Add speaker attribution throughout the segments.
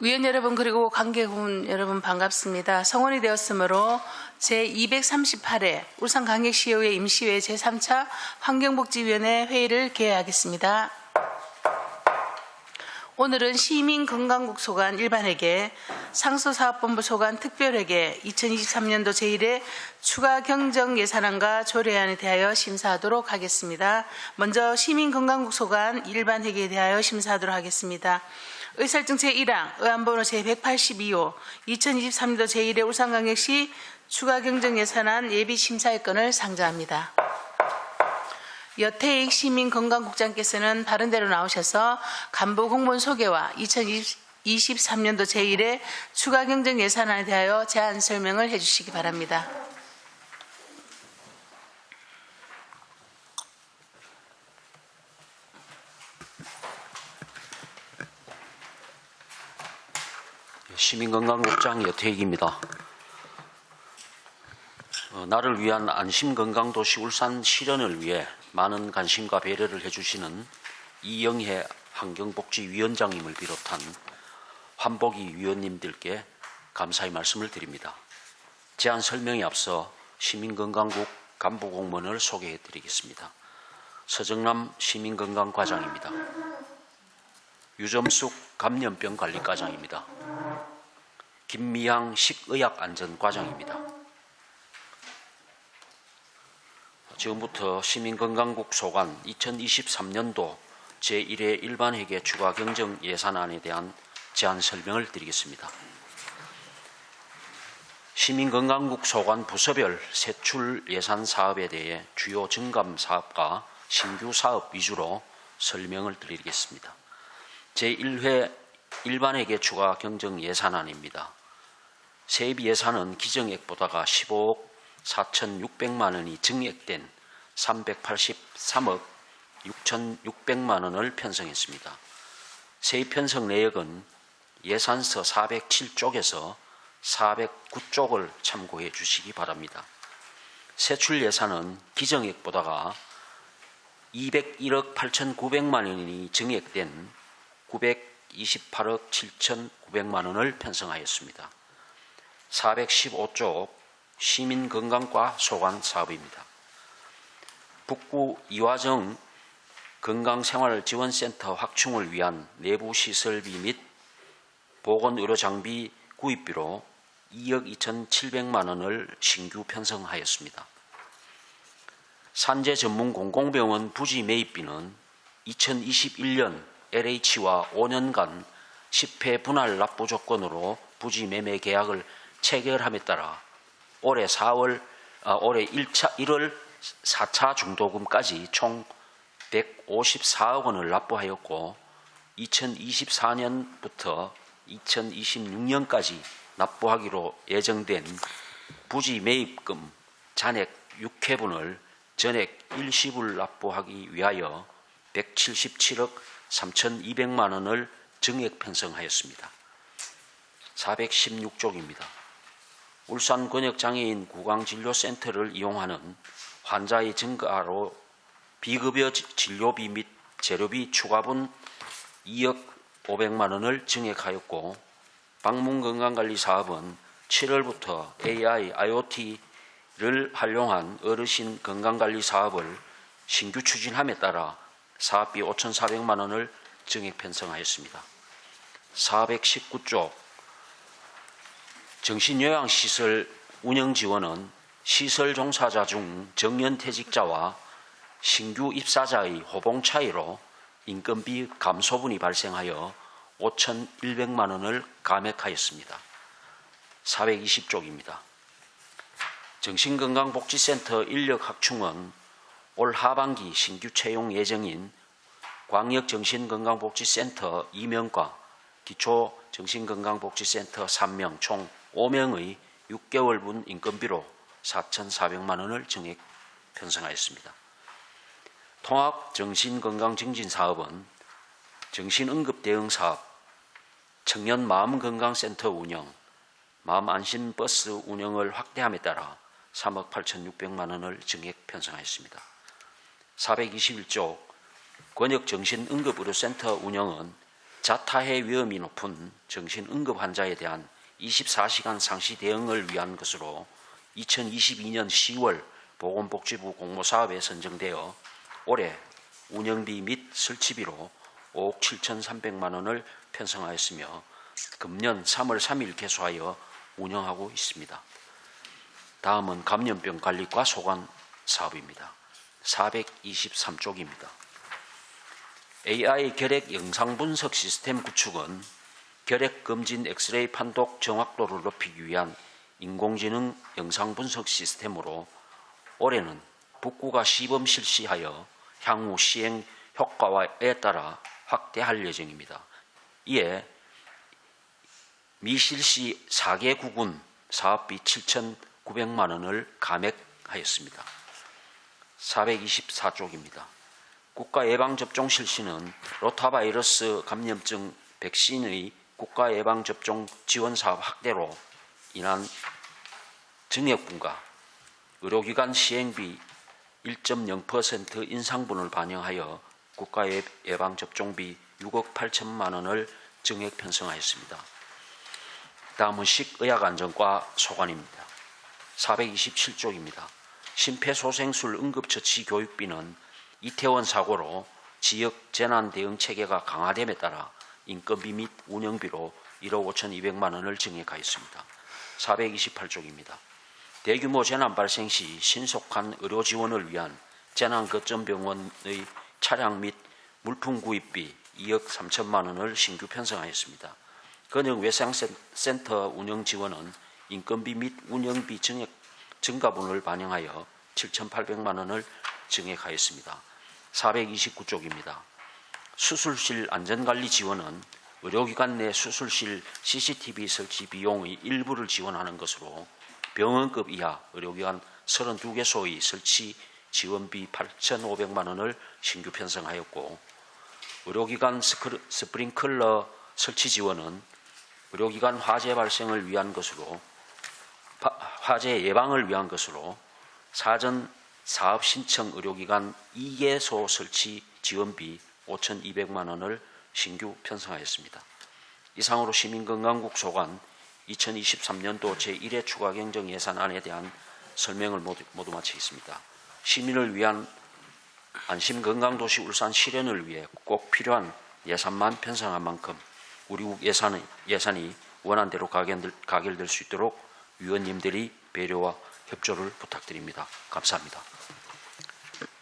Speaker 1: 위원 여러분 그리고 관계군 여러분 반갑습니다. 성원이 되었으므로 제238회 울산광역시의회 임시회 제3차 환경복지위원회 회의를 개회하겠습니다. 오늘은 시민건강국 소관 일반회계, 상수사업본부 소관 특별회계 2023년도 제1회 추가 경정 예산안과 조례안에 대하여 심사하도록 하겠습니다. 먼저 시민건강국 소관 일반회계에 대하여 심사하도록 하겠습니다. 의사일정 제1항 의안번호 제182호 2023년도 제1회 울산광역시 추가 경정 예산안 예비심사의 건을 상정합니다. 여태익 시민건강국장께서는 다른 데로 나오셔서 간부 공무원 소개와 2023년도 제1회 추가 경정 예산안에 대하여 제안 설명을 해주시기 바랍니다.
Speaker 2: 시민건강국장 여태익입니다. 나를 위한 안심건강도시 울산 실현을 위해 많은 관심과 배려를 해주시는 이영혜 환경복지위원장님을 비롯한 환복위 위원님들께 감사의 말씀을 드립니다. 제안 설명에 앞서 시민건강국 간부공무원을 소개해 드리겠습니다. 서정남 시민건강과장입니다. 유점숙 감염병관리과장입니다. 김미향 식의학안전과장입니다. 지금부터 시민건강국 소관 2023년도 제1회 일반회계 추가 경정 예산안에 대한 제안 설명을 드리겠습니다. 시민건강국 소관 부서별 세출 예산 사업에 대해 주요 증감 사업과 신규 사업 위주로 설명을 드리겠습니다. 제1회 일반회계 추가 경정 예산안입니다. 세입 예산은 기정액보다가 15억 4,600만 원이 증액된 383억 6,600만 원을 편성했습니다. 세입 편성 내역은 예산서 407쪽에서 409쪽을 참고해 주시기 바랍니다. 세출 예산은 기정액보다가 201억 8,900만 원이 증액된 928억 7,900만 원을 편성하였습니다. 415쪽 시민건강과 소관 사업입니다. 북구 이화정 건강생활지원센터 확충을 위한 내부 시설비 및 보건의료장비 구입비로 2억 2,700만 원을 신규 편성하였습니다. 산재 전문 공공병원 부지 매입비는 2021년 LH와 5년간 10회 분할 납부 조건으로 부지 매매 계약을 체결함에 따라 올해 1월 4차 중도금까지 총 154억 원을 납부하였고 2024년부터 2026년까지 납부하기로 예정된 부지 매입금 잔액 6회분을 전액 일시불 납부하기 위하여 177억 3,200만 원을 증액 편성하였습니다. 416쪽입니다. 울산 권역장애인 구강진료센터를 이용하는 환자의 증가로 비급여 진료비 및 재료비 추가분 2억 500만 원을 증액하였고 방문건강관리 사업은 7월부터 AI, IoT를 활용한 어르신 건강관리 사업을 신규 추진함에 따라 사업비 5,400만 원을 증액 편성하였습니다. 419쪽 정신요양시설 운영지원은 시설 종사자 중 정년퇴직자와 신규 입사자의 호봉 차이로 인건비 감소분이 발생하여 5,100만 원을 감액하였습니다. 420쪽입니다. 정신건강복지센터 인력 확충은 올 하반기 신규 채용 예정인 광역정신건강복지센터 2명과 기초정신건강복지센터 3명 총 5명의 6개월분 인건비로 4,400만 원을 증액 편성하였습니다. 통합정신건강증진사업은 정신응급대응사업, 청년마음건강센터 운영, 마음안심버스 운영을 확대함에 따라 3억 8,600만 원을 증액 편성하였습니다. 421쪽 권역정신응급의료센터 운영은 자타해 위험이 높은 정신응급 환자에 대한 24시간 상시 대응을 위한 것으로 2022년 10월 보건복지부 공모사업에 선정되어 올해 운영비 및 설치비로 5억 7,300만 원을 편성하였으며 금년 3월 3일 개소하여 운영하고 있습니다. 다음은 감염병 관리과 소관 사업입니다. 423쪽입니다. AI 결핵 영상 분석 시스템 구축은 결핵 검진 엑스레이 판독 정확도를 높이기 위한 인공지능 영상 분석 시스템으로 올해는 북구가 시범 실시하여 향후 시행 효과에 따라 확대할 예정입니다. 이에 미실시 4개 구군 사업비 7,900만 원을 감액하였습니다. 424쪽입니다. 국가예방접종 실시는 로타바이러스 감염증 백신의 국가예방접종 지원사업 확대로 인한 증액분과 의료기관 시행비 1.0% 인상분을 반영하여 국가예방접종비 6억 8천만 원을 증액 편성하였습니다. 다음은 식의학안전과 소관입니다. 427쪽입니다. 심폐소생술 응급처치 교육비는 이태원 사고로 지역 재난 대응 체계가 강화됨에 따라 인건비 및 운영비로 1억 5,200만 원을 증액하였습니다. 428쪽입니다. 대규모 재난 발생 시 신속한 의료 지원을 위한 재난거점병원의 차량 및 물품 구입비 2억 3천만 원을 신규 편성하였습니다. 근역외상센터 운영 지원은 인건비 및 운영비 증가분을 반영하여 7,800만 원을 증액하였습니다. 429쪽입니다. 수술실 안전관리 지원은 의료기관 내 수술실 CCTV 설치 비용의 일부를 지원하는 것으로 병원급 이하 의료기관 32개소의 설치 지원비 8,500만 원을 신규 편성하였고, 의료기관 스프링클러 설치 지원은 의료기관 화재 발생을 위한 것으로 화재 예방을 위한 것으로 사전 사업 신청 의료기관 2개소 설치 지원비 5,200만 원을 신규 편성하였습니다. 이상으로 시민건강국 소관 2023년도 제1회 추가경정 예산안에 대한 설명을 모두 마치겠습니다. 시민을 위한 안심건강도시 울산 실현을 위해 꼭 필요한 예산만 편성한 만큼 우리 국 예산이 원안대로 가결될 수 있도록 위원님들이 배려와 협조를 부탁드립니다. 감사합니다.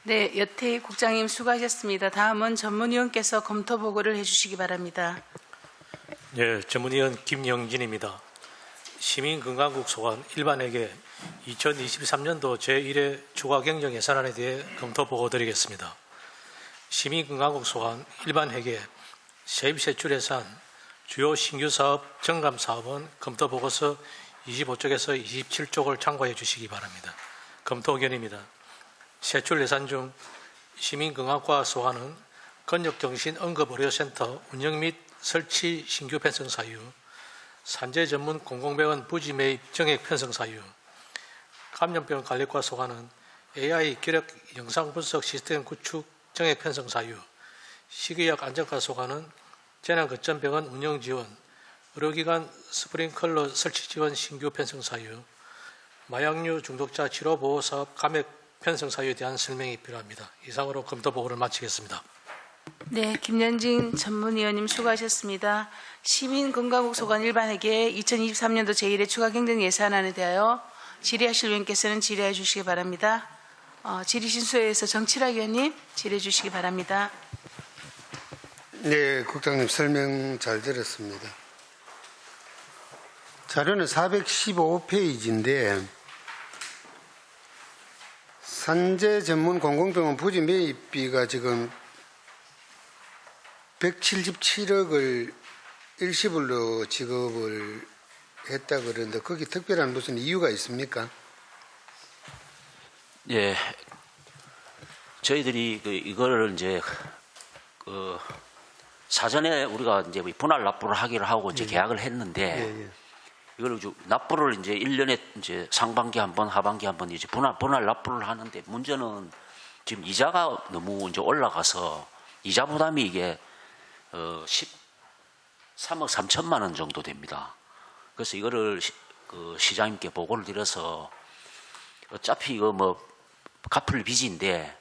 Speaker 1: 네, 여태희 국장님 수고하셨습니다. 다음은 전문위원께서 검토 보고를 해주시기 바랍니다.
Speaker 3: 예, 전문위원 김영진입니다. 시민건강국 소관 일반에게 2023년도 제1회 추가경정 예산안에 대해 검토 보고 드리겠습니다. 시민건강국 소관 일반에게 세입세출 예산 주요 신규 사업 정감 사업은 검토 보고서 25쪽에서 27쪽을 참고해 주시기 바랍니다. 검토 의견입니다. 세출 예산 중 시민건강과 소관은 근역정신응급의료센터 운영 및 설치 신규 편성 사유, 산재 전문 공공병원 부지 매입 정액 편성 사유, 감염병 관리과 소관은 AI 결핵 영상 분석 시스템 구축 정액 편성 사유, 식의약 안전과 소관은 재난거점병원 운영 지원, 의료기관 스프링클러 설치 지원 신규 편성 사유, 마약류 중독자 치료 보호 사업 감액 편성 사유에 대한 설명이 필요합니다. 이상으로 검토 보고를 마치겠습니다.
Speaker 1: 네, 김영진 전문위원님 수고하셨습니다. 시민건강국 소관 일반에게 2023년도 제1회 추가경정 예산안에 대하여 질의하실 위원께서는 질의해 주시기 바랍니다. 질의 신소에서 정칠학 위원님 질의해 주시기 바랍니다.
Speaker 4: 네, 국장님 설명 잘 들었습니다. 자료는 415페이지인데 산재 전문 공공병원 부지 매입비가 지금 177억을 일시불로 지급을 했다 그러는데 거기 특별한 무슨 이유가 있습니까?
Speaker 2: 예, 저희들이 이거를 이제 사전에 우리가 이제 분할 납부를 하기로 하고 이제 계약을 했는데 이걸 납부를 이제 1년에 이제 상반기 한 번, 하반기 한 번 이제 분할 납부를 하는데 문제는 지금 이자가 너무 이제 올라가서 이자 부담이 이게 3억 3천만 원 정도 됩니다. 그래서 이거를 시장님께 보고를 드려서 어차피 이거 뭐 갚을 빚인데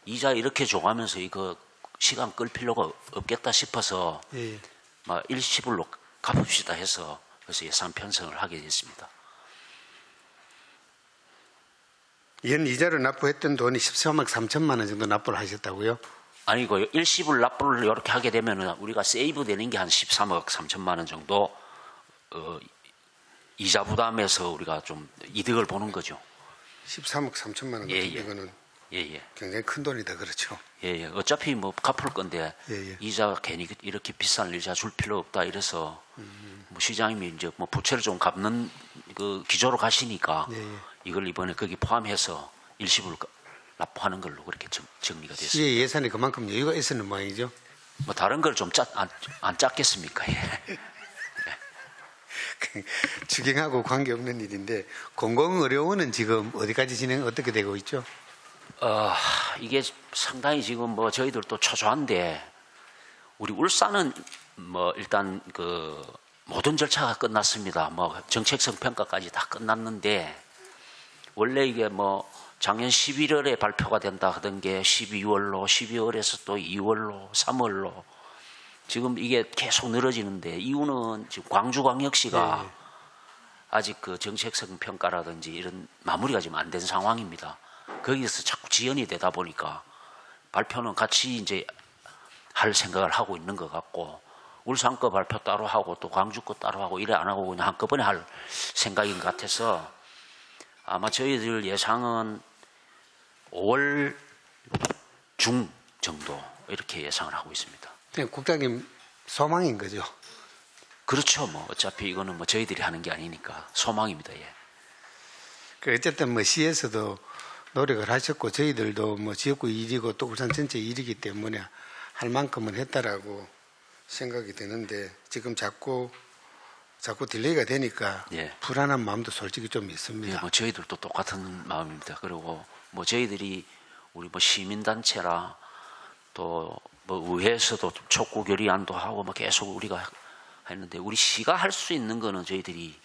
Speaker 2: 이자 이렇게 줘가면서 이거 시간 끌 필요가 없겠다 싶어서
Speaker 4: 예.
Speaker 2: 막 일시불로 갚읍시다 해서 그래서 예산 편성을 하게 됐습니다.
Speaker 4: 연 이자로 납부했던 돈이 13억 3천만 원 정도 납부를 하셨다고요?
Speaker 2: 아니고 일시불 납부를 이렇게 하게 되면은 우리가 세이브 되는 게 한 13억 3천만 원 정도 이자 부담해서 우리가 좀 이득을 보는 거죠.
Speaker 4: 13억 3천만 원 같은
Speaker 2: 예, 예.
Speaker 4: 이거는
Speaker 2: 예예.
Speaker 4: 굉장히 큰 돈이다 그렇죠.
Speaker 2: 예예. 어차피 뭐 갚을 건데
Speaker 4: 예.
Speaker 2: 이자 괜히 이렇게 비싼 이자 줄 필요 없다 이래서 뭐 시장님이 이제 뭐 부채를 좀 갚는 그 기조로 가시니까
Speaker 4: 예.
Speaker 2: 이걸 이번에 거기 포함해서 일시불 납부하는 걸로 그렇게 정리가 됐습니다.
Speaker 4: 시의 예산이 그만큼 여유가 있었는 모양이죠.
Speaker 2: 뭐 다른 걸 좀 안 짰겠습니까? 예.
Speaker 4: 주경하고 관계없는 일인데 공공의료원은 지금 어디까지 어떻게 되고 있죠?
Speaker 2: 이게 상당히 지금 뭐 저희들도 초조한데 우리 울산은 뭐 일단 그 모든 절차가 끝났습니다. 뭐 정책성 평가까지 다 끝났는데 원래 이게 뭐 작년 11월에 발표가 된다 하던 게 12월로 12월에서 또 2월로 3월로 지금 이게 계속 늘어지는데 이유는 지금 광주광역시가
Speaker 4: 네.
Speaker 2: 아직 그 정책성 평가라든지 이런 마무리가 지금 안 된 상황입니다. 거기서 자꾸 지연이 되다 보니까 발표는 같이 이제 할 생각을 하고 있는 것 같고 울산 거 발표 따로 하고 또 광주 거 따로 하고 이래 안 하고 그냥 한꺼번에 할 생각인 것 같아서 아마 저희들 예상은 5월 중 정도 이렇게 예상을 하고 있습니다.
Speaker 4: 그냥 국장님 소망인 거죠.
Speaker 2: 그렇죠. 뭐 어차피 이거는 뭐 저희들이 하는 게 아니니까 소망입니다. 예.
Speaker 4: 어쨌든 뭐 시에서도 노력을 하셨고 저희들도 뭐 지역구 일이고 또 울산 전체 일이기 때문에 할 만큼은 했다라고 생각이 드는데 지금 자꾸 딜레이가 되니까
Speaker 2: 예.
Speaker 4: 불안한 마음도 솔직히 좀 있습니다.
Speaker 2: 예, 뭐 저희들도 똑같은 마음입니다. 그리고 뭐 저희들이 우리 뭐 시민단체라 또 뭐 의회에서도 촉구 결의안도 하고 뭐 계속 우리가 했는데 우리 시가 할 수 있는 거는 저희들이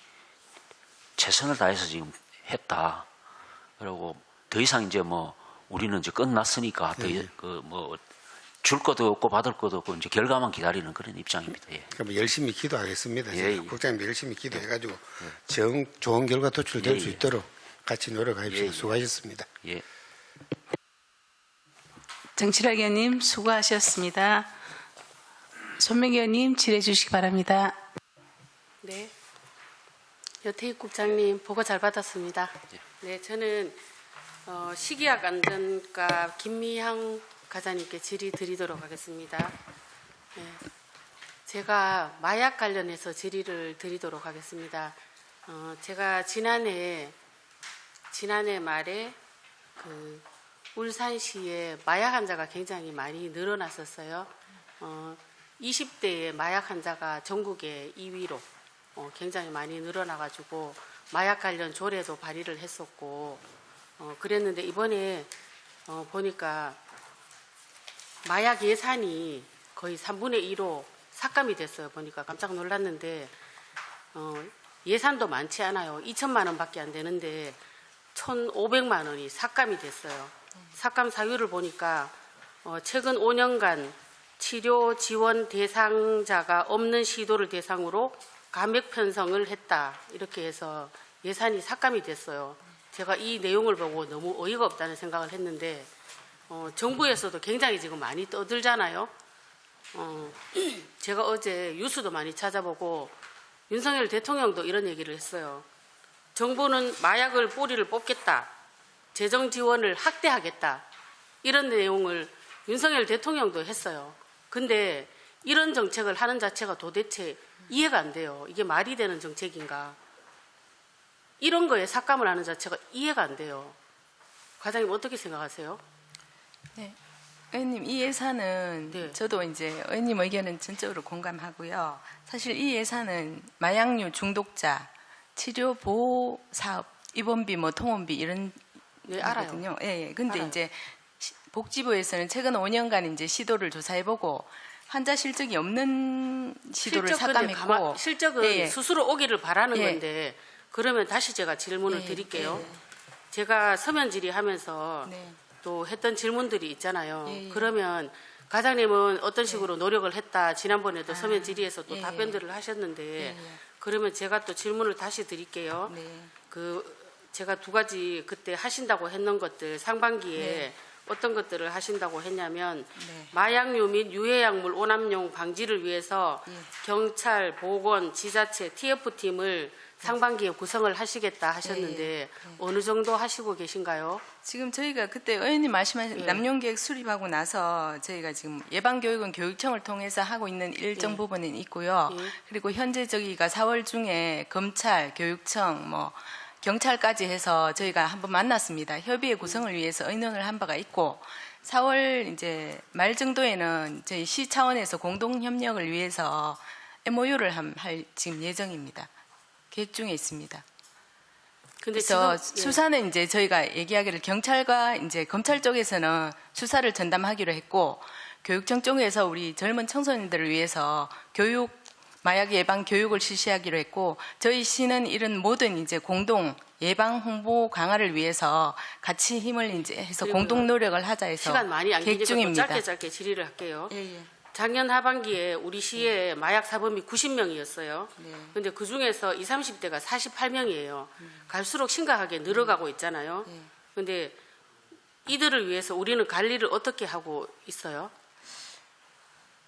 Speaker 2: 최선을 다해서 지금 했다. 그리고 더 이상 이제 뭐 우리는 이제 끝났으니까 뭐 줄 것도 없고 받을 것도 없고 이제 결과만 기다리는 그런 입장입니다. 예.
Speaker 4: 그럼 열심히 기도하겠습니다.
Speaker 2: 예, 예.
Speaker 4: 국장님 열심히 기도해가지고 좋은 결과 도출될 수
Speaker 2: 예.
Speaker 4: 있도록 같이 노력하십시오.
Speaker 2: 예.
Speaker 4: 수고하셨습니다.
Speaker 2: 예.
Speaker 1: 정칠학 의원님 수고하셨습니다. 손명희 의원님 질의해 주시기 바랍니다.
Speaker 5: 네. 여태익 국장님 보고 잘 받았습니다. 네, 저는 식이약 안전과 김미향 과장님께 질의 드리도록 하겠습니다. 네. 제가 마약 관련해서 질의를 드리도록 하겠습니다. 제가 지난해 말에 그 울산시에 마약 환자가 굉장히 많이 늘어났었어요. 20대의 마약 환자가 전국에 2위로 굉장히 많이 늘어나가지고 마약 관련 조례도 발의를 했었고 그랬는데 이번에 보니까 마약 예산이 거의 3분의 2로 삭감이 됐어요. 보니까 깜짝 놀랐는데 예산도 많지 않아요. 2천만 원밖에 안 되는데 1,500만 원이 삭감이 됐어요. 삭감 사유를 보니까 최근 5년간 치료 지원 대상자가 없는 시도를 대상으로 감액 편성을 했다. 이렇게 해서 예산이 삭감이 됐어요. 제가 이 내용을 보고 너무 어이가 없다는 생각을 했는데 정부에서도 굉장히 지금 많이 떠들잖아요. 제가 어제 뉴스도 많이 찾아보고 윤석열 대통령도 이런 얘기를 했어요. 정부는 마약을 뿌리를 뽑겠다. 재정 지원을 확대하겠다. 이런 내용을 윤석열 대통령도 했어요. 근데 이런 정책을 하는 자체가 도대체 이해가 안 돼요. 이게 말이 되는 정책인가. 이런 거에 삭감을 하는 자체가 이해가 안 돼요. 과장님 어떻게 생각하세요?
Speaker 6: 네. 의원님, 이 예산은
Speaker 5: 네.
Speaker 6: 저도 이제 의원님 의견은 전적으로 공감하고요. 사실 이 예산은 마약류 중독자 치료 보호 사업, 입원비, 뭐 통원비 이런
Speaker 5: 네, 알아요.
Speaker 6: 거거든요. 예, 예. 근데
Speaker 5: 알아요.
Speaker 6: 이제 복지부에서는 최근 5년간 이제 시도를 조사해보고 환자 실적이 없는 시도를
Speaker 5: 실적 근데
Speaker 6: 삭감했고
Speaker 5: 실적은
Speaker 6: 예, 예.
Speaker 5: 스스로 오기를 바라는
Speaker 6: 예.
Speaker 5: 건데 그러면 다시 제가 질문을
Speaker 6: 예,
Speaker 5: 드릴게요.
Speaker 6: 예.
Speaker 5: 제가 서면 질의하면서
Speaker 6: 네.
Speaker 5: 또 했던 질문들이 있잖아요.
Speaker 6: 예, 예.
Speaker 5: 그러면 과장님은 어떤 식으로 노력을 했다. 지난번에도 서면 질의에서 또
Speaker 6: 예,
Speaker 5: 답변들을 하셨는데
Speaker 6: 예, 예.
Speaker 5: 그러면 제가 또 질문을 다시 드릴게요.
Speaker 6: 네.
Speaker 5: 제가 두 가지 그때 하신다고 했는 것들 상반기에
Speaker 6: 네.
Speaker 5: 어떤 것들을 하신다고 했냐면
Speaker 6: 네.
Speaker 5: 마약류 및 유해약물 오남용 방지를 위해서
Speaker 6: 예.
Speaker 5: 경찰, 보건, 지자체, TF팀을 상반기에 구성을 하시겠다 하셨는데
Speaker 6: 예, 예.
Speaker 5: 어느 정도 하시고 계신가요?
Speaker 6: 지금 저희가 그때 의원님 말씀하신
Speaker 5: 예.
Speaker 6: 남용계획 수립하고 나서 저희가 지금 예방교육은 교육청을 통해서 하고 있는 일정
Speaker 5: 예.
Speaker 6: 부분은 있고요.
Speaker 5: 예.
Speaker 6: 그리고 현재 저희가 4월 중에 검찰, 교육청, 뭐 경찰까지 해서 저희가 한번 만났습니다. 협의회 구성을 위해서 의논을 한 바가 있고 4월 이제 말 정도에는 저희 시 차원에서 공동 협력을 위해서 MOU를 할 지금 예정입니다. 계획 중에 있습니다.
Speaker 5: 근데
Speaker 6: 그래서
Speaker 5: 지금 예.
Speaker 6: 수사는 이제 저희가 얘기하기를 경찰과 이제 검찰 쪽에서는 수사를 전담하기로 했고 교육청 쪽에서 우리 젊은 청소년들을 위해서 교육 마약 예방 교육을 실시하기로 했고 저희 시는 이런 모든 이제 공동 예방 홍보 강화를 위해서 같이 힘을 이제 해서
Speaker 5: 그리고요.
Speaker 6: 공동 노력을 하자 해서
Speaker 5: 시간 많이 안
Speaker 6: 계획
Speaker 5: 기니까 또
Speaker 6: 중입니다.
Speaker 5: 짧게 질의를 할게요.
Speaker 6: 예, 예.
Speaker 5: 작년 하반기에 우리 시에 마약 사범이 90명이었어요.
Speaker 6: 네.
Speaker 5: 근데 그 중에서 20, 30대가 48명이에요. 갈수록 심각하게 늘어가고 있잖아요.
Speaker 6: 네.
Speaker 5: 근데 이들을 위해서 우리는 관리를 어떻게 하고 있어요?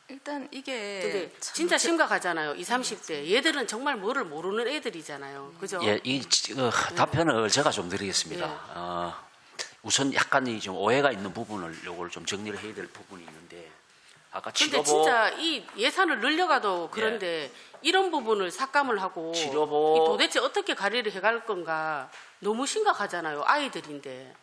Speaker 6: 일단 이게
Speaker 5: 근데
Speaker 6: 참
Speaker 5: 진짜 심각하잖아요. 20, 30대. 얘들은 정말 뭐를 모르는 애들이잖아요. 그죠?
Speaker 2: 예, 답변을 제가 좀 드리겠습니다.
Speaker 5: 예.
Speaker 2: 우선 약간 좀 오해가 있는 부분을 요걸 좀 정리를 해야 될 부분이 있는데 아까
Speaker 5: 근데
Speaker 2: 치료보
Speaker 5: 진짜 이 예산을 늘려가도 그런데 이런 부분을 삭감을 하고
Speaker 2: 치료보-
Speaker 5: 이 도대체 어떻게 관리를 해갈 건가 너무 심각하잖아요. 아이들인데.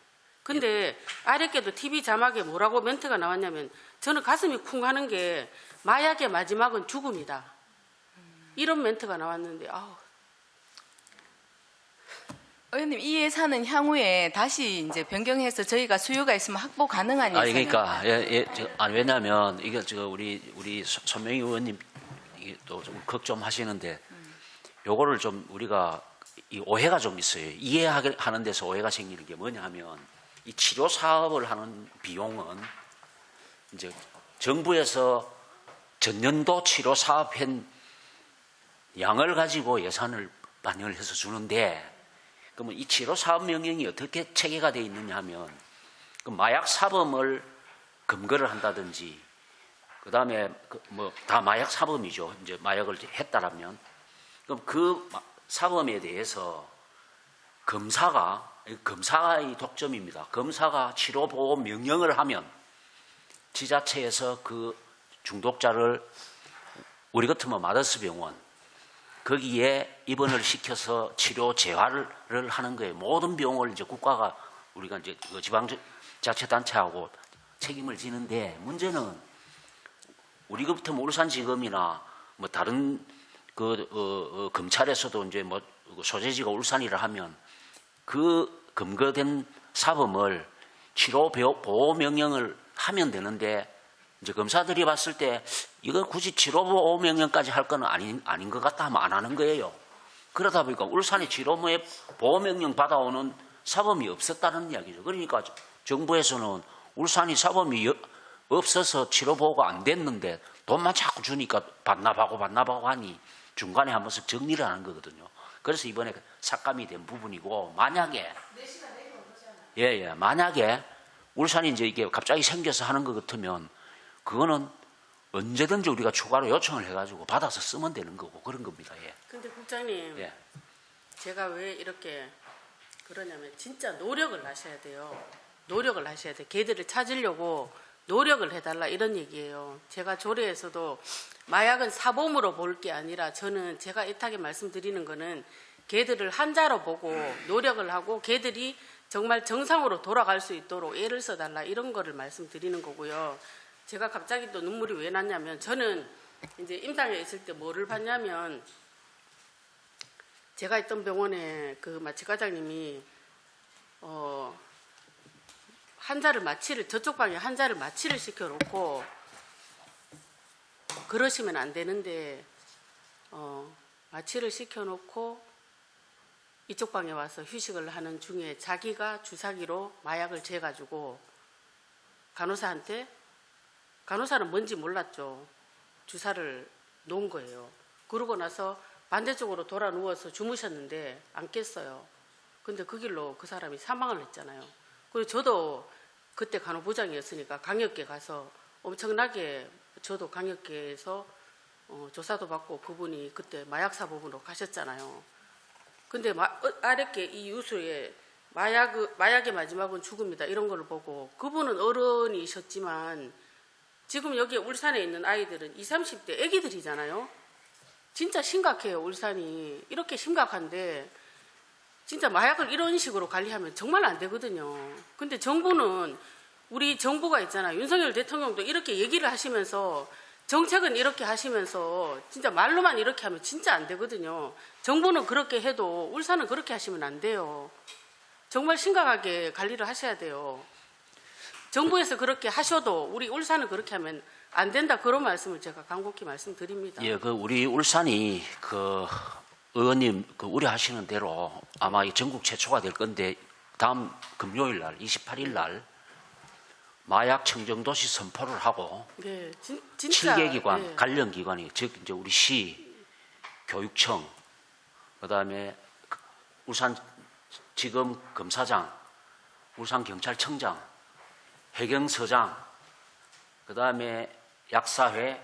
Speaker 5: 근데 아랫게도 TV 자막에 뭐라고 멘트가 나왔냐면 저는 가슴이 쿵 하는 게 마약의 마지막은 죽음이다. 이런 멘트가 나왔는데 아우.
Speaker 6: 의원님 이 예산은 향후에 다시 이제 변경해서 저희가 수요가 있으면 확보 가능한 예산입니다.
Speaker 2: 그러니까 왜냐하면 이게 우리 손명희 의원님 이게 또 좀 걱정하시는데 요거를 좀 우리가 이 오해가 좀 있어요. 이해하는 데서 오해가 생기는 게 뭐냐면 이 치료 사업을 하는 비용은 이제 정부에서 전년도 치료 사업한 양을 가지고 예산을 반영을 해서 주는데 그러면 이 치료 사업 명령이 어떻게 체계가 되어 있느냐 하면 그 마약 사범을 검거를 한다든지 그다음에 뭐 다 마약 사범이죠. 이제 마약을 했다라면 그럼 그 사범에 대해서 검사의 독점입니다. 검사가 치료 보호 명령을 하면 지자체에서 그 중독자를 우리 같으면 마더스 병원 거기에 입원을 시켜서 치료 재활을 하는 거예요. 모든 비용을 이제 국가가 우리가 이제 지방자치단체하고 책임을 지는데 문제는 우리 같으면 울산지검이나 뭐 다른 검찰에서도 이제 뭐 소재지가 울산이라 하면 그 검거된 사범을 치료 보호 명령을 하면 되는데 이제 검사들이 봤을 때 이거 굳이 치료 보호 명령까지 할 건 아닌 것 같다 하면 안 하는 거예요. 그러다 보니까 울산에 치료 보호 명령 받아오는 사범이 없었다는 이야기죠. 그러니까 정부에서는 울산이 사범이 없어서 치료 보호가 안 됐는데 돈만 자꾸 주니까 반납하고 하니 중간에 한 번씩 정리를 하는 거거든요. 그래서 이번에 삭감이 된 부분이고 만약에 만약에 울산이 이제 이게 갑자기 생겨서 하는 것 같으면 그거는 언제든지 우리가 추가로 요청을 해가지고 받아서 쓰면 되는 거고 그런 겁니다. 예.
Speaker 5: 근데 국장님
Speaker 2: 예.
Speaker 5: 제가 왜 이렇게 그러냐면 진짜 노력을 하셔야 돼요. 노력을 하셔야 돼. 걔들을 찾으려고 노력을 해달라 이런 얘기예요. 제가 조례에서도 마약은 사범으로 볼 게 아니라 저는 제가 애타게 말씀드리는 거는 걔들을 한자로 보고 노력을 하고 걔들이 정말 정상으로 돌아갈 수 있도록 애를 써달라 이런 거를 말씀드리는 거고요. 제가 갑자기 또 눈물이 왜 났냐면 저는 이제 임당에 있을 때 뭐를 봤냐면 제가 있던 병원에 그 마취 과장님이 저쪽 방에 환자를 마취를 시켜놓고 그러시면 안 되는데 마취를 시켜놓고 이쪽 방에 와서 휴식을 하는 중에 자기가 주사기로 마약을 재가지고 간호사한테, 간호사는 뭔지 몰랐죠. 주사를 놓은 거예요. 그러고 나서 반대쪽으로 돌아 누워서 주무셨는데 안 깼어요. 근데 그 길로 그 사람이 사망을 했잖아요. 그리고 저도 그때 간호부장이었으니까 강력계 가서 엄청나게, 저도 강력계에서 조사도 받고, 그분이 그때 마약사법으로 가셨잖아요. 근데 아랫게 이 유수에 마약의 마지막은 죽음이다 이런 걸 보고, 그분은 어른이셨지만 지금 여기 울산에 있는 아이들은 20, 30대 애기들이잖아요. 진짜 심각해요. 울산이 이렇게 심각한데 진짜 마약을 이런 식으로 관리하면 정말 안 되거든요. 근데 정부는, 우리 정부가 있잖아요. 윤석열 대통령도 이렇게 얘기를 하시면서 정책은 이렇게 하시면서 진짜 말로만 이렇게 하면 진짜 안 되거든요. 정부는 그렇게 해도 울산은 그렇게 하시면 안 돼요. 정말 심각하게 관리를 하셔야 돼요. 정부에서 그렇게 하셔도 우리 울산은 그렇게 하면 안 된다, 그런 말씀을 제가 간곡히 말씀드립니다.
Speaker 2: 예, 우리 울산이 의원님 우려하시는 대로 아마 이 전국 최초가 될 건데, 다음 금요일 날 28일 날 마약 청정도시 선포를 하고,
Speaker 5: 네, 진짜
Speaker 2: 7개 기관,
Speaker 5: 네.
Speaker 2: 관련 기관이, 즉 이제 우리 시, 교육청, 그다음에 울산 지검 검사장, 울산 경찰청장, 해경서장, 그다음에 약사회,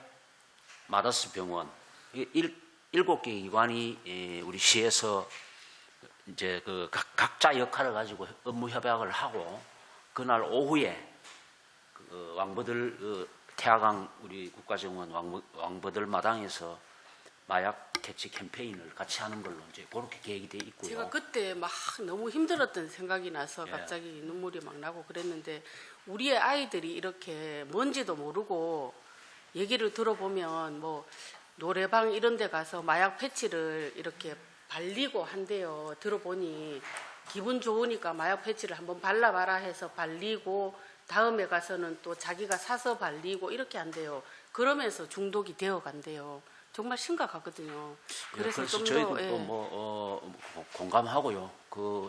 Speaker 2: 마더스 병원, 7개 기관이 우리 시에서 이제 각자 역할을 가지고 업무 협약을 하고, 그날 오후에 왕버들 태화강 우리 국가정원 왕버들 마당에서 마약 퇴치 캠페인을 같이 하는 걸로 이제 그렇게 계획이 돼 있고요.
Speaker 5: 제가 그때 막 너무 힘들었던 생각이 나서
Speaker 2: 예.
Speaker 5: 갑자기 눈물이 막 나고 그랬는데, 우리의 아이들이 이렇게 뭔지도 모르고 얘기를 들어보면 뭐 노래방 이런 데 가서 마약 패치를 이렇게 발리고 한대요. 들어보니 기분 좋으니까 마약 패치를 한번 발라봐라 해서 발리고, 다음에 가서는 또 자기가 사서 발리고 이렇게 한대요. 그러면서 중독이 되어 간대요. 정말 심각하거든요. 그래서 좀
Speaker 2: 저희도
Speaker 5: 더, 예.
Speaker 2: 또 공감하고요.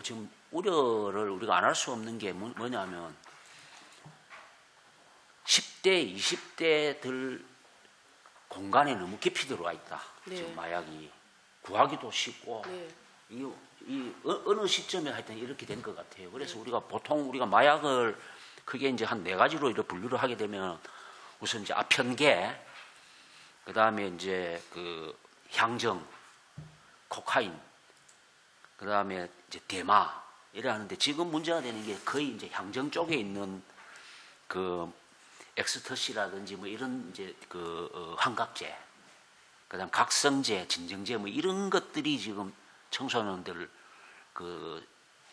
Speaker 2: 지금 우려를 우리가 안 할 수 없는 게 뭐냐면 10대, 20대들 공간에 너무 깊이 들어와 있다.
Speaker 5: 네.
Speaker 2: 지금 마약이 구하기도 쉽고,
Speaker 5: 네.
Speaker 2: 이 어느 시점에 하여튼 이렇게 된 것 같아요. 그래서 우리가 마약을 크게 이제 한 4가지로 이렇게 분류를 하게 되면, 우선 이제 아편계, 그 다음에 이제 향정, 코카인, 그 다음에 이제 대마 이래 하는데, 지금 문제가 되는 게 거의 이제 향정 쪽에 있는 엑스터시라든지 뭐 이런 이제 환각제, 그다음 각성제, 진정제 뭐 이런 것들이 지금 청소년들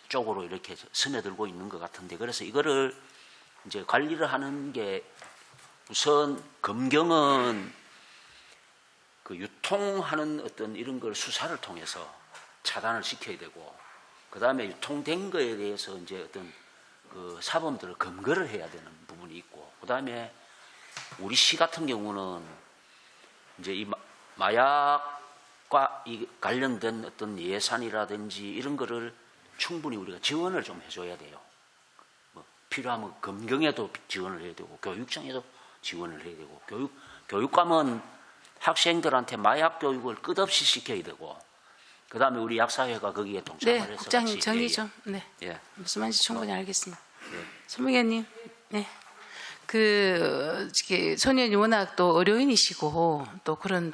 Speaker 2: 쪽으로 이렇게 스며들고 있는 것 같은데, 그래서 이거를 이제 관리를 하는 게, 우선 검경은 유통하는 어떤 이런 걸 수사를 통해서 차단을 시켜야 되고, 그 다음에 유통된 거에 대해서 이제 어떤 사범들을 검거를 해야 되는 부분이 있고, 그 다음에 우리 시 같은 경우는 이제 이 마약과 관련된 어떤 예산이라든지 이런 거를 충분히 우리가 지원을 좀 해줘야 돼요. 필요하면 검경에도 지원을 해야 되고, 교육청에도 지원을 해야 되고, 교육감은 학생들한테 마약 교육을 끝없이 시켜야 되고, 그 다음에 우리 약사회가 거기에 동참을
Speaker 1: 네,
Speaker 2: 해서
Speaker 1: 국장님
Speaker 2: 같이,
Speaker 1: 정리 좀. 네.
Speaker 2: 예.
Speaker 1: 무슨 말인지 충분히 알겠습니다.
Speaker 2: 네.
Speaker 1: 손무기님, 네. 소년이 워낙 또 어려인이시고, 또 그런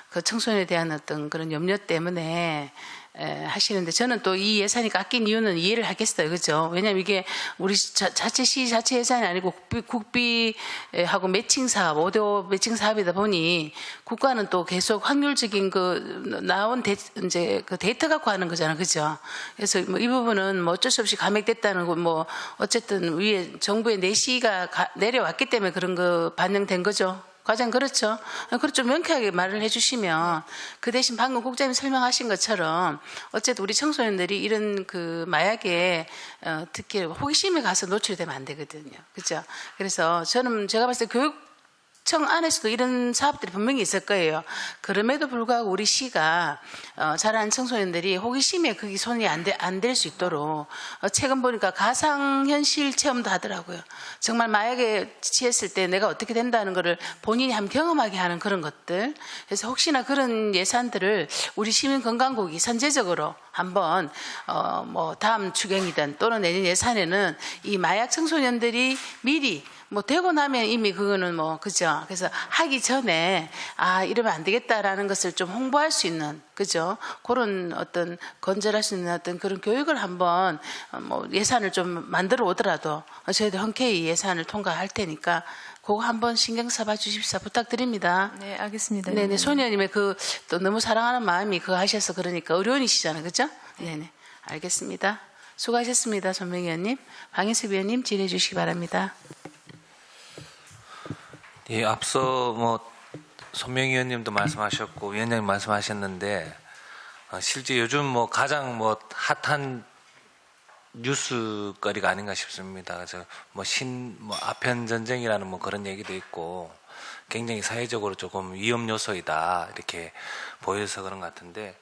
Speaker 1: 그 청소년에 대한 어떤 그런 염려 때문에 하시는데, 저는 또 이 예산이 깎인 이유는 이해를 하겠어요. 그죠? 왜냐면 이게 우리 시 자체 예산이 아니고 국비하고 매칭 사업, 5대5 매칭 사업이다 보니 국가는 또 계속 확률적인 나온 이제 데이터 갖고 하는 거잖아요. 그죠? 그래서 뭐 이 부분은 뭐 어쩔 수 없이 감액됐다는 거, 뭐 어쨌든 위에 정부의 내시가 내려왔기 때문에 그런 거 반영된 거죠. 과장 그렇죠. 그렇죠. 명쾌하게 말을 해주시면, 그 대신 방금 국장님 설명하신 것처럼 어쨌든 우리 청소년들이 이런 마약에 특히 호기심에 가서 노출되면 안 되거든요. 그렇죠. 그래서 제가 봤을 때 시청 안에서도 이런 사업들이 분명히 있을 거예요. 그럼에도 불구하고 우리 시가 자라는 청소년들이 호기심에 그게 손이 안 될 수 있도록 최근 보니까 가상현실 체험도 하더라고요. 정말 마약에 취했을 때 내가 어떻게 된다는 거를 본인이 한번 경험하게 하는 그런 것들. 그래서 혹시나 그런 예산들을 우리 시민건강국이 선제적으로 한번 뭐 다음 추경이든 또는 내년 예산에는 이 마약 청소년들이 미리 뭐 되고 나면 이미 그거는 뭐 그죠. 그래서 하기 전에 이러면 안 되겠다라는 것을 좀 홍보할 수 있는 그죠. 그런 어떤 건설할 수 있는 어떤 그런 교육을 한번 뭐 예산을 좀 만들어 오더라도 저희도 흔쾌히 예산을 통과할 테니까 그거 한번 신경 써봐 주십사 부탁드립니다.
Speaker 6: 네, 알겠습니다.
Speaker 1: 네네, 소녀님의 그 또 너무 사랑하는 마음이 그거 하셔서 그러니까 의료원이시잖아요, 그죠? 네네, 알겠습니다. 수고하셨습니다, 손명희 의원님. 방혜섭 의원님 질의해 주시기 바랍니다.
Speaker 7: 예, 앞서 뭐 손명희 의원님도 말씀하셨고 위원장님 말씀하셨는데 실제 요즘 뭐 가장 뭐 핫한 뉴스거리가 아닌가 싶습니다. 그래서 뭐 아편 전쟁이라는 뭐 그런 얘기도 있고 굉장히 사회적으로 조금 위험 요소이다 이렇게 보여서 그런 것 같은데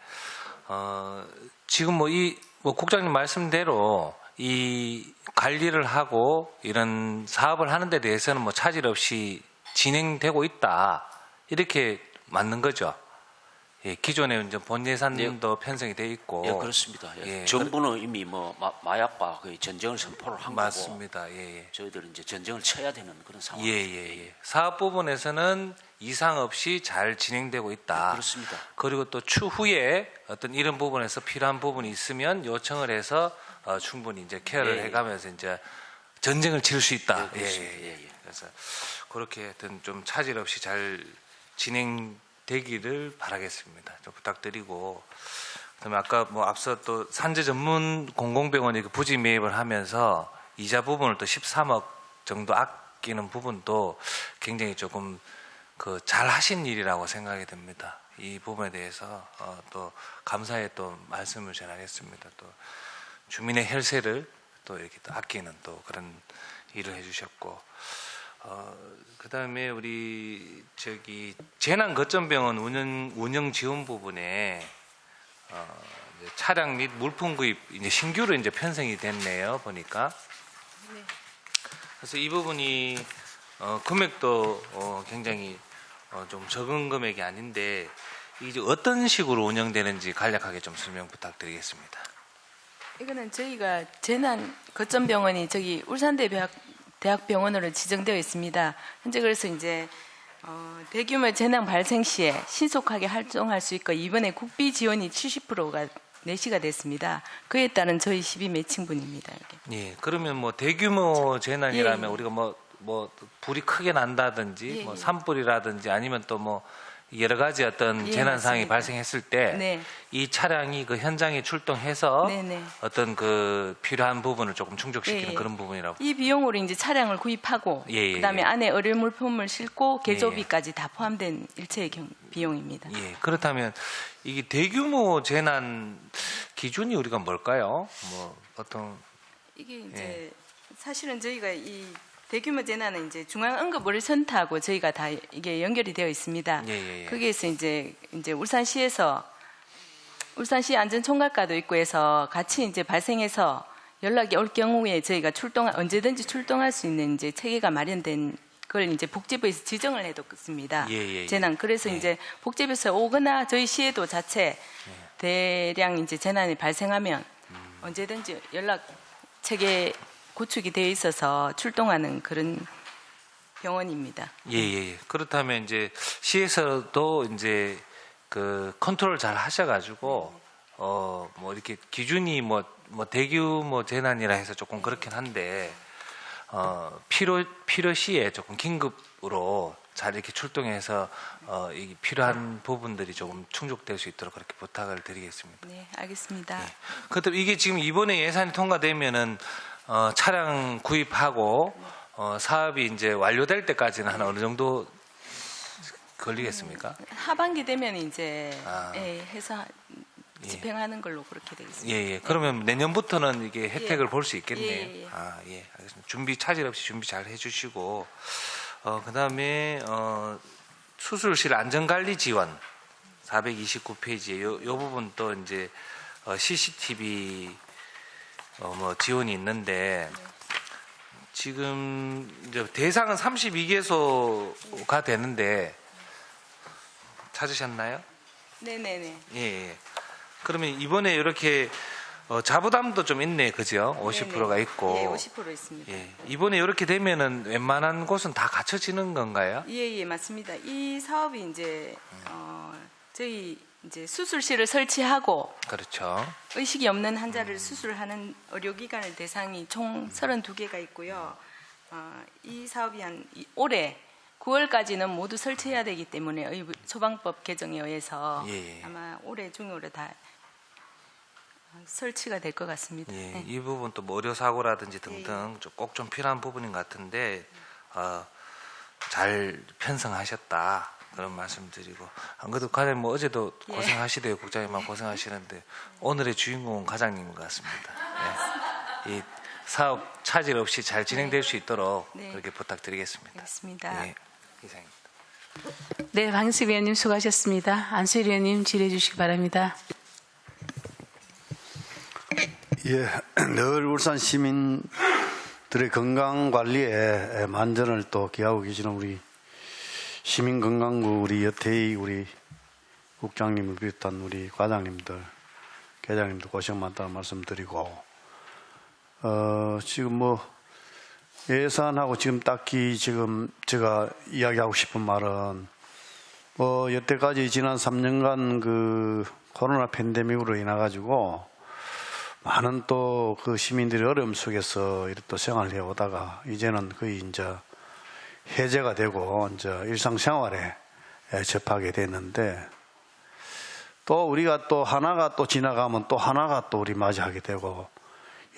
Speaker 7: 지금 뭐 국장님 말씀대로 이 관리를 하고 이런 사업을 하는 데 대해서는 뭐 차질 없이 진행되고 있다 이렇게 맞는 거죠. 예, 기존에 이제 본 예산도 편성이 돼 있고.
Speaker 2: 예, 그렇습니다. 예.
Speaker 7: 예,
Speaker 2: 정부는 이미 뭐 마약과 거의 전쟁을 선포를 한
Speaker 7: 맞습니다.
Speaker 2: 거고
Speaker 7: 예, 예.
Speaker 2: 저희들은 이제 전쟁을 쳐야 되는 그런 상황.
Speaker 7: 예. 사업 부분에서는 이상 없이 잘 진행되고 있다.
Speaker 2: 그렇습니다.
Speaker 7: 그리고 또 추후에 어떤 이런 부분에서 필요한 부분이 있으면 요청을 해서 충분히 이제 케어를
Speaker 2: 예, 예.
Speaker 7: 해가면서 이제 전쟁을 칠 수 있다.
Speaker 2: 예, 그렇습니다. 예.
Speaker 7: 그래서 그렇게 하여튼 좀 차질 없이 잘 진행되기를 바라겠습니다. 좀 부탁드리고, 그다음에 아까 뭐 앞서 또 산재 전문 공공병원이 부지 매입을 하면서 이자 부분을 또 13억 정도 아끼는 부분도 굉장히 조금 잘 하신 일이라고 생각이 됩니다. 이 부분에 대해서 또 감사의 또 말씀을 전하겠습니다. 또 주민의 혈세를 또 이렇게 또 아끼는 또 그런 일을 해주셨고, 그다음에 우리 재난 거점병원 운영 지원 부분에 이제 차량 및 물품 구입 이제 신규로 이제 편성이 됐네요 보니까.
Speaker 6: 네.
Speaker 7: 그래서 이 부분이 금액도 굉장히 좀 적은 금액이 아닌데 이게 어떤 식으로 운영되는지 간략하게 좀 설명 부탁드리겠습니다.
Speaker 6: 이거는 저희가 재난 거점병원이 저기 울산대학병원으로 지정되어 있습니다. 현재 그래서 이제 대규모 재난 발생 시에 신속하게 활동할 수 있고 이번에 국비 지원이 70%가 내시가 됐습니다. 그에 따른 저희 12 매칭분입니다. 여기.
Speaker 7: 예, 그러면 뭐 대규모 재난이라면
Speaker 6: 예.
Speaker 7: 우리가 뭐 불이 크게 난다든지
Speaker 6: 예,
Speaker 7: 뭐
Speaker 6: 예.
Speaker 7: 산불이라든지 아니면 또 뭐 여러 가지 어떤
Speaker 6: 예,
Speaker 7: 재난 상황이
Speaker 6: 맞습니다.
Speaker 7: 발생했을 때
Speaker 6: 네.
Speaker 7: 이 차량이 그 현장에 출동해서
Speaker 6: 네네.
Speaker 7: 어떤 그 필요한 부분을 조금 충족시키는
Speaker 6: 예, 예.
Speaker 7: 그런 부분이라고.
Speaker 6: 이 비용으로 이제 차량을 구입하고
Speaker 7: 예, 예,
Speaker 6: 그다음에
Speaker 7: 예.
Speaker 6: 안에 의료 물품을 싣고
Speaker 7: 예,
Speaker 6: 개조비까지 다 포함된 일체의 비용입니다.
Speaker 7: 예, 그렇다면 이게 대규모 재난 기준이 우리가 뭘까요? 뭐 어떤
Speaker 6: 이게 이제 사실은 저희가 이 대규모 재난은 이제 중앙응급의료센터하고 저희가 다 이게 연결이 되어 있습니다.
Speaker 7: 예.
Speaker 6: 거기에서 이제 울산시에서 울산시 안전총괄과도 있고 해서 같이 이제 발생해서 연락이 올 경우에 저희가 언제든지 출동할 수 있는 이제 체계가 마련된 그걸 이제 복지부에서 지정을 해뒀습니다.
Speaker 7: 예.
Speaker 6: 재난 그래서
Speaker 7: 예.
Speaker 6: 이제 복지부에서 오거나 저희 시에도 자체 대량 이제 재난이 발생하면 언제든지 연락 체계 구축이 되어 있어서 출동하는 그런 병원입니다.
Speaker 7: 예. 그렇다면 이제 시에서도 이제 그 컨트롤 잘 하셔가지고 뭐 이렇게 기준이 뭐 대규모 재난이라 해서 조금 그렇긴 한데 필요시에 조금 긴급으로 잘 이렇게 출동해서 이 필요한 부분들이 조금 충족될 수 있도록 그렇게 부탁을 드리겠습니다.
Speaker 6: 네, 알겠습니다.
Speaker 7: 그렇다면 이게 지금 이번에 예산이 통과되면은 차량 구입하고 사업이 이제 완료될 때까지는 한 어느 정도 걸리겠습니까?
Speaker 6: 하반기 되면 이제
Speaker 7: 아.
Speaker 6: 해서 집행하는 걸로 그렇게 되겠습니다.
Speaker 7: 예. 그러면 내년부터는 이게 혜택을 볼 수 있겠네요.
Speaker 6: 예.
Speaker 7: 알겠습니다. 차질 없이 준비 잘 해주시고 그다음에 수술실 안전관리 지원 429페이지에 요 부분도 이제 CCTV 뭐 지원이 있는데 지금 이제 대상은 32개소가 되는데 찾으셨나요?
Speaker 6: 네네네.
Speaker 7: 예. 그러면 이번에 이렇게 자부담도 좀 있네, 그죠? 50%가 있고.
Speaker 6: 예, 50% 있습니다.
Speaker 7: 예. 이번에 이렇게 되면은 웬만한 곳은 다 갖춰지는 건가요?
Speaker 6: 예, 맞습니다. 이 사업이 이제 저희 이제 수술실을 설치하고
Speaker 7: 그렇죠.
Speaker 6: 의식이 없는 환자를 수술하는 의료기관의 대상이 총 32개가 있고요. 이 사업이 올해 9월까지는 모두 설치해야 되기 때문에 소방법 개정에 의해서
Speaker 7: 예.
Speaker 6: 아마 올해 중으로 다 설치가 될 것 같습니다.
Speaker 7: 예.
Speaker 6: 네.
Speaker 7: 이 부분 또 뭐 의료 사고라든지 등등 꼭 좀 필요한 부분인 것 같은데 잘 편성하셨다 그런 말씀드리고 안 그래도 과장님 뭐 어제도
Speaker 6: 예.
Speaker 7: 고생하시대요. 국장님만 고생하시는데 오늘의 주인공은 과장님 같습니다. 예. 이 사업 차질 없이 잘 진행될 수 있도록
Speaker 6: 네.
Speaker 7: 그렇게 부탁드리겠습니다.
Speaker 6: 알겠습니다.
Speaker 7: 예. 이상입니다.
Speaker 1: 네, 방식 위원님 수고하셨습니다. 안수일 위원님 질의해 주시기 바랍니다.
Speaker 8: 예, 늘 울산 시민들의 건강 관리에 만전을 또 기하고 계시는 우리 시민건강부 우리 여태희 우리 국장님을 비롯한 우리 과장님들, 계장님들 고생 많다는 말씀드리고 지금 뭐 예산하고 지금 딱히 지금 제가 이야기하고 싶은 말은 뭐 여태까지 지난 3년간 그 코로나 팬데믹으로 인해 가지고 많은 또 그 시민들이 어려움 속에서 이렇게 또 생활을 해오다가 이제는 거의 이제 해제가 되고 이제 일상생활에 접하게 됐는데 또 우리가 또 하나가 또 지나가면 또 하나가 또 우리 맞이하게 되고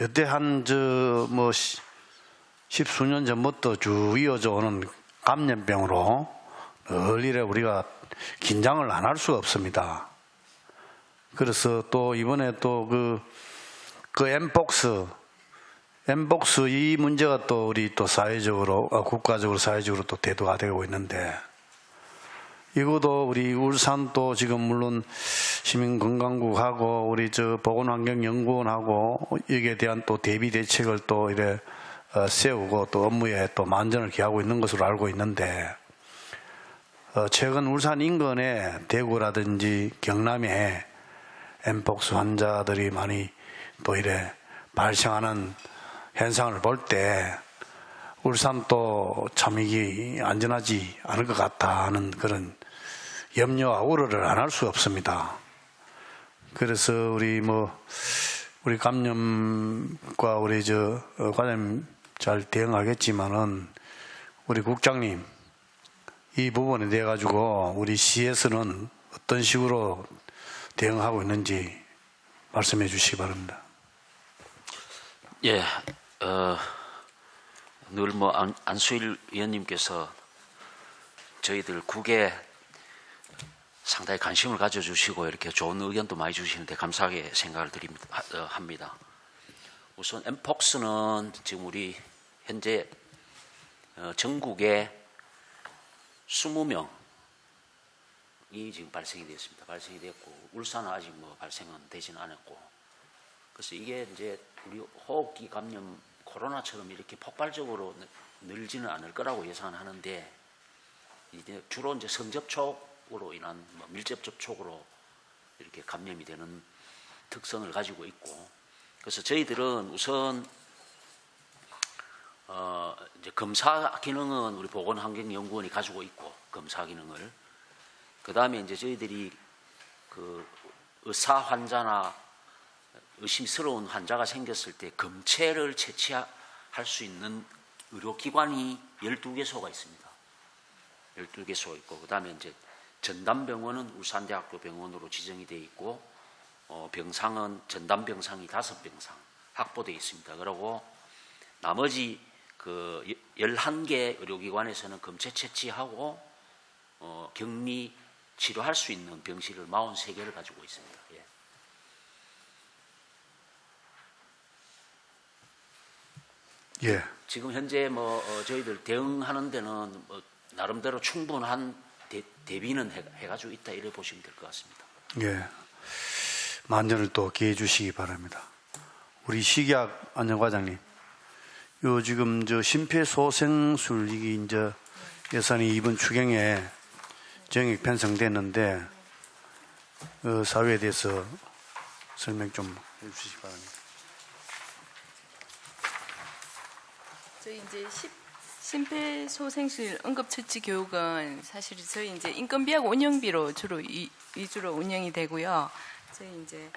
Speaker 8: 여태 한 뭐 십수년 전부터 쭉 이어져 오는 감염병으로 늘 이래 우리가 긴장을 안 할 수가 없습니다. 그래서 또 이번에 또 그 엠복스 이 문제가 또 우리 또 사회적으로 국가적으로 사회적으로 또 대두가 되고 있는데 이것도 우리 울산도 지금 물론 시민건강국하고 우리 저 보건환경연구원하고 여기에 대한 또 대비 대책을 또 이래 세우고 또 업무에 또 만전을 기하고 있는 것으로 알고 있는데 최근 울산 인근에 대구라든지 경남에 엠복스 환자들이 많이 또 이래 발생하는 현상을 볼 때 울산도 참 이게 안전하지 않을 것 같다 하는 그런 염려와 우려를 안 할 수 없습니다. 그래서 우리 감염과 우리 과장님 잘 대응하겠지만은 우리 국장님 이 부분에 대해 가지고 우리 시에서는 어떤 식으로 대응하고 있는지 말씀해 주시기 바랍니다.
Speaker 2: 예, 늘 안수일 위원님께서 저희들 국에 상당히 관심을 가져주시고 이렇게 좋은 의견도 많이 주시는데 감사하게 생각을 합니다. 우선 엠폭스는 지금 우리 현재 전국에 20명이 지금 발생이 되었습니다. 발생이 됐고 울산은 아직 발생은 되지는 않았고 그래서 이게 이제 우리 호흡기 감염 코로나처럼 이렇게 폭발적으로 늘지는 않을 거라고 예상하는데 이제 주로 이제 성접촉으로 인한 밀접 접촉으로 이렇게 감염이 되는 특성을 가지고 있고 그래서 저희들은 우선 이제 검사 기능은 우리 보건환경연구원이 가지고 있고 검사 기능을 그 다음에 이제 저희들이 그 의사 환자나 의심스러운 환자가 생겼을 때 검체를 채취할 수 있는 의료기관이 12개소가 있습니다. 12개소 있고 그 다음에 이제 전담병원은 울산대학교 병원으로 지정이 되어 있고 병상은 전담병상이 5병상 확보되어 있습니다. 그리고 나머지 그 11개 의료기관에서는 검체 채취하고 격리 치료할 수 있는 병실을 43개를 가지고 있습니다. 예.
Speaker 8: 예.
Speaker 2: 지금 현재 저희들 대응하는 데는 나름대로 충분한 대비는 해가지고 있다 이래 보시면 될 것 같습니다.
Speaker 8: 예. 만전을 또 기해 주시기 바랍니다. 우리 식약 안전과장님, 요 지금 저 심폐소생술 이게 이제 예산이 이번 추경에 정액 편성됐는데 사유에 대해서 설명 좀 해주시기 바랍니다.
Speaker 6: 저희 이제 심폐소생술 응급처치 교육은 사실 저희 이제 인건비하고 운영비로 주로 위주로 운영이 되고요. 저희 이제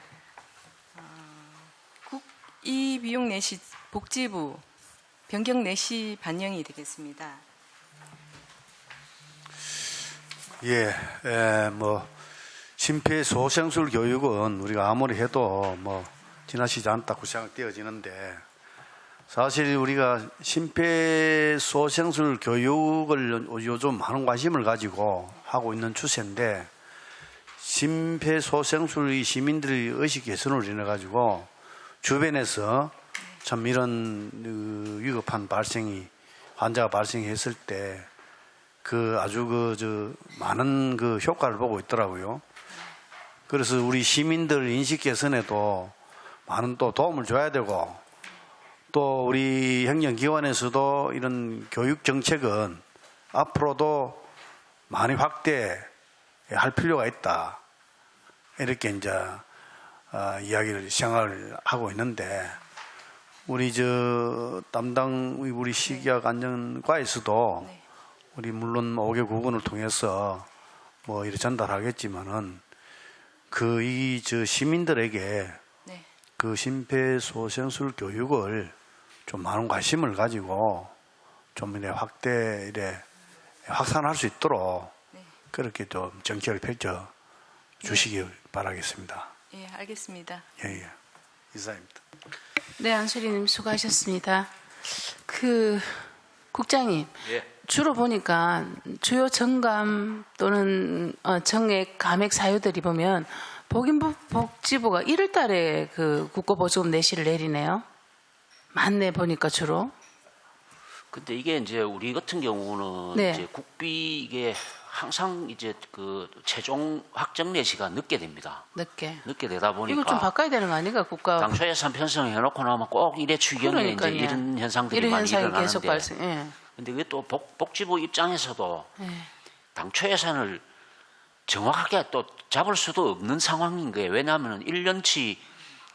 Speaker 6: 이 비용 내시 복지부 변경 내시 반영이 되겠습니다.
Speaker 8: 예, 심폐소생술 교육은 우리가 아무리 해도 지나치지 않다고 생각되어지는데 사실 우리가 심폐소생술 교육을 요즘 많은 관심을 가지고 하고 있는 추세인데 심폐소생술이 시민들의 의식 개선으로 인해 가지고 주변에서 참 이런 위급한 환자가 발생했을 때 아주 많은 효과를 보고 있더라고요. 그래서 우리 시민들 인식 개선에도 많은 또 도움을 줘야 되고 또 우리 행정기관에서도 이런 교육 정책은 앞으로도 많이 확대할 필요가 있다. 이렇게 이제 생각을 하고 있는데 우리 담당 우리 식약 안전과에서도
Speaker 6: 네.
Speaker 8: 우리 물론 5개 구분을 통해서 이렇게 전달하겠지만은 시민들에게
Speaker 6: 네.
Speaker 8: 심폐소생술 교육을 좀 많은 관심을 가지고 좀 확산할 수 있도록
Speaker 6: 네.
Speaker 8: 그렇게 좀 정책을 펼쳐 주시기 바라겠습니다.
Speaker 6: 예, 알겠습니다.
Speaker 8: 예. 이사입니다.
Speaker 1: 네, 안수리님 수고하셨습니다. 국장님,
Speaker 2: 예.
Speaker 1: 주로 보니까 주요 정감 또는 정액, 감액 사유들이 보면 복지부가 1월 달에 국고보조금 내시를 내리네요. 맞네, 보니까 주로.
Speaker 2: 근데 이게 이제 우리 같은 경우는
Speaker 1: 네.
Speaker 2: 이제 국비 이게 항상 이제 최종 확정 내시가 늦게 됩니다.
Speaker 1: 늦게.
Speaker 2: 늦게 되다 보니까
Speaker 1: 이걸 좀 바꿔야 되는 거 아닌가, 국가.
Speaker 2: 당초 예산 편성을 해놓고 나면 꼭 이래 추경에 이제
Speaker 1: 그러니까요.
Speaker 2: 이런 현상들이
Speaker 1: 이런
Speaker 2: 많이
Speaker 1: 현상이
Speaker 2: 일어나는데.
Speaker 1: 계속 발생. 예.
Speaker 2: 근데 이게 또 복지부 입장에서도
Speaker 1: 예.
Speaker 2: 당초 예산을 정확하게 또 잡을 수도 없는 상황인 거예요. 왜냐하면 1년치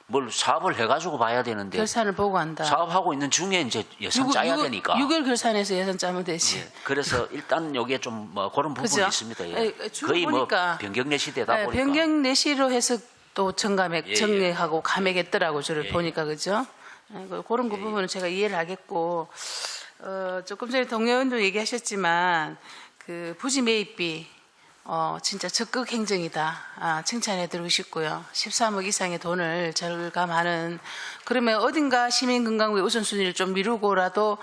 Speaker 2: 뭘 사업을 해가지고 봐야 되는데
Speaker 1: 결산을 보고 한다.
Speaker 2: 사업하고 있는 중에 이제 예산 짜야 되니까.
Speaker 1: 6월 결산해서 예산 짜면 되지.
Speaker 2: 예, 그래서 일단 여기에 좀 그런 부분이
Speaker 1: 그죠?
Speaker 2: 있습니다. 예.
Speaker 1: 예, 주로
Speaker 2: 거의
Speaker 1: 보니까
Speaker 2: 변경 내시되다
Speaker 1: 네,
Speaker 2: 보니까.
Speaker 1: 변경 내시로 해서 또 정감액,
Speaker 2: 예,
Speaker 1: 정액하고 감액했더라고 주로
Speaker 2: 예,
Speaker 1: 보니까 그죠? 그런 그 부분은 제가 이해를 하겠고 조금 전에 동료원도 얘기하셨지만 부지 매입비 진짜 적극 행정이다. 칭찬해드리고 싶고요. 13억 이상의 돈을 절감하는 그러면 어딘가 시민건강부의 우선순위를 좀 미루고라도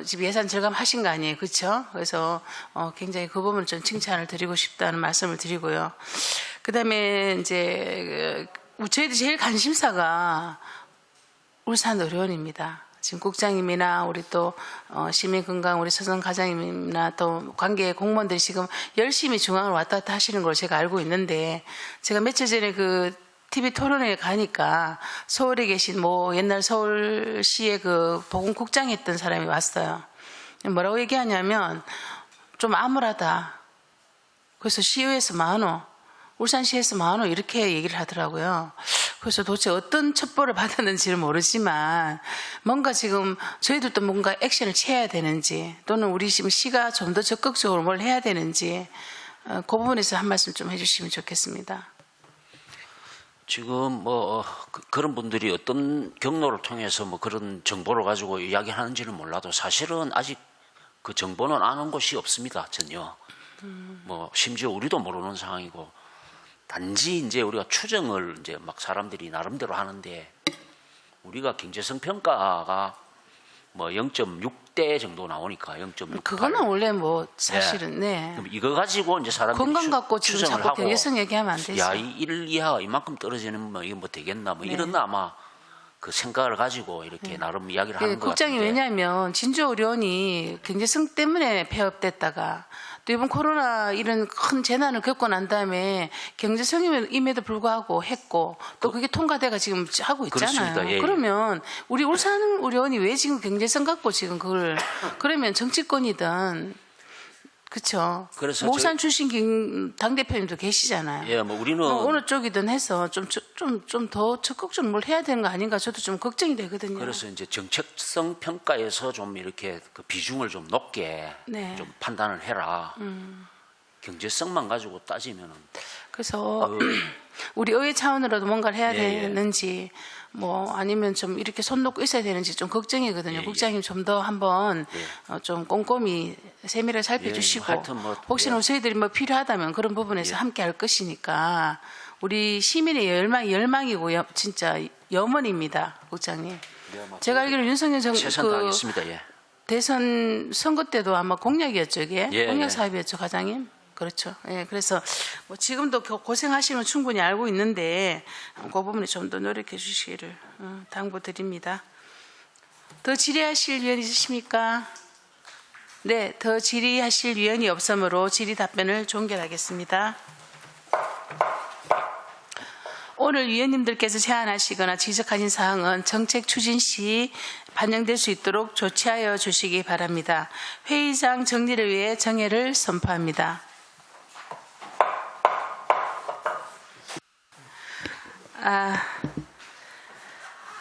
Speaker 1: 지금 예산 절감하신 거 아니에요, 그렇죠? 그래서 굉장히 그 부분을 좀 칭찬을 드리고 싶다는 말씀을 드리고요. 그다음에 이제 저희들 제일 관심사가 울산 의료원입니다. 지금 국장님이나 우리 또 시민건강 우리 서성 과장님이나 또 관계 공무원들이 지금 열심히 중앙을 왔다 갔다 하시는 걸 제가 알고 있는데 제가 며칠 전에 TV 토론회에 가니까 서울에 계신 옛날 서울시의 보건국장 했던 사람이 왔어요. 뭐라고 얘기하냐면 좀 암울하다. 그래서 시의회에서 10,000원, 울산시에서 10,000원 이렇게 얘기를 하더라고요. 그래서 도대체 어떤 첩보를 받았는지는 모르지만 뭔가 지금 저희들도 뭔가 액션을 취해야 되는지 또는 우리 지금 시가 좀 더 적극적으로 뭘 해야 되는지 그 부분에서 한 말씀 좀 해주시면 좋겠습니다.
Speaker 2: 지금 그런 분들이 어떤 경로를 통해서 그런 정보를 가지고 이야기하는지는 몰라도 사실은 아직 그 정보는 아는 곳이 없습니다. 전혀. 심지어 우리도 모르는 상황이고 단지 이제 우리가 추정을 이제 사람들이 나름대로 하는데 우리가 경제성 평가가 0.6대 정도 나오니까 0.6.
Speaker 1: 그거는 원래 사실은 네.
Speaker 2: 그럼 이거 가지고 이제 사람들이
Speaker 1: 건강 갖고 지금
Speaker 2: 추정을
Speaker 1: 자꾸
Speaker 2: 하고
Speaker 1: 경제성 얘기하면 안 되지.
Speaker 2: 야, 이 1 이하 이만큼 떨어지는 이게 되겠나 이런 아마 그 생각을 가지고 이렇게 나름 이야기를 하는 것
Speaker 1: 국장이
Speaker 2: 같은데.
Speaker 1: 왜냐하면 진주의료원이 경제성 때문에 폐업됐다가 또 이번 코로나 이런 큰 재난을 겪고 난 다음에 경제성임에도 불구하고 했고 또 그게 통과돼가 지금 하고 있잖아요.
Speaker 2: 그렇습니다. 예, 예.
Speaker 1: 그러면 우리 울산 의료원이 왜 지금 경제성 갖고 지금 그걸 그러면 정치권이든 그렇죠.
Speaker 2: 그래서
Speaker 1: 모산 출신 당대표님도 계시잖아요.
Speaker 2: 예, 뭐 우리는
Speaker 1: 어느 쪽이든 해서 좀 더 적극적으로 뭘 해야 되는 거 아닌가 저도 좀 걱정이 되거든요.
Speaker 2: 그래서 이제 정책성 평가에서 좀 이렇게 그 비중을 좀 높게
Speaker 1: 네.
Speaker 2: 좀 판단을 해라. 경제성만 가지고 따지면은
Speaker 1: 그래서 우리 의회 차원으로도 뭔가를 해야
Speaker 2: 예, 예.
Speaker 1: 되는지 뭐 아니면 좀 이렇게 손 놓고 있어야 되는지 좀 걱정이거든요.
Speaker 2: 예, 예.
Speaker 1: 국장님 좀 더 한번
Speaker 2: 예.
Speaker 1: 좀 꼼꼼히 세밀하게 살펴주시고
Speaker 2: 예, 하여튼 뭐,
Speaker 1: 혹시나
Speaker 2: 예.
Speaker 1: 저희들이 뭐 필요하다면 그런 부분에서
Speaker 2: 예.
Speaker 1: 함께 할 것이니까 우리 시민의 열망이고 진짜 염원입니다, 국장님. 제가 알기로 윤석열
Speaker 2: 최선 다하겠습니다. 예.
Speaker 1: 대선 선거 때도 아마 공약이었죠, 이게?
Speaker 2: 예,
Speaker 1: 공약
Speaker 2: 예.
Speaker 1: 사업이었죠, 과장님? 그렇죠. 예, 그래서 뭐 지금도 고생하시는 건 충분히 알고 있는데 그 부분에 좀 더 노력해 주시기를 당부드립니다. 더 질의하실 위원 있으십니까? 네, 더 질의하실 위원이 없으므로 질의 답변을 종결하겠습니다. 오늘 위원님들께서 제안하시거나 지적하신 사항은 정책 추진 시 반영될 수 있도록 조치하여 주시기 바랍니다. 회의장 정리를 위해 정회를 선포합니다.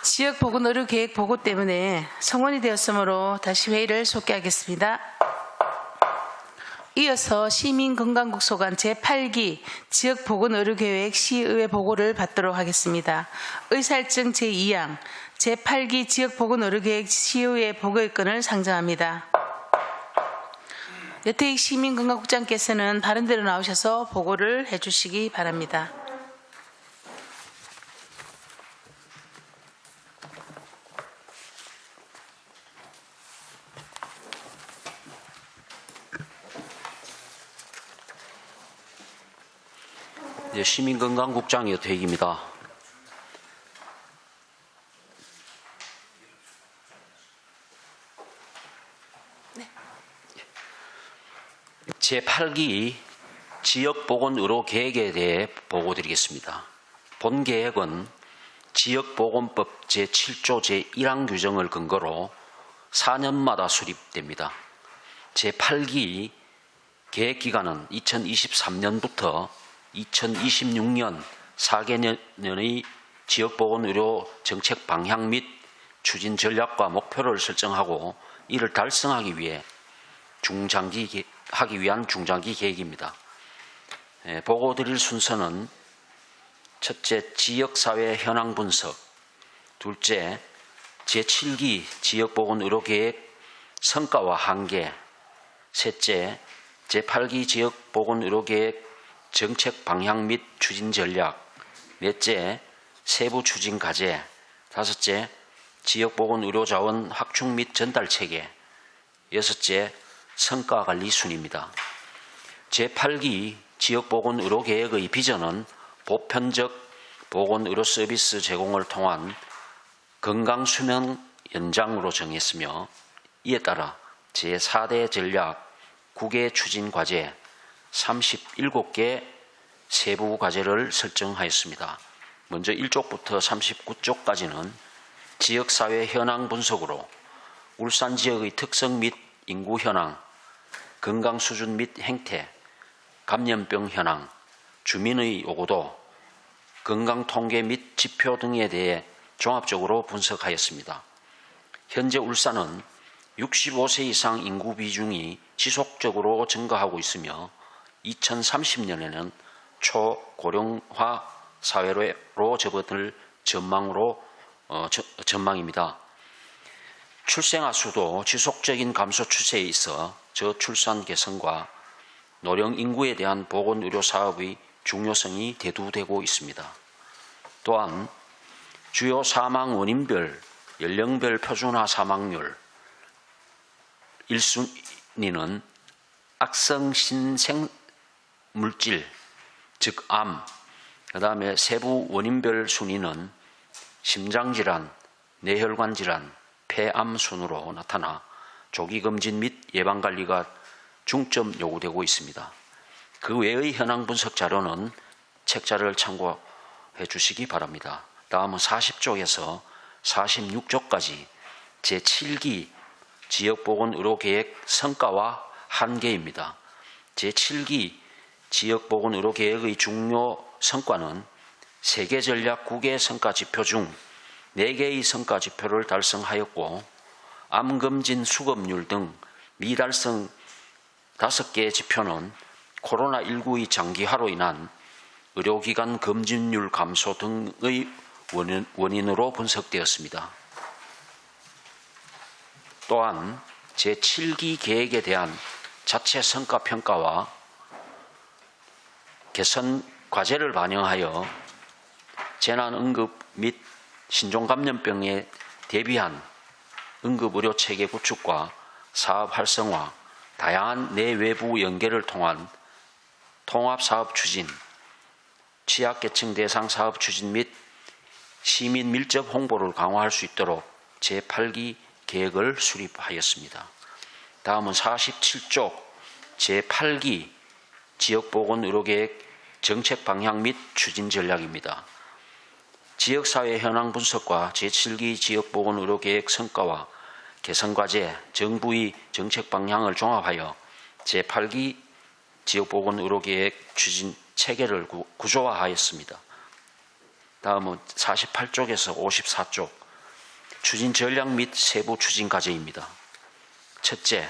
Speaker 1: 지역보건의료계획 보고 때문에 성원이 되었으므로 다시 회의를 속개하겠습니다. 이어서 시민건강국 소관 제8기 지역보건의료계획 시의회 보고를 받도록 하겠습니다. 의사일정 제2항 제8기 지역보건의료계획 시의회 보고의 건을 상정합니다. 여태익 시민건강국장께서는 다른 데로 나오셔서 보고를 해주시기 바랍니다.
Speaker 2: 예, 시민건강국장 여태익입니다. 제8기 지역보건의료계획에 대해 보고드리겠습니다. 본 계획은 지역보건법 제7조 제1항 규정을 근거로 4년마다 수립됩니다. 제8기 계획기간은 2023년부터 2026년 4개년의 지역보건의료 정책 방향 및 추진 전략과 목표를 설정하고 이를 달성하기 위해 하기 위한 중장기 계획입니다. 보고 드릴 순서는 첫째, 지역사회 현황 분석, 둘째, 제7기 지역보건의료계획 성과와 한계, 셋째, 제8기 지역보건의료계획 정책 방향 및 추진 전략, 넷째, 세부 추진 과제, 다섯째, 지역보건의료자원 확충 및 전달 체계, 여섯째, 성과 관리 순입니다. 제8기 지역보건의료계획의 비전은 보편적 보건의료 서비스 제공을 통한 건강수명 연장으로 정했으며 이에 따라 제4대 전략 9개 추진 과제 37개 세부 과제를 설정하였습니다. 먼저 1쪽부터 39쪽까지는 지역사회 현황 분석으로 울산 지역의 특성 및 인구 현황, 건강 수준 및 행태, 감염병 현황, 주민의 요구도, 건강 통계 및 지표 등에 대해 종합적으로 분석하였습니다. 현재 울산은 65세 이상 인구 비중이 지속적으로 증가하고 있으며 2030년에는 초고령화 사회로 접어들 전망입니다. 출생아 수도 지속적인 감소 추세에 있어 저출산 개선과 노령 인구에 대한 보건의료 사업의 중요성이 대두되고 있습니다. 또한 주요 사망 원인별, 연령별 표준화 사망률 1순위는 악성 신생물질, 즉 암, 그 다음에 세부 원인별 순위는 심장질환, 뇌혈관 질환, 폐암 순으로 나타나 조기 검진 및 예방 관리가 중점 요구되고 있습니다. 그 외의 현황 분석 자료는 책자를 참고해 주시기 바랍니다. 다음은 40쪽에서 46쪽까지 제7기 지역보건의료계획 성과와 한계입니다. 제7기 지역보건의료계획의 중요 성과는 3개 전략 9개 성과지표 중 4개의 성과지표를 달성하였고 암검진 수급률 등 미달성 5개의 지표는 코로나19의 장기화로 인한 의료기관 검진률 감소 등의 원인으로 분석되었습니다. 또한 제7기 계획에 대한 자체 성과평가와 개선 과제를 반영하여 재난응급 및 신종감염병에 대비한 응급의료체계 구축과 사업 활성화, 다양한 내외부 연계를 통한 통합사업 추진, 취약계층 대상 사업 추진 및 시민 밀접 홍보를 강화할 수 있도록 제8기 계획을 수립하였습니다. 다음은 47쪽 제8기 지역보건의료계획 정책 방향 및 추진 전략입니다. 지역사회 현황 분석과 제7기 지역보건의료계획 성과와 개선과제, 정부의 정책 방향을 종합하여 제8기 지역보건의료계획 추진 체계를 구조화하였습니다. 다음은 48쪽에서 54쪽 추진 전략 및 세부 추진 과제입니다. 첫째,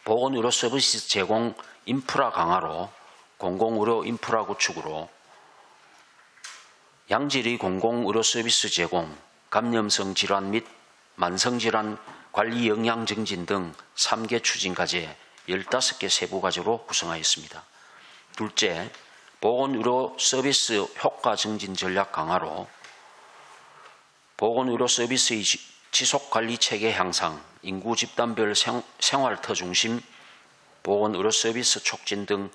Speaker 2: 보건의료 서비스 제공 인프라 강화로 공공의료 인프라 구축으로 양질의 공공의료 서비스 제공, 감염성 질환 및 만성질환 관리 역량 증진 등 3개 추진 과제 15개 세부 과제로 구성하였습니다. 둘째, 보건의료 서비스 효과 증진 전략 강화로 보건의료 서비스의 지속관리 체계 향상, 인구 집단별 생활터 중심 보건의료 서비스 촉진 등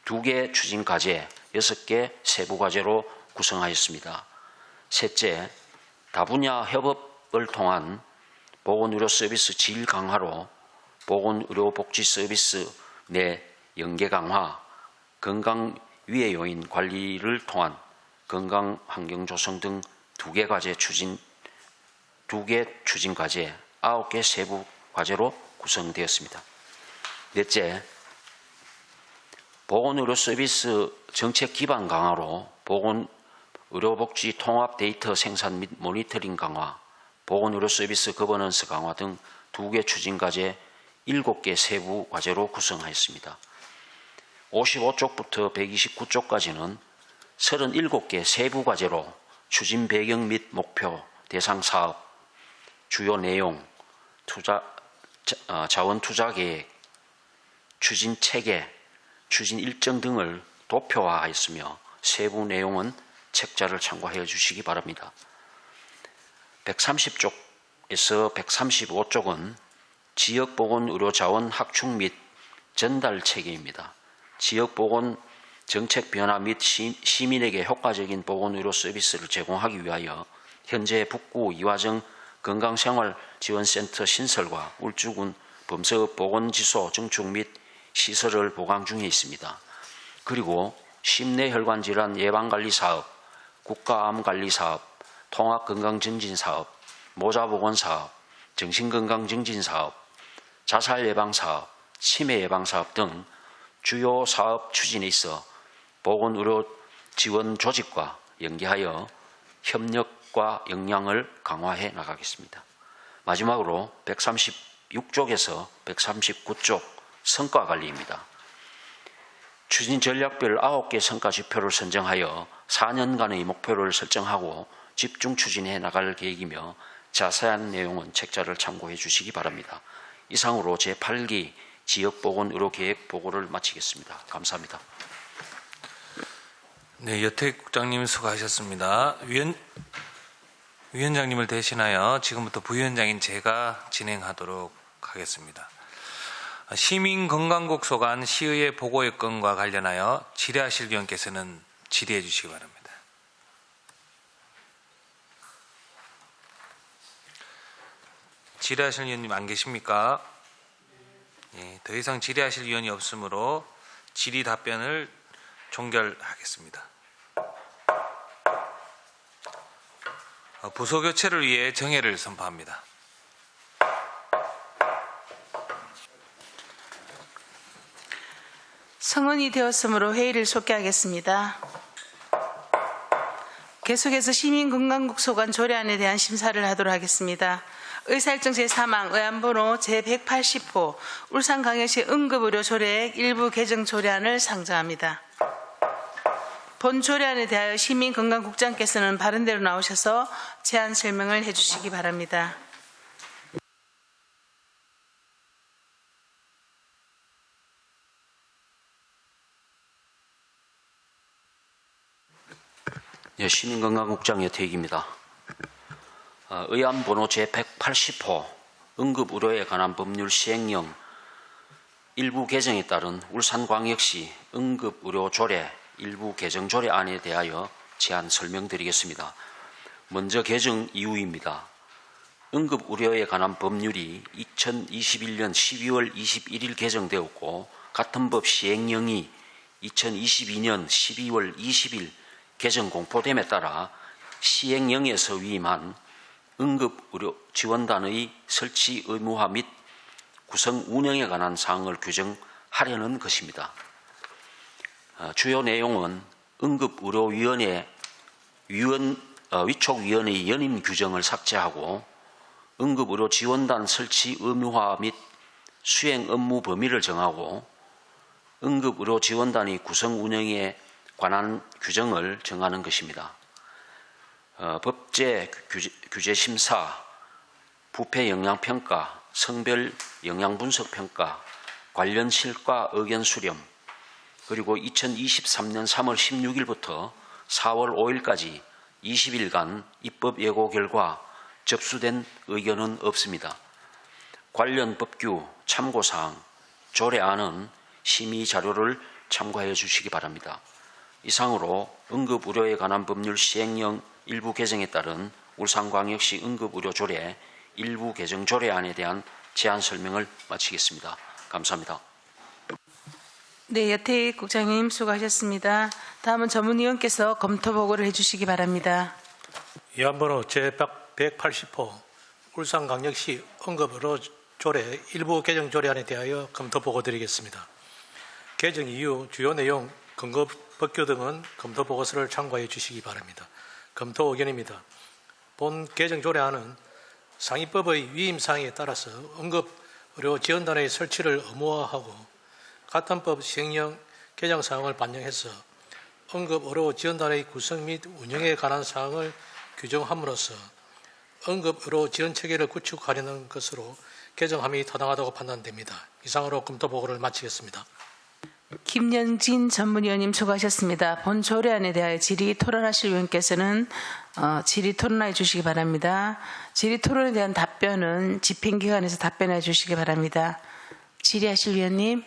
Speaker 2: 2개 추진 과제 6개 세부 과제로 구성하였습니다. 셋째, 다분야 협업을 통한 보건의료 서비스 질 강화로 보건의료복지 서비스 내 연계 강화, 건강위해 요인 관리를 통한 건강환경 조성 등 2개 추진 과제 9개 세부 과제로 구성되었습니다. 넷째, 보건의료 서비스 정책 기반 강화로 보건의료복지 통합 데이터 생산 및 모니터링 강화, 보건의료 서비스 거버넌스 강화 등 2개 추진 과제 7개 세부 과제로 구성하였습니다. 55쪽부터 129쪽까지는 37개 세부 과제로 추진 배경 및 목표, 대상 사업, 주요 내용, 자원 투자 계획, 추진 체계, 추진 일정 등을 도표화하였으며 세부 내용은 책자를 참고해 주시기 바랍니다. 130쪽에서 135쪽은 지역보건의료자원 확충 및 전달 체계입니다. 지역보건 정책 변화 및 시민에게 효과적인 보건의료 서비스를 제공하기 위하여 현재 북구 이화정 건강생활지원센터 신설과 울주군 범서읍 보건지소 증축 및 시설을 보강 중에 있습니다. 그리고 심내혈관질환 예방관리사업, 국가암관리사업, 통합건강증진사업, 모자보건사업, 정신건강증진사업, 자살예방사업, 치매예방사업 등 주요 사업 추진에 있어 보건의료 지원 조직과 연계하여 협력과 역량을 강화해 나가겠습니다. 마지막으로 136쪽에서 139쪽 성과관리입니다. 추진 전략별 9개 성과지표를 선정하여 4년간의 목표를 설정하고 집중 추진해 나갈 계획이며 자세한 내용은 책자를 참고해 주시기 바랍니다. 이상으로 제8기 지역보건의료계획 보고를 마치겠습니다. 감사합니다.
Speaker 7: 네, 여택 국장님 수고하셨습니다. 위원장님을 대신하여 지금부터 부위원장인 제가 진행하도록 하겠습니다. 시민건강국 소관 시의회 보고의 건과 관련하여 질의하실 위원께서는 질의해 주시기 바랍니다. 질의하실 위원님 안 계십니까? 예, 더 이상 질의하실 위원이 없으므로 질의 답변을 종결하겠습니다. 부서 교체를 위해 정회를 선포합니다.
Speaker 1: 성원이 되었으므로 회의를 속개하겠습니다. 계속해서 시민건강국 소관 조례안에 대한 심사를 하도록 하겠습니다. 의사일정 제3항 의안번호 제180호 울산광역시 응급의료 조례 일부 개정 조례안을 상정합니다. 본 조례안에 대하여 시민건강국장께서는 바른대로 나오셔서 제안 설명을 해주시기 바랍니다.
Speaker 2: 예, 시민건강국장 여태익입니다. 의안번호 제180호 응급의료에 관한 법률 시행령 일부 개정에 따른 울산광역시 응급의료조례 일부 개정 조례안에 대하여 제안 설명드리겠습니다. 먼저 개정 이유입니다. 응급의료에 관한 법률이 2021년 12월 21일 개정되었고 같은 법 시행령이 2022년 12월 20일 개정 공포됨에 따라 시행령에서 위임한 응급의료 지원단의 설치 의무화 및 구성 운영에 관한 사항을 규정하려는 것입니다. 주요 내용은 응급의료위원회 위촉위원회의 연임 규정을 삭제하고 응급의료 지원단 설치 의무화 및 수행 업무 범위를 정하고 응급의료 지원단의 구성 운영에 관한 규정을 정하는 것입니다. 법제 규제 심사, 부패 영향 평가, 성별 영향 분석 평가, 관련 실과 의견 수렴, 그리고 2023년 3월 16일부터 4월 5일까지 20일간 입법 예고 결과 접수된 의견은 없습니다. 관련 법규 참고사항, 조례안은 심의 자료를 참고해 주시기 바랍니다. 이상으로 응급의료에 관한 법률 시행령 일부 개정에 따른 울산광역시 응급의료조례 일부 개정 조례안에 대한 제안 설명을 마치겠습니다. 감사합니다.
Speaker 1: 네, 여태익 국장님 수고하셨습니다. 다음은 전문위원께서 검토 보고를 해주시기 바랍니다.
Speaker 3: 의안번호 제180호 울산광역시 응급의료 조례 일부 개정 조례안에 대하여 검토 보고 드리겠습니다. 개정 이유, 주요 내용, 근거 법규 등은 검토 보고서를 참고해 주시기 바랍니다. 검토 의견입니다. 본 개정 조례안은 상위법의 위임 사항에 따라서 응급의료 지원단의 설치를 의무화하고 같은 법 시행령 개정 사항을 반영해서 응급의료 지원단의 구성 및 운영에 관한 사항을 규정함으로써 응급의료 지원 체계를 구축하려는 것으로 개정함이 타당하다고 판단됩니다. 이상으로 검토 보고를 마치겠습니다.
Speaker 1: 김연진 전문위원님 수고하셨습니다. 본 조례안에 대하여 질의 토론하실 위원께서는 질의 토론해 주시기 바랍니다. 질의 토론에 대한 답변은 집행기관에서 답변해 주시기 바랍니다. 질의하실 위원님.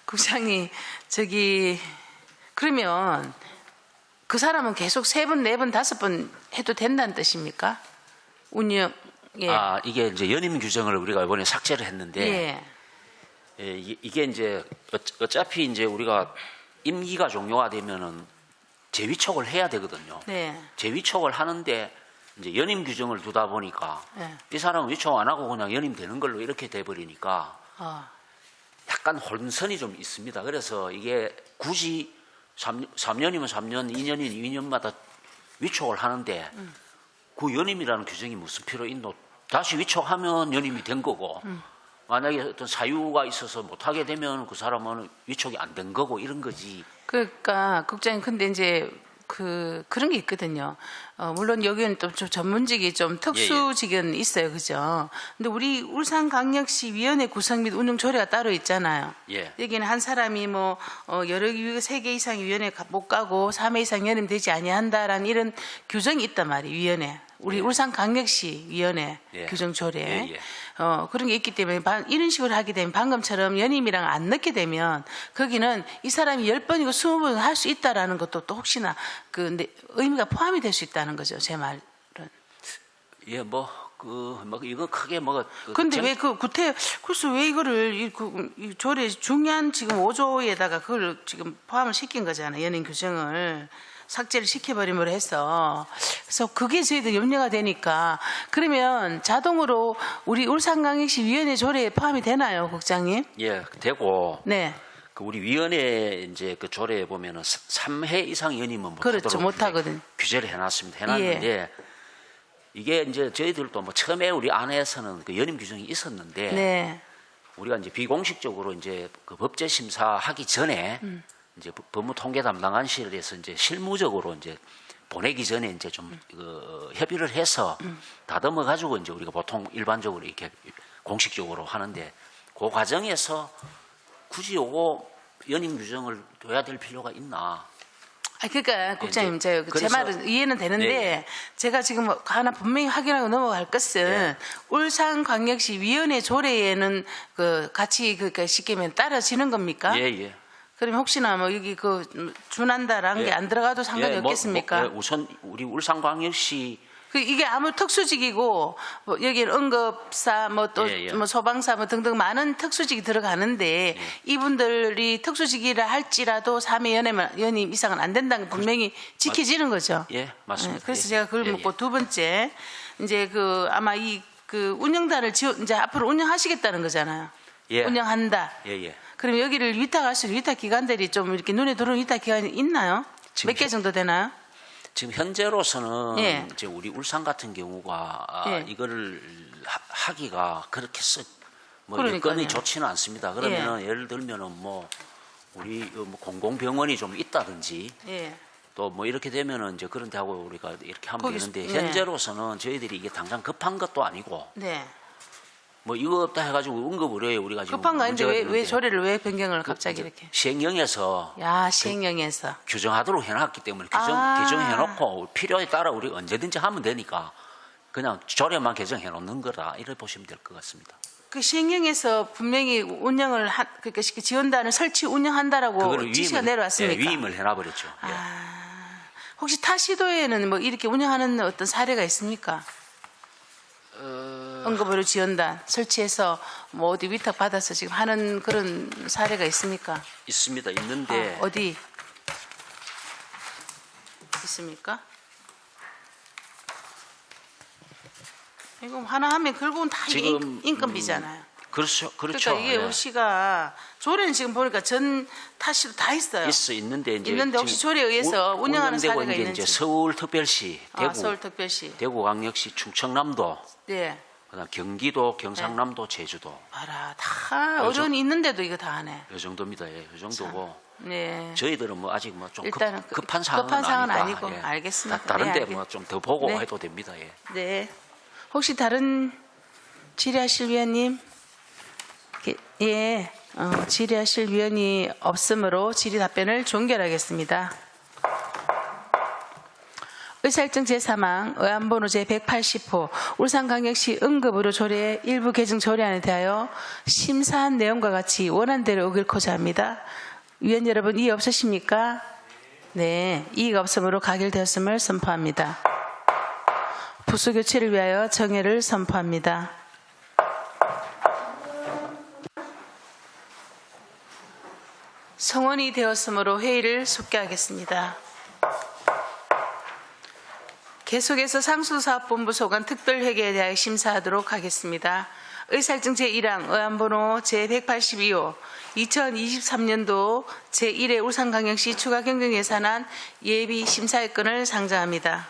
Speaker 1: 국장님, 그러면 그 사람은 계속 3번, 4번, 5번 해도 된다는 뜻입니까? 운영, 예.
Speaker 2: 이게 이제 연임 규정을 우리가 이번에 삭제를 했는데,
Speaker 1: 예.
Speaker 2: 예, 이게 이제 어차피 이제 우리가 임기가 종료가 되면은 재위촉을 해야 되거든요.
Speaker 1: 네.
Speaker 2: 재위촉을 하는데 이제 연임 규정을 두다 보니까
Speaker 1: 네.
Speaker 2: 이 사람은 위촉 안 하고 그냥 연임되는 걸로 이렇게 돼버리니까 약간 혼선이 좀 있습니다. 그래서 이게 굳이 3년이면 3년, 2년이면 2년마다 위촉을 하는데 그 연임이라는 규정이 무슨 필요 있노? 다시 위촉하면 연임이 된 거고 만약에 어떤 사유가 있어서 못하게 되면 그 사람은 위촉이 안 된 거고 이런 거지.
Speaker 1: 그러니까 국장님, 근데 이제 그런 게 있거든요. 물론 여기는 또 좀 전문직이 좀 특수직은 있어요, 그죠? 근데 우리 울산광역시 위원회 구성 및 운영 조례가 따로 있잖아요.
Speaker 2: 예. 여기는
Speaker 1: 한 사람이 뭐 여러 3개 이상 위원회 못 가고 3회 이상 연임되지 아니한다라는 이런 규정이 있단 말이에요, 위원회. 우리 울산광역시 위원회
Speaker 2: 예.
Speaker 1: 규정 조례.
Speaker 2: 예, 예.
Speaker 1: 그런 게 있기 때문에 이런 식으로 하게 되면 방금처럼 연임이랑 안 넣게 되면 거기는 이 사람이 10번이고 20번 할 수 있다라는 것도 또 혹시나 의미가 포함이 될 수 있다는 거죠. 제 말은.
Speaker 2: 예, 이거 크게
Speaker 1: 근데 왜 그래서 왜 이거를 이 조례 중요한 지금 5조에다가 그걸 지금 포함을 시킨 거잖아요. 연임 규정을. 삭제를 시켜버림으로 해서. 그래서 그게 저희들 염려가 되니까. 그러면 자동으로 우리 울산광역시 위원회 조례에 포함이 되나요, 국장님?
Speaker 2: 예, 되고.
Speaker 1: 네.
Speaker 2: 그 우리 위원회 이제 그 조례에 보면은 3회 이상 연임은
Speaker 1: 그렇죠. 못하거든.
Speaker 2: 규제를 해놨는데 이게 이제 저희들도 뭐 처음에 우리 안에서는 그 연임 규정이 있었는데
Speaker 1: 네.
Speaker 2: 우리가 이제 비공식적으로 이제 그 법제 심사하기 전에 이제 법무통계 담당관실에서 이제 실무적으로 이제 보내기 전에 이제 좀 협의를 해서 다듬어 가지고 이제 우리가 보통 일반적으로 이렇게 공식적으로 하는데 그 과정에서 굳이 요거 연임 규정을 둬야 될 필요가 있나?
Speaker 1: 그러니까 국장님, 제
Speaker 2: 그래서-
Speaker 1: 말은 이해는 되는데
Speaker 2: 네.
Speaker 1: 제가 지금 하나 분명히 확인하고 넘어갈 것은
Speaker 2: 네.
Speaker 1: 울산광역시 위원회 조례에는 같이 그러니까 쉽게 말하면 따라지는 겁니까?
Speaker 2: 예.
Speaker 1: 그럼 혹시나 뭐 여기 준한다라는 게 안 들어가도 상관이 없겠습니까?
Speaker 2: 우선 우리 울산광역시
Speaker 1: 이게 아무 특수직이고 뭐 여기는 응급사 또
Speaker 2: 예.
Speaker 1: 소방사 등등 많은 특수직이 들어가는데 이분들이 특수직이라 할지라도 3회 연임 이상은 안 된다는 게 분명히 지켜지는 거죠.
Speaker 2: 예, 맞습니다.
Speaker 1: 그래서
Speaker 2: 예.
Speaker 1: 제가 그걸
Speaker 2: 예,
Speaker 1: 묻고 두 번째 이제 아마 운영단을 이제 앞으로 운영하시겠다는 거잖아요.
Speaker 2: 예.
Speaker 1: 운영한다.
Speaker 2: 예.
Speaker 1: 그럼 여기를 위탁할수록 위탁 기관들이 좀 이렇게 눈에 들어오는 위탁 기관이 있나요?
Speaker 2: 지금
Speaker 1: 몇 개 정도 되나요?
Speaker 2: 지금 현재로서는
Speaker 1: 예.
Speaker 2: 이제 우리 울산 같은 경우가
Speaker 1: 예.
Speaker 2: 이거를 하기가 그렇게
Speaker 1: 그러니까요.
Speaker 2: 여건이 좋지는 않습니다. 그러면은 예를 들면은 우리 공공병원이 좀 있다든지
Speaker 1: 예.
Speaker 2: 또 이렇게 되면은 이제 그런 데하고 우리가 이렇게 하면
Speaker 1: 거기서-
Speaker 2: 되는데
Speaker 1: 네.
Speaker 2: 현재로서는 저희들이 이게 당장 급한 것도 아니고
Speaker 1: 네.
Speaker 2: 이거 없다 해가지고 응급의료에 우리가 지금
Speaker 1: 급한 거 아닌데
Speaker 2: 문제가
Speaker 1: 왜
Speaker 2: 되는데
Speaker 1: 조례를 왜 변경을 갑자기 이렇게?
Speaker 2: 시행령에서
Speaker 1: 시행령에서.
Speaker 2: 규정하도록 해놨기 때문에
Speaker 1: 아.
Speaker 2: 규정해놓고 필요에 따라 우리 언제든지 하면 되니까 그냥 조례만 개정해놓는 거다 이렇게 보시면 될 것 같습니다.
Speaker 1: 그 시행령에서 분명히 운영을 그러니까 지원단을 설치 운영한다라고
Speaker 2: 그거는
Speaker 1: 지시가 내려왔습니까?
Speaker 2: 위임을 해놔버렸죠. 예.
Speaker 1: 혹시 타 시도에는 이렇게 운영하는 어떤 사례가 있습니까? 응급의료 지원단 설치해서 어디 위탁 받아서 지금 하는 그런 사례가 있습니까?
Speaker 2: 있습니다. 있는데
Speaker 1: 어디 있습니까? 이거 하나 하면 결국은 다 이게
Speaker 2: 지금,
Speaker 1: 인건비잖아요.
Speaker 2: 그렇죠.
Speaker 1: 그러니까 이게
Speaker 2: 예.
Speaker 1: 우리가 조례는 지금 보니까 전 타시도 다 있어요.
Speaker 2: 있는데 이제
Speaker 1: 있는데 혹시
Speaker 2: 지금
Speaker 1: 조례에 의해서 운영하는
Speaker 2: 운영되고
Speaker 1: 사례가
Speaker 2: 있는 게
Speaker 1: 있는지.
Speaker 2: 이제 서울특별시, 대구,
Speaker 1: 서울특별시.
Speaker 2: 대구광역시, 충청남도,
Speaker 1: 네.
Speaker 2: 그다음 경기도, 경상남도, 제주도
Speaker 1: 봐라, 다 어려운이 있는데도 이거 다 하네.
Speaker 2: 이 정도입니다. 예, 이 정도고
Speaker 1: 네.
Speaker 2: 저희들은 아직 좀
Speaker 1: 일단은
Speaker 2: 급한 사항은
Speaker 1: 급한 사항은
Speaker 2: 아니까.
Speaker 1: 아니고 알겠습니다.
Speaker 2: 다른데
Speaker 1: 네,
Speaker 2: 좀 더 보고
Speaker 1: 네.
Speaker 2: 해도 됩니다. 예.
Speaker 1: 네. 혹시 다른 질의하실 위원님? 예. 질의하실 위원이 없으므로 질의 답변을 종결하겠습니다. 의사일정 제3항 의안번호 제180호 울산광역시 응급의료 조례 일부 개정 조례안에 대하여 심사한 내용과 같이 원안대로 의결코자 합니다. 위원 여러분 이의 없으십니까? 네, 이의가 없으므로 가결되었음을 선포합니다. 부수 교체를 위하여 정회를 선포합니다. 성원이 되었으므로 회의를 속개하겠습니다. 계속해서 상수사업본부 소관 특별회계에 대하여 심사하도록 하겠습니다. 의사일정 제1항 의안번호 제182호 2023년도 제1회 울산광역시 추가경정예산안 예비 심사의 건을 상정합니다.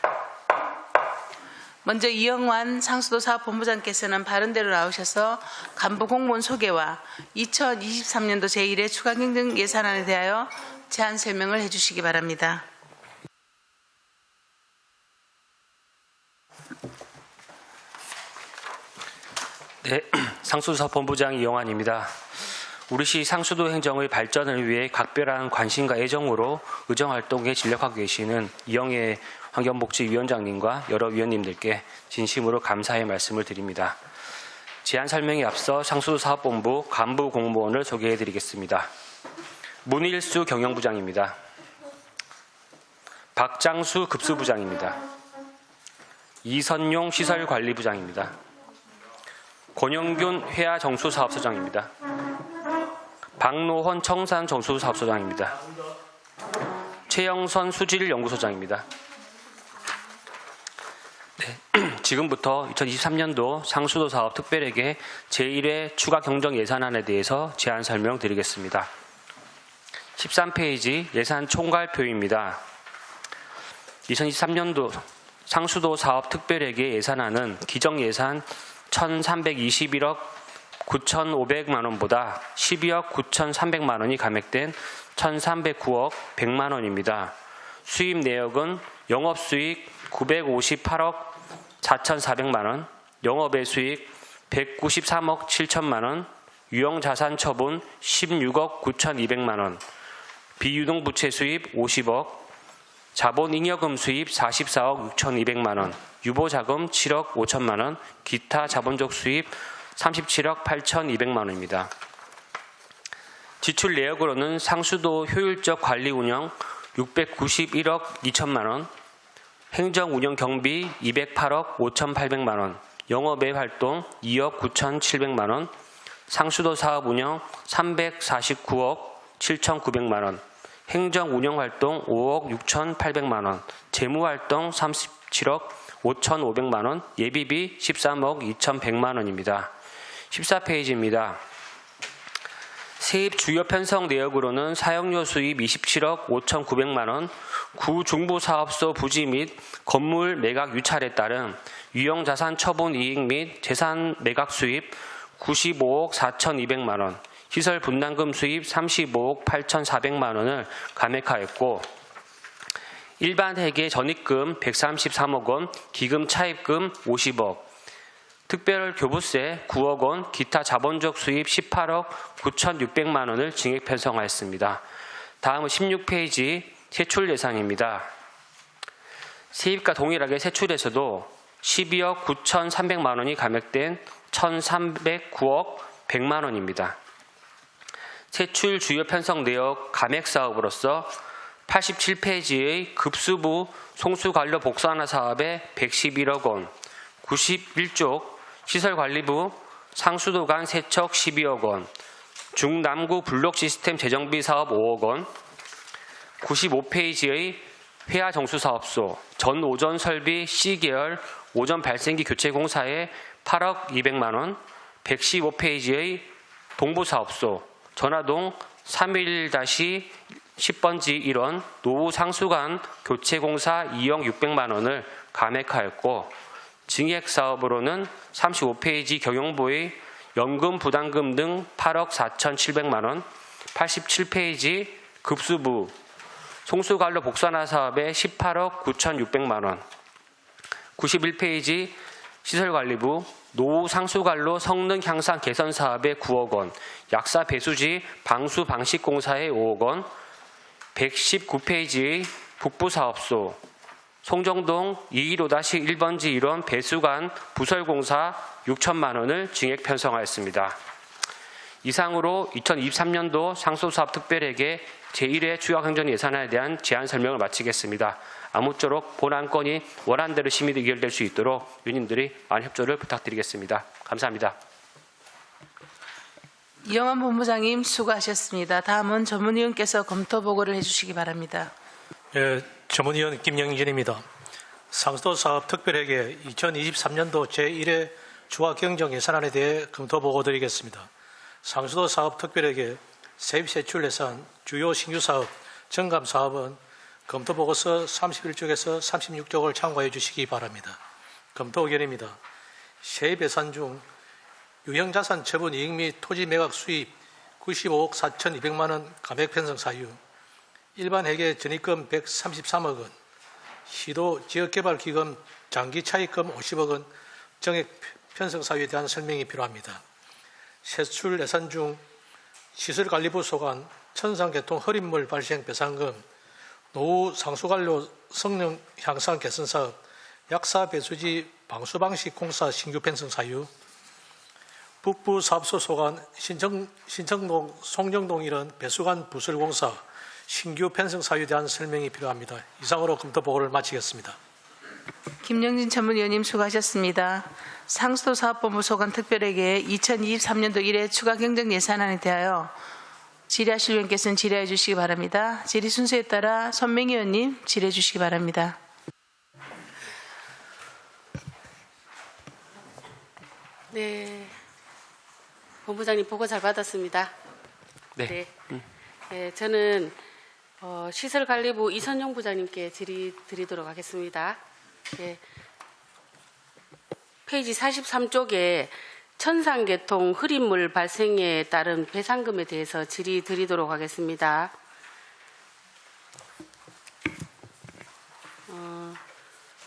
Speaker 1: 먼저 이영환 상수도 사업본부장께서는 바른대로 나오셔서 간부 공무원 소개와 2023년도 제1회 추가경정예산안에 대하여 제안 설명을 해주시기 바랍니다.
Speaker 9: 네, 상수사본부장 이영환입니다. 우리시 상수도 행정의 발전을 위해 각별한 관심과 애정으로 의정활동에 진력하고 계시는 이영애 환경복지위원장님과 여러 위원님들께 진심으로 감사의 말씀을 드립니다. 제안 설명에 앞서 상수도사업본부 간부 공무원을 소개해드리겠습니다. 문일수 경영부장입니다. 박장수 급수부장입니다. 이선용 시설관리부장입니다. 권영균 회화정수사업소장입니다. 박노헌 청산정수사업소장입니다. 최영선 수질연구소장입니다. 지금부터 2023년도 상수도 사업 특별회계 제1회 추가 경정 예산안에 대해서 제안 설명드리겠습니다. 13페이지 예산 총괄표입니다. 2023년도 상수도 사업 특별회계 예산안은 기정 예산 1,321억 9,500만 원보다 12억 9,300만 원이 감액된 1,309억 100만 원입니다. 수입 내역은 영업수익 958억 4,400만 원, 영업외 수익 193억 7천만 원, 유형자산 처분 16억 9,200만 원, 비유동부채 수입 50억, 자본잉여금 수입 44억 6,200만 원, 유보자금 7억 5천만 원, 기타 자본적 수입 37억 8,200만 원입니다. 지출 내역으로는 상수도 효율적 관리 운영 691억 2천만 원, 행정 운영 경비 208억 5,800만 원, 영업외 활동 2억 9,700만 원, 상수도 사업 운영 349억 7,900만 원, 행정 운영 활동 5억 6,800만 원, 재무 활동 37억 5,500만 원, 예비비 13억 2,100만 원입니다. 14페이지입니다. 세입 주요 편성 내역으로는 사용료 수입 27억 5,900만 원, 구중부사업소 부지 및 건물 매각 유찰에 따른 유형자산 처분 이익 및 재산 매각 수입 95억 4,200만 원, 시설 분담금 수입 35억 8,400만 원을 감액하였고 일반 회계 전입금 133억 원, 기금 차입금 50억, 특별 교부세 9억 원, 기타 자본적 수입 18억 9,600만 원을 증액 편성하였습니다. 다음은 16페이지 세출 예산입니다. 세입과 동일하게 세출에서도 12억 9,300만 원이 감액된 1,309억 100만 원입니다. 세출 주요 편성 내역 감액 사업으로서 87페이지의 급수부 송수관료 복수하나 사업에 111억 원, 91쪽 시설관리부 상수도간 세척 12억 원, 중남구 블록 시스템 재정비 사업 5억 원, 95페이지의 회화정수사업소 전 오전 설비 C계열 오전 발생기 교체 공사에 8억 200만 원, 115페이지의 동부사업소 전화동 311-10번지 1원 노후 상수관 교체 공사 2억 600만 원을 감액하였고 증액 사업으로는 35페이지 경영부의 연금 부담금 등 8억 4,700만 원, 87페이지 급수부 송수관로 복선화 사업에 18억 9,600만 원, 91페이지 시설관리부 노후 상수관로 성능 향상 개선 사업에 9억 원, 약사 배수지 방수 방식 공사에 5억 원, 119페이지의 북부사업소 송정동 215-1번지 1원 배수관 부설공사 6천만 원을 증액 편성하였습니다. 이상으로 2023년도 상수사업 특별회계 제1회 추가경정 예산안에 대한 제안 설명을 마치겠습니다. 아무쪼록 본 안건이 원안대로 심의 의결될 수 있도록 위원님들이 많은 협조를 부탁드리겠습니다. 감사합니다.
Speaker 1: 이영환 본부장님 수고하셨습니다. 다음은 전문위원께서 검토 보고를 해주시기 바랍니다.
Speaker 3: 전문위원 김영진입니다. 상수도 사업 특별회계 2023년도 제1회 추가 경정 예산안에 대해 검토 보고 드리겠습니다. 상수도 사업 특별회계 세입세출 예산 주요 신규 사업 정감 사업은 검토 보고서 31쪽에서 36쪽을 참고해 주시기 바랍니다. 검토 의견입니다. 세입 예산 중 유형자산 처분 이익 및 토지 매각 수입 95억 4,200만 원 감액 편성 사유, 일반 회계 전입금 133억 원, 시도 지역개발기금 장기 차입금 50억 원 정액 편성 사유에 대한 설명이 필요합니다. 세출 예산 중 시설관리부 소관 천상계통 허림물 발생 배상금, 노후 상수관료 성능 향상 개선 사업, 약사 배수지 방수방식 공사 신규 편성 사유, 북부 사업소 소관 신청동 송정동 일은 배수관 부설공사 신규 편성 사유에 대한 설명이 필요합니다. 이상으로 검토 보고를 마치겠습니다.
Speaker 1: 김영진 전문위원님 수고하셨습니다. 상수도 사업본부 소관 특별회계 2023년도 1회 추가 경정 예산안에 대하여 질의하실 의원께서는 질의해 주시기 바랍니다. 질의 순서에 따라 손명희 의원님 질의해 주시기 바랍니다.
Speaker 5: 네, 본부장님 보고 잘 받았습니다.
Speaker 9: 네.
Speaker 5: 네, 저는 시설관리부 이선용 부장님께 질의 드리도록 하겠습니다. 네, 페이지 43쪽에 천상계통 흐린물 발생에 따른 배상금에 대해서 질의 드리도록 하겠습니다.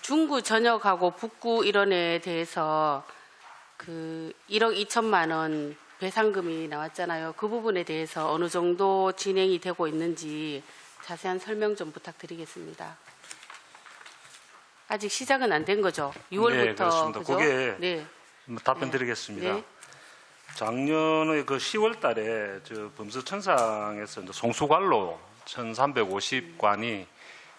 Speaker 5: 중구 전역하고 북구 일원에 대해서 그 1억 2천만 원 배상금이 나왔잖아요. 그 부분에 대해서 어느 정도 진행이 되고 있는지 자세한 설명 좀 부탁드리겠습니다. 아직 시작은 안 된 거죠? 6월부터.
Speaker 10: 네, 그렇습니다.
Speaker 5: 그죠?
Speaker 10: 그게
Speaker 5: 네.
Speaker 10: 답변 드리겠습니다.
Speaker 5: 네.
Speaker 10: 작년에 그 10월 달에 저 범서천상에서 이제 송수관로 1350관이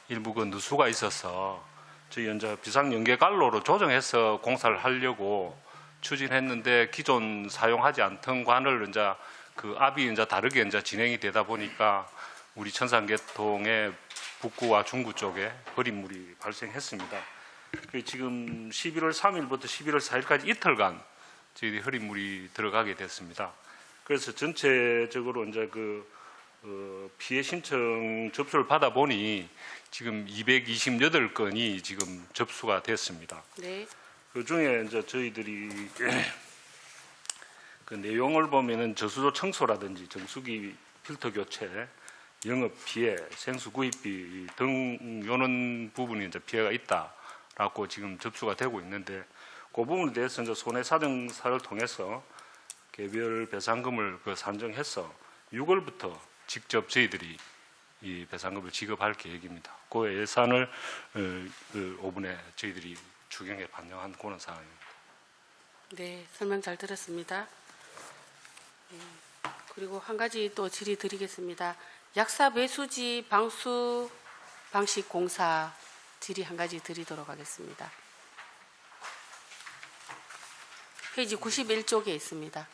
Speaker 10: 일부 그 누수가 있어서 저희 이제 비상연계관로로 조정해서 공사를 하려고 추진했는데 기존 사용하지 않던 관을 이제 그 압이 이제 다르게 이제 진행이 되다 보니까 우리 천상계통의 북구와 중구 쪽에 흐린물이 발생했습니다. 지금 11월 3일부터 11월 4일까지 이틀간 저희들이 흐린물이 들어가게 됐습니다. 그래서 전체적으로 이제 피해 신청 접수를 받아 보니 지금 228건이 지금 접수가 됐습니다.
Speaker 5: 네.
Speaker 10: 그 중에 이제 저희들이 그 내용을 보면은 저수조 청소라든지 정수기 필터 교체, 영업 피해, 생수 구입비 등 요런 부분이 이제 피해가 있다라고 지금 접수가 되고 있는데 그 부분에 대해서 이제 손해사정사를 통해서 개별 배상금을 산정해서 6월부터 직접 저희들이 이 배상금을 지급할 계획입니다. 그 예산을 5분에 저희들이 추경에 반영한 그런 사항입니다.
Speaker 5: 네, 설명 잘 들었습니다. 그리고 한 가지 또 질의 드리겠습니다. 약사 배수지 방수 방식 공사 질의 한 가지 드리도록 하겠습니다. 페이지 91쪽에 있습니다.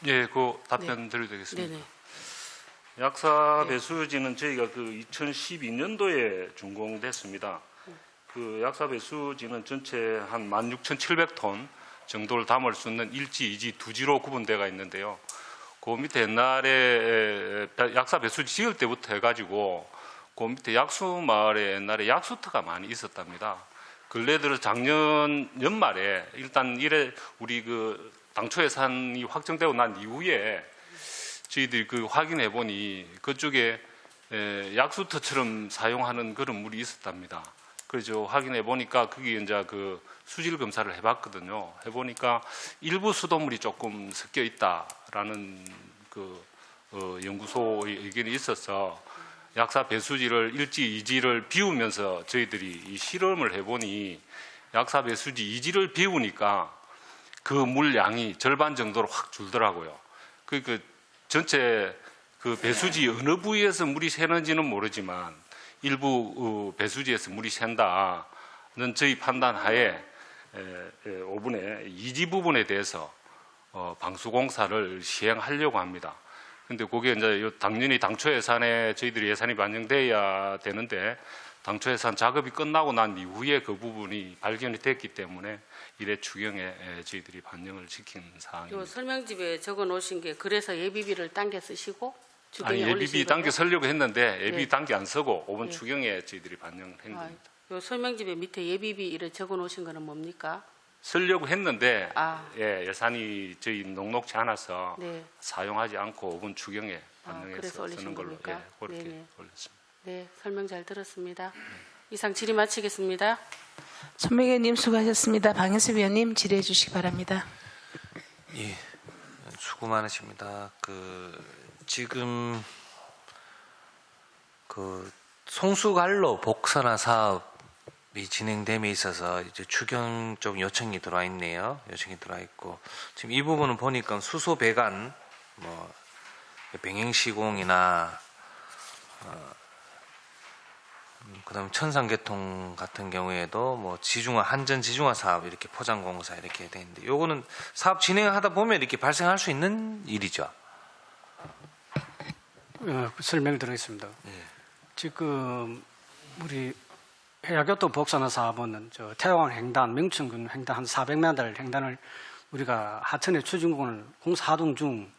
Speaker 10: 예, 그 답변 드려도 되겠습니다.
Speaker 5: 네네.
Speaker 10: 약사 배수지는 저희가 그 2012년도에 준공됐습니다. 그 약사 배수지는 전체 한 16,700톤 정도를 담을 수 있는 1지, 2지, 2지로 구분되어 있는데요. 그 밑에 옛날에 약사 배수지 지을 때부터 해가지고 그 밑에 약수마을에 옛날에 약수터가 많이 있었답니다. 근래 들어 작년 연말에 일단 이래 우리 그 당초 예산이 확정되고 난 이후에 저희들이 그 확인해 보니 그쪽에 약수터처럼 사용하는 그런 물이 있었답니다. 그래서 확인해 보니까 거기 이제 그 수질 검사를 해봤거든요. 해보니까 일부 수돗물이 조금 섞여 있다라는 그 연구소의 의견이 있어서 약사 배수지를 1지, 2지를 비우면서 저희들이 이 실험을 해보니 약사 배수지 2지를 비우니까 그 물량이 절반 정도로 확 줄더라고요. 그 전체 그 배수지 어느 부위에서 물이 새는지는 모르지만 일부 배수지에서 물이 샌다는 저희 판단하에 5분에 2지 부분에 대해서 방수공사를 시행하려고 합니다. 근데 그게 이제 당연히 당초 예산에 저희들이 예산이 반영돼야 되는데 당초 예산 작업이 끝나고 난 이후에 그 부분이 발견이 됐기 때문에 이래 추경에 저희들이 반영을 시킨 사항입니다.
Speaker 5: 요 설명집에 적어 놓으신 게 그래서 예비비를 당겨 쓰시고
Speaker 10: 아니, 예비비 당겨 쓰려고 했는데 예비비
Speaker 5: 네.
Speaker 10: 당겨 안 쓰고 5분
Speaker 5: 네.
Speaker 10: 추경에 저희들이 반영한 겁니다.
Speaker 5: 요 설명집에 밑에 예비비 이를 적어 놓으신 거는 뭡니까?
Speaker 10: 쓰려고 했는데
Speaker 5: 아.
Speaker 10: 예산이 저희 녹록지 않아서
Speaker 5: 네.
Speaker 10: 사용하지 않고 5분 추경에
Speaker 5: 그래서
Speaker 10: 반영해서
Speaker 5: 올리신
Speaker 10: 쓰는 걸로
Speaker 5: 겁니까?
Speaker 10: 그렇게
Speaker 5: 네네.
Speaker 10: 올렸습니다.
Speaker 5: 네, 설명 잘 들었습니다. 이상 질의 마치겠습니다.
Speaker 1: 손명희 의원님 수고하셨습니다. 방현섭 위원님 질의해 주시기 바랍니다.
Speaker 7: 예, 수고 많으십니다. 지금 그 송수관로 복선화 사업이 진행됨에 있어서 이제 추경 쪽 요청이 들어와 있네요. 요청이 들어와 있고 지금 이 부분은 보니까 수소 배관 뭐 병행 시공이나 그다음 천상계통 같은 경우에도 뭐 지중화 한전 지중화 사업 이렇게 포장공사 이렇게 돼 있는데 요거는 사업 진행하다 보면 이렇게 발생할 수 있는 일이죠.
Speaker 11: 설명을 드리겠습니다. 지금 우리 해양교통 복선화 사업은 저 태화강 횡단, 명천군 횡단 한 400m 횡단을 우리가 하천에 추진공을 공사하동 중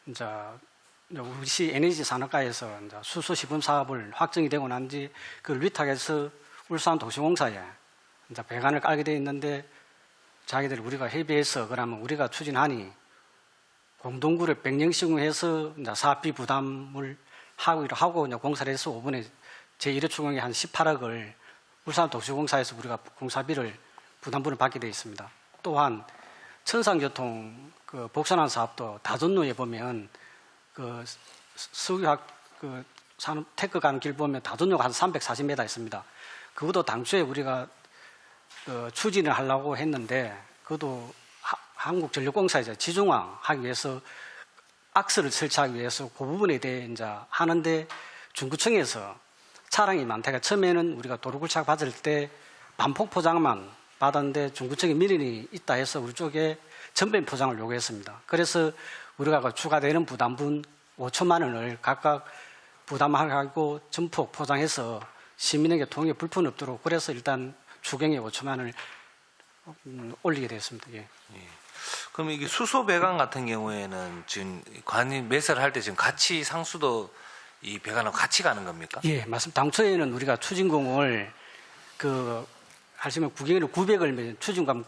Speaker 11: 이제 우리시 에너지 산업가에서 이제 수소 시범 사업을 확정이 되고 난 뒤 그 위탁해서 울산 도시공사에 이제 배관을 깔게 돼 있는데 자기들 우리가 협의해서 그러면 우리가 추진하니 공동그룹 백령시공해서 이제 사업비 부담을 하고 이제 공사를 해서 5번에 제1회 추경에 한 18억을 울산 도시공사에서 우리가 공사비를 부담분을 받게 되어 있습니다. 또한 천상교통 그 복선화 사업도 다전로에 보면 그 서울학 그 산업 테크 가는 길 보면 다전로가 한 340m 있습니다. 그것도 당초에 우리가 추진을 하려고 했는데 그것도 한국전력공사에서 지중화하기 위해서 악스를 설치하기 위해서 그 부분에 대해 이제 하는데 중구청에서 차량이 많다가 처음에는 우리가 도로굴착 받을 때 반폭 포장만 받았는데 중구청에 미련이 있다 해서 우리 쪽에 전면 포장을 요구했습니다. 그래서 우리가 그 추가되는 부담분 5천만 원을 각각 부담하고 전폭 포장해서 시민에게 통에 불편 없도록 그래서 일단 추경에 5천만 원을 올리게 됐습니다. 예.
Speaker 7: 그럼 이게 수소 배관 같은 경우에는 지금 관이 매설을 할 때 지금 같이 상수도 이 배관하고 같이 가는 겁니까?
Speaker 11: 예, 맞습니다. 당초에는 우리가 추진공을 하시면 구경을 900을 추진감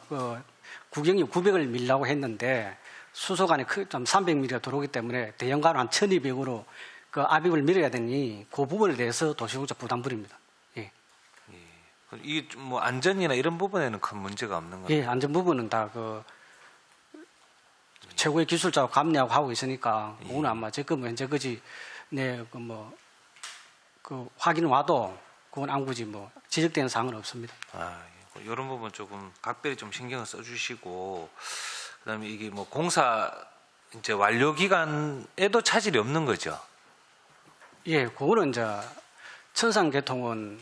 Speaker 11: 구경이 900을 밀라고 했는데 수소관이 좀 300mm가 들어오기 때문에 대형관은 한 1200으로 그 압입을 밀어야 되니 그 부분에 대해서 도시공사 부담분입니다. 예.
Speaker 7: 이 뭐 안전이나 이런 부분에는 큰 문제가 없는 거예요?
Speaker 11: 예, 안전 부분은 다 최고의 기술자와 감내하고 하고 있으니까 오늘 아마 지금 현재까지 확인 와도 그건 안 굳이 지적되는 사항은 없습니다.
Speaker 7: 이런 부분 조금 각별히 좀 신경을 써주시고 그다음에 이게 뭐 공사 이제 완료 기간에도 차질이 없는 거죠?
Speaker 11: 예, 그거는 이제 천상계통은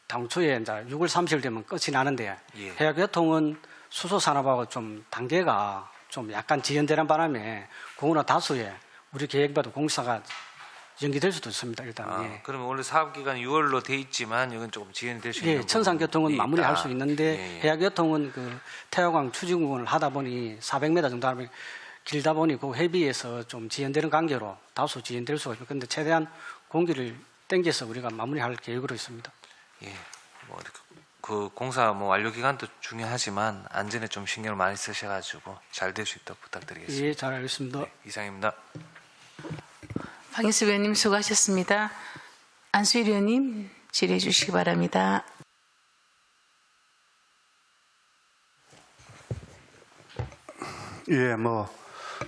Speaker 11: 당초에 이제 6월 30일 되면 끝이 나는데
Speaker 7: 예.
Speaker 11: 해양교통은 수소 산업하고 좀 단계가 좀 약간 지연되는 바람에 그거는 다수의 우리 계획보다 공사가 연기될 수도 있습니다. 일단. 예.
Speaker 7: 그러면 원래 사업 기간이 6월로 돼 있지만 이건 조금 지연이 될 수 있는.
Speaker 11: 예, 천상교통은 마무리할 수 있는데
Speaker 7: 예.
Speaker 11: 해양교통은 그 태화강 추진공을 하다 보니 400m 정도 하면 길다 보니 그 회비에서 좀 지연되는 관계로 다소 지연될 수가 있고 그런데 최대한 공기를 땡겨서 우리가 마무리할 계획으로 있습니다.
Speaker 7: 예. 그 공사 완료 기간도 중요하지만 안전에 좀 신경을 많이 쓰셔가지고 잘 될 수 있도록 부탁드리겠습니다.
Speaker 11: 예, 잘 알겠습니다.
Speaker 7: 네, 이상입니다.
Speaker 1: 박인수 의원님 수고하셨습니다. 안수일 의원님 질의해 주시기 바랍니다.
Speaker 8: 예,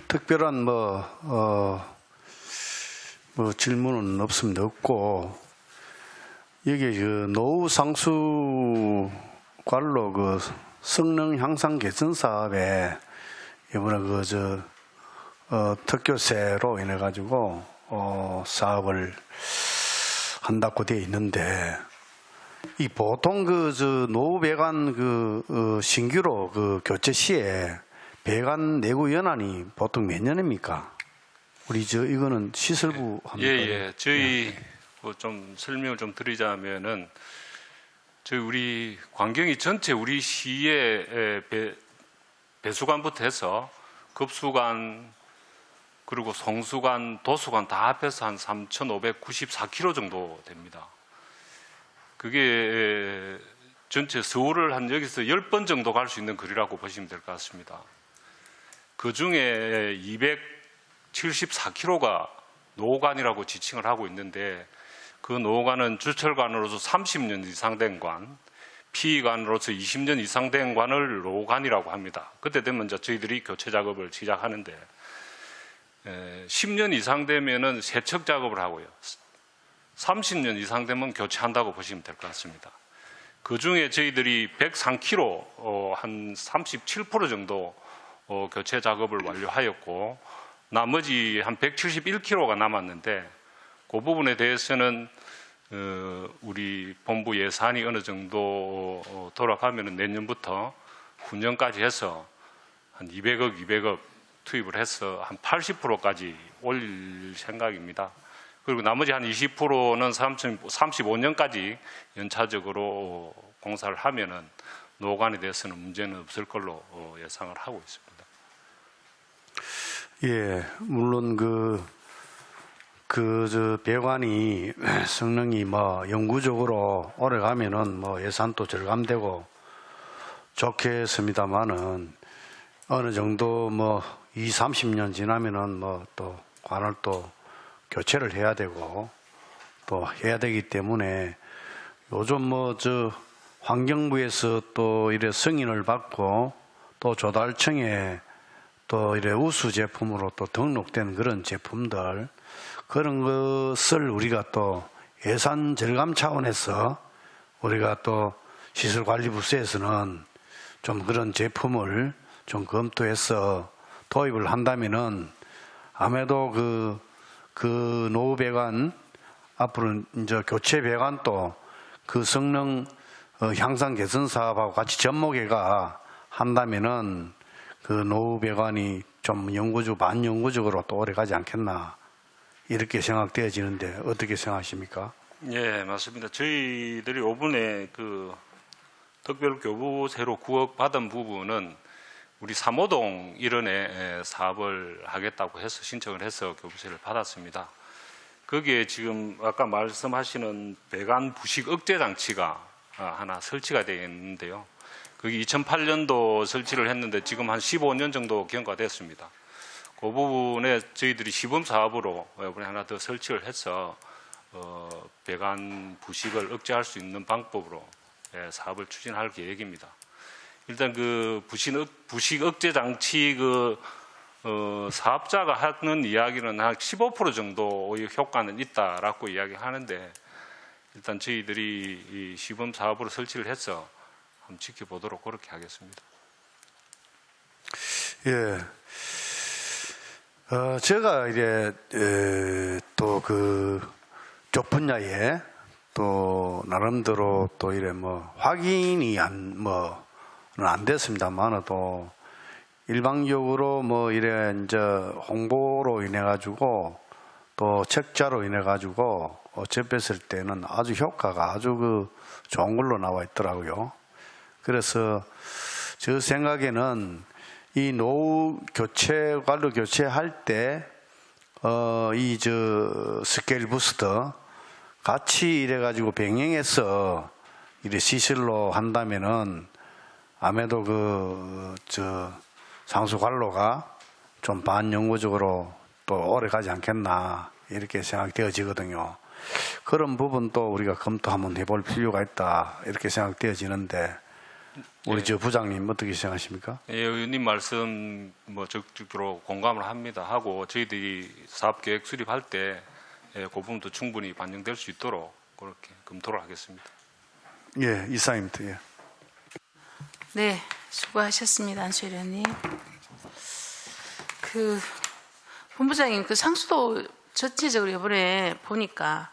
Speaker 8: 특별한 질문은 없고 여기 노후 상수 관로 성능 향상 개선 사업에 이번에 특교세로 인해 가지고 사업을 한다고 되어 있는데 이 보통 노후 배관 신규로 교체 시에 배관 내구 연한이 보통 몇 년입니까? 우리 이거는 시설부 합니까?
Speaker 10: 예. 저희 좀 설명을 좀 드리자면은 저희 우리 관경이 전체 우리 시의 배수관부터 해서 급수관 그리고 송수관, 도수관 다 합해서 한 3,594km 정도 됩니다. 그게 전체 서울을 한 여기서 10번 정도 갈 수 있는 거리라고 보시면 될 것 같습니다. 그 중에 274km가 노관이라고 지칭을 하고 있는데 그 노관은 주철관으로서 30년 이상 된 관, 피관으로서 20년 이상 된 관을 노관이라고 합니다. 그때 되면 이제 저희들이 교체 작업을 시작하는데 10년 이상 되면은 세척 작업을 하고요. 30년 이상 되면 교체한다고 보시면 될 것 같습니다. 그 중에 저희들이 103km, 한 37% 정도 교체 작업을 완료하였고, 나머지 한 171km가 남았는데, 그 부분에 대해서는 우리 본부 예산이 어느 정도 돌아가면 내년부터 훈련까지 해서 한 200억 투입을 해서 한 80%까지 올릴 생각입니다. 그리고 나머지 한 20%는 35년까지 연차적으로 공사를 하면은 노관에 대해서는 문제는 없을 걸로 예상을 하고 있습니다.
Speaker 8: 예, 물론 저 배관이 성능이 뭐 영구적으로 오래 가면은 뭐 예산도 절감되고 좋겠습니다만은 어느 정도 뭐 30년 지나면은 뭐 또 관을 또 교체를 해야 되고 또 해야 되기 때문에 요즘 뭐 저 환경부에서 또 이래 승인을 받고 또 조달청에 또 이래 우수 제품으로 또 등록된 그런 제품들 그런 것을 우리가 또 예산 절감 차원에서 우리가 또 시설관리부서에서는 좀 그런 제품을 좀 검토해서 도입을 한다면은 아무래도 그 노후 배관 앞으로 이제 교체 배관도 그 성능 향상 개선 사업하고 같이 접목해가 한다면은 그 노후 배관이 좀 반영구적으로 또 오래 가지 않겠나 이렇게 생각되어지는데 어떻게 생각하십니까?
Speaker 10: 예, 맞습니다. 저희들이 이번에 그 특별 교부세로 9억 받은 부분은 우리 3호동 일원에 사업을 하겠다고 해서 신청을 해서 교부세를 받았습니다. 거기에 지금 아까 말씀하시는 배관 부식 억제 장치가 하나 설치가 되어 있는데요. 그게 2008년도 설치를 했는데 지금 한 15년 정도 경과됐습니다. 그 부분에 저희들이 시범 사업으로 이번에 하나 더 설치를 해서 배관 부식을 억제할 수 있는 방법으로 사업을 추진할 계획입니다. 일단 그 부식 억제 장치 사업자가 하는 이야기는 한 15% 정도의 효과는 있다라고 이야기하는데 일단 저희들이 이 시범 사업으로 설치를 해서 한번 지켜보도록 그렇게 하겠습니다.
Speaker 8: 예. 제가 이제 또 쪽 분야에 또 나름대로 또 이래 뭐 확인이 안 됐습니다만 또 일방적으로 뭐 이래 이제 홍보로 인해 가지고 또 책자로 인해 가지고 접했을 때는 아주 효과가 아주 좋은 걸로 나와 있더라고요. 그래서 저 생각에는 이 노후 관로 교체할 때 이 스케일 부스터 같이 이래 가지고 병행해서 이래 시설로 한다면은 아무래도 상수 관로가 좀 반영구적으로 또 오래 가지 않겠나 이렇게 생각되어지거든요. 그런 부분도 우리가 검토 한번 해볼 필요가 있다 이렇게 생각되어지는데 우리 저 부장님 어떻게 생각하십니까?
Speaker 10: 예, 의원님 말씀 적극적으로 공감을 합니다. 하고 저희들이 사업계획 수립할 때 그 부분도 충분히 반영될 수 있도록 그렇게 검토를 하겠습니다.
Speaker 8: 예, 이사입니다. 예.
Speaker 1: 네, 수고하셨습니다. 안수일 의원님. 본부장님, 상수도 전체적으로 이번에 보니까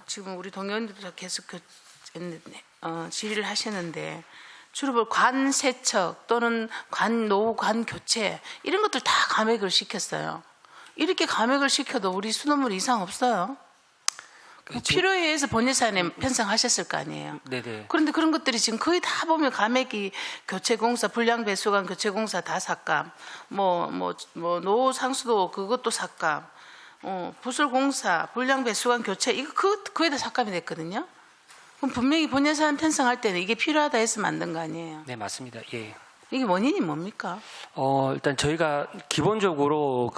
Speaker 1: 지금 우리 동료님들도 계속 질의를 하셨는데 주로 관 세척 또는 노후 관 교체 이런 것들 다 감액을 시켰어요. 이렇게 감액을 시켜도 우리 수돗물 이상 없어요. 필요에 의해서 본 예산에 편성하셨을 거 아니에요.
Speaker 12: 네네.
Speaker 1: 그런데 그런 것들이 지금 거의 다 보면 감액이 교체공사, 불량배수관 교체공사 다 삭감, 노후 상수도 그것도 삭감, 부설공사, 불량배수관 교체 이거 거의 다 삭감이 됐거든요. 그럼 분명히 본 예산 편성할 때는 이게 필요하다 해서 만든 거 아니에요.
Speaker 12: 네, 맞습니다. 예.
Speaker 1: 이게 원인이 뭡니까?
Speaker 12: 일단 저희가 기본적으로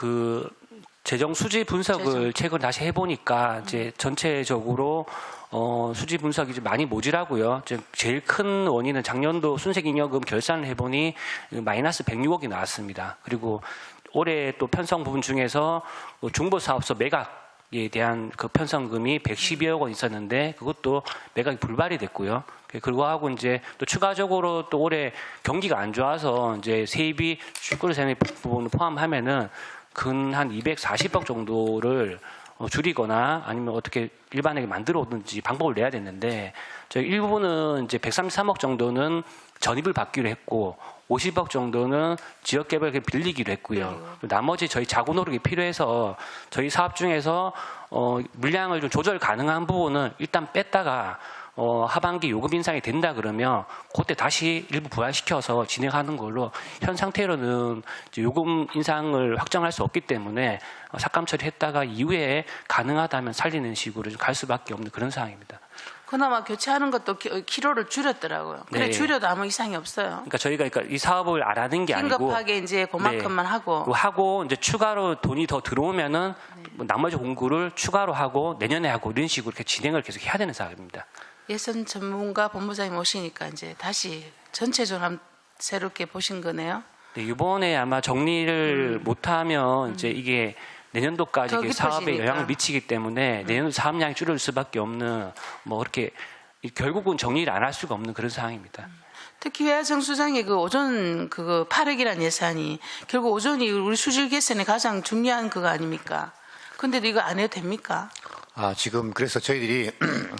Speaker 12: 재정 수지 분석을 최근 다시 해보니까 이제 전체적으로 수지 분석이 좀 많이 모자라고요. 제일 큰 원인은 작년도 순색잉여금 결산을 해보니 마이너스 106억이 나왔습니다. 그리고 올해 또 편성 부분 중에서 중보 사업소 매각에 대한 그 편성금이 112억 원 있었는데 그것도 매각이 불발이 됐고요. 그리고 하고 이제 또 추가적으로 또 올해 경기가 안 좋아서 이제 세입이 출구를 세는 부분을 포함하면은 근 한 240억 정도를 줄이거나 아니면 어떻게 일반에게 만들어 오든지 방법을 내야 됐는데 저희 일부는 이제 133억 정도는 전입을 받기로 했고 50억 정도는 지역개발에 빌리기로 했고요. 나머지 저희 자구 노력이 필요해서 저희 사업 중에서 물량을 좀 조절 가능한 부분은 일단 뺐다가 하반기 요금 인상이 된다 그러면 그때 다시 일부 부활시켜서 진행하는 걸로 현 상태로는 이제 요금 인상을 확정할 수 없기 때문에 삭감 처리했다가 이후에 가능하다면 살리는 식으로 좀 갈 수밖에 없는 그런 상황입니다.
Speaker 1: 그나마 교체하는 것도 키로를 줄였더라고요. 그래
Speaker 12: 네.
Speaker 1: 줄여도 아무 이상이 없어요.
Speaker 12: 그러니까 저희가 이 사업을 안 하는 게 아니고
Speaker 1: 긴급하게 이제 그만큼만
Speaker 12: 하고 이제 추가로 돈이 더 들어오면은 뭐 나머지 공구를 추가로 하고 내년에 하고 이런 식으로 이렇게 진행을 계속 해야 되는 사업입니다.
Speaker 1: 예산 전문가 본부장님 오시니까 이제 다시 전체적으로 한번 새롭게 보신 거네요.
Speaker 12: 네, 이번에 아마 정리를 못하면 이제 이게 내년도까지
Speaker 1: 더
Speaker 12: 이게 사업에
Speaker 1: 깊어지니까.
Speaker 12: 영향을 미치기 때문에 내년도 사업량이 줄을 수밖에 없는 뭐 그렇게 결국은 정리를 안 할 수가 없는 그런 상황입니다.
Speaker 1: 특히 회화정 수장의 그 오존 그거 8억이라는 예산이 결국 오존이 우리 수질 개선에 가장 중요한 그거 아닙니까? 근데도 이거 안 해도 됩니까?
Speaker 13: 지금 그래서 저희들이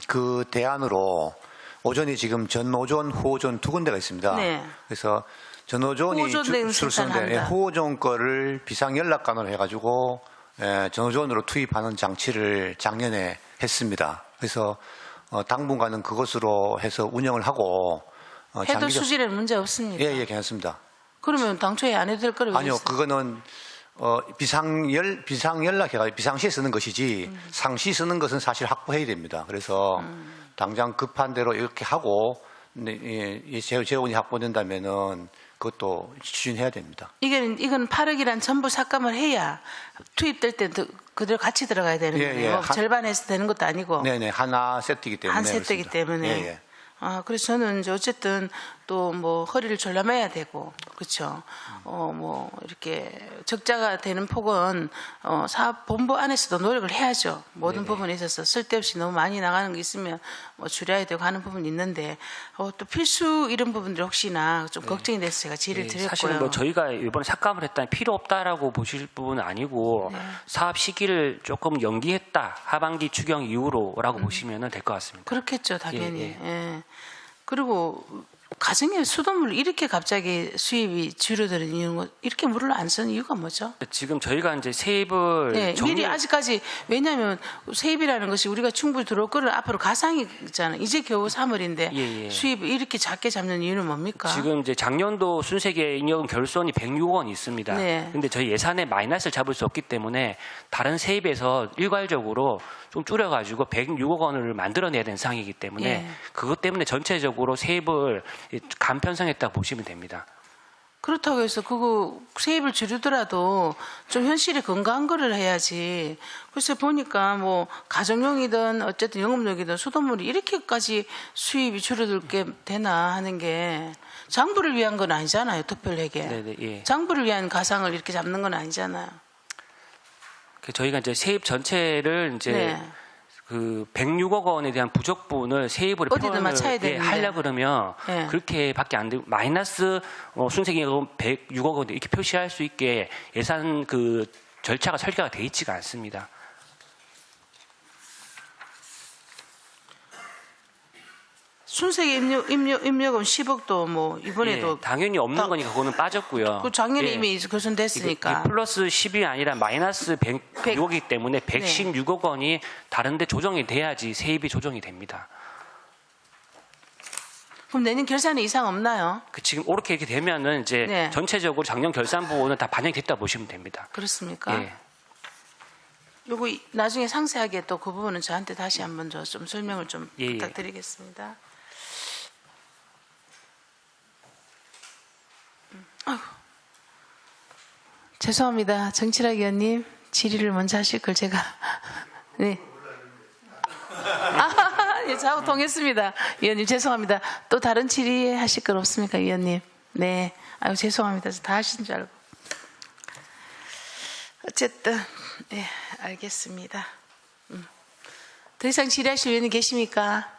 Speaker 13: 그 대안으로 오존이 지금 전오존, 후오존 두 군데가 있습니다.
Speaker 1: 네.
Speaker 13: 그래서 전오존이
Speaker 1: 후오존 생산한다.
Speaker 13: 후오존 거를 비상연락관으로 해가지고 전오존으로 투입하는 장치를 작년에 했습니다. 그래서 당분간은 그것으로 해서 운영을 하고
Speaker 1: 해도 수질에는 문제 없습니다.
Speaker 13: 예, 괜찮습니다.
Speaker 1: 그러면 당초에 안 해도 될 거라고
Speaker 13: 아니요, 그거는 비상연락해가지고 비상시에 쓰는 것이지 상시 쓰는 것은 사실 확보해야 됩니다. 그래서 당장 급한 대로 이렇게 하고 재원이 확보된다면은 그것도 추진해야 됩니다.
Speaker 1: 이건 8억이란 전부 삭감을 해야 투입될 때 그대로 같이 들어가야 되는 거예요. 절반에서 되는 것도 아니고.
Speaker 13: 네네, 하나 세트이기 때문에.
Speaker 1: 한 세트이기 때문에.
Speaker 13: 예.
Speaker 1: 그래서 저는 이제 어쨌든 또 뭐 허리를 졸라매야 되고, 그렇죠. 뭐 이렇게 적자가 되는 폭은 사업 본부 안에서도 노력을 해야죠. 모든 부분에 있어서 쓸데없이 너무 많이 나가는 게 있으면 뭐 줄여야 되고 하는 부분이 있는데 또 필수 이런 부분들이 혹시나 좀 걱정이 돼서 제가 질의를 드렸고요.
Speaker 12: 사실은 뭐 저희가 이번에 삭감을 했다는 필요 없다라고 보실 부분은 아니고 사업 시기를 조금 연기했다 하반기 추경 이후로라고 보시면 될 것 같습니다.
Speaker 1: 그렇겠죠, 당연히. 예. 그리고 가정에 수돗물 이렇게 갑자기 수입이 줄어드는 이유는 이렇게 물을 안 쓰는 이유가 뭐죠?
Speaker 12: 지금 저희가 이제 세입을
Speaker 1: 미리 아직까지 왜냐하면 세입이라는 것이 우리가 충분히 들어올 거는 앞으로 가상이 있잖아요. 이제 겨우 3월인데 수입을 이렇게 작게 잡는 이유는 뭡니까?
Speaker 12: 지금 이제 작년도 순세계 잉여금 결손이 106억 원이 있습니다. 근데 저희 예산에 마이너스를 잡을 수 없기 때문에 다른 세입에서 일괄적으로 좀 줄여가지고 106억 원을 만들어내야 되는 상황이기 때문에 그것 때문에 전체적으로 세입을 간편성했다고 보시면 됩니다.
Speaker 1: 그렇다고 해서 그거 세입을 줄이더라도 좀 현실에 건강한 거를 해야지. 그래서 보니까 뭐 가정용이든 어쨌든 영업용이든 수돗물이 이렇게까지 수입이 줄어들게 되나 하는 게 장부를 위한 건 아니잖아요. 특별하게. 장부를 위한 가상을 이렇게 잡는 건 아니잖아요.
Speaker 12: 저희가 이제 세입 전체를 이제 그 106억 원에 대한 부족분을 세입으로 표현을 하려고 그러면 그렇게밖에 안 되고 마이너스 순세기금 106억 원 이렇게 표시할 수 있게 예산 그 절차가 설계가 돼 있지가 않습니다.
Speaker 1: 순세기 입력은 10억도 뭐 이번에도
Speaker 12: 당연히 없는 거니까 그거는 빠졌고요.
Speaker 1: 그 작년에 이미 개선됐으니까.
Speaker 12: 플러스 10이 아니라 마이너스 106억이기 때문에 116억 원이 다른데 조정이 돼야지 세입이 조정이 됩니다.
Speaker 1: 그럼 내년 결산에 이상 없나요?
Speaker 12: 지금 이렇게 되면은 이제 전체적으로 작년 결산 부분은 다 반영이 됐다 보시면 됩니다.
Speaker 1: 그렇습니까? 요거 나중에 상세하게 또 그 부분은 저한테 다시 한번 좀 설명을 좀 부탁드리겠습니다. 죄송합니다. 정치락 의원님 질의를 먼저 하실 걸 제가 저하고 통했습니다. 의원님 죄송합니다. 또 다른 질의 하실 건 없습니까, 의원님? 네, 죄송합니다. 다 하신 줄 알고. 어쨌든 예, 알겠습니다. 더 이상 질의하실 의원이 계십니까?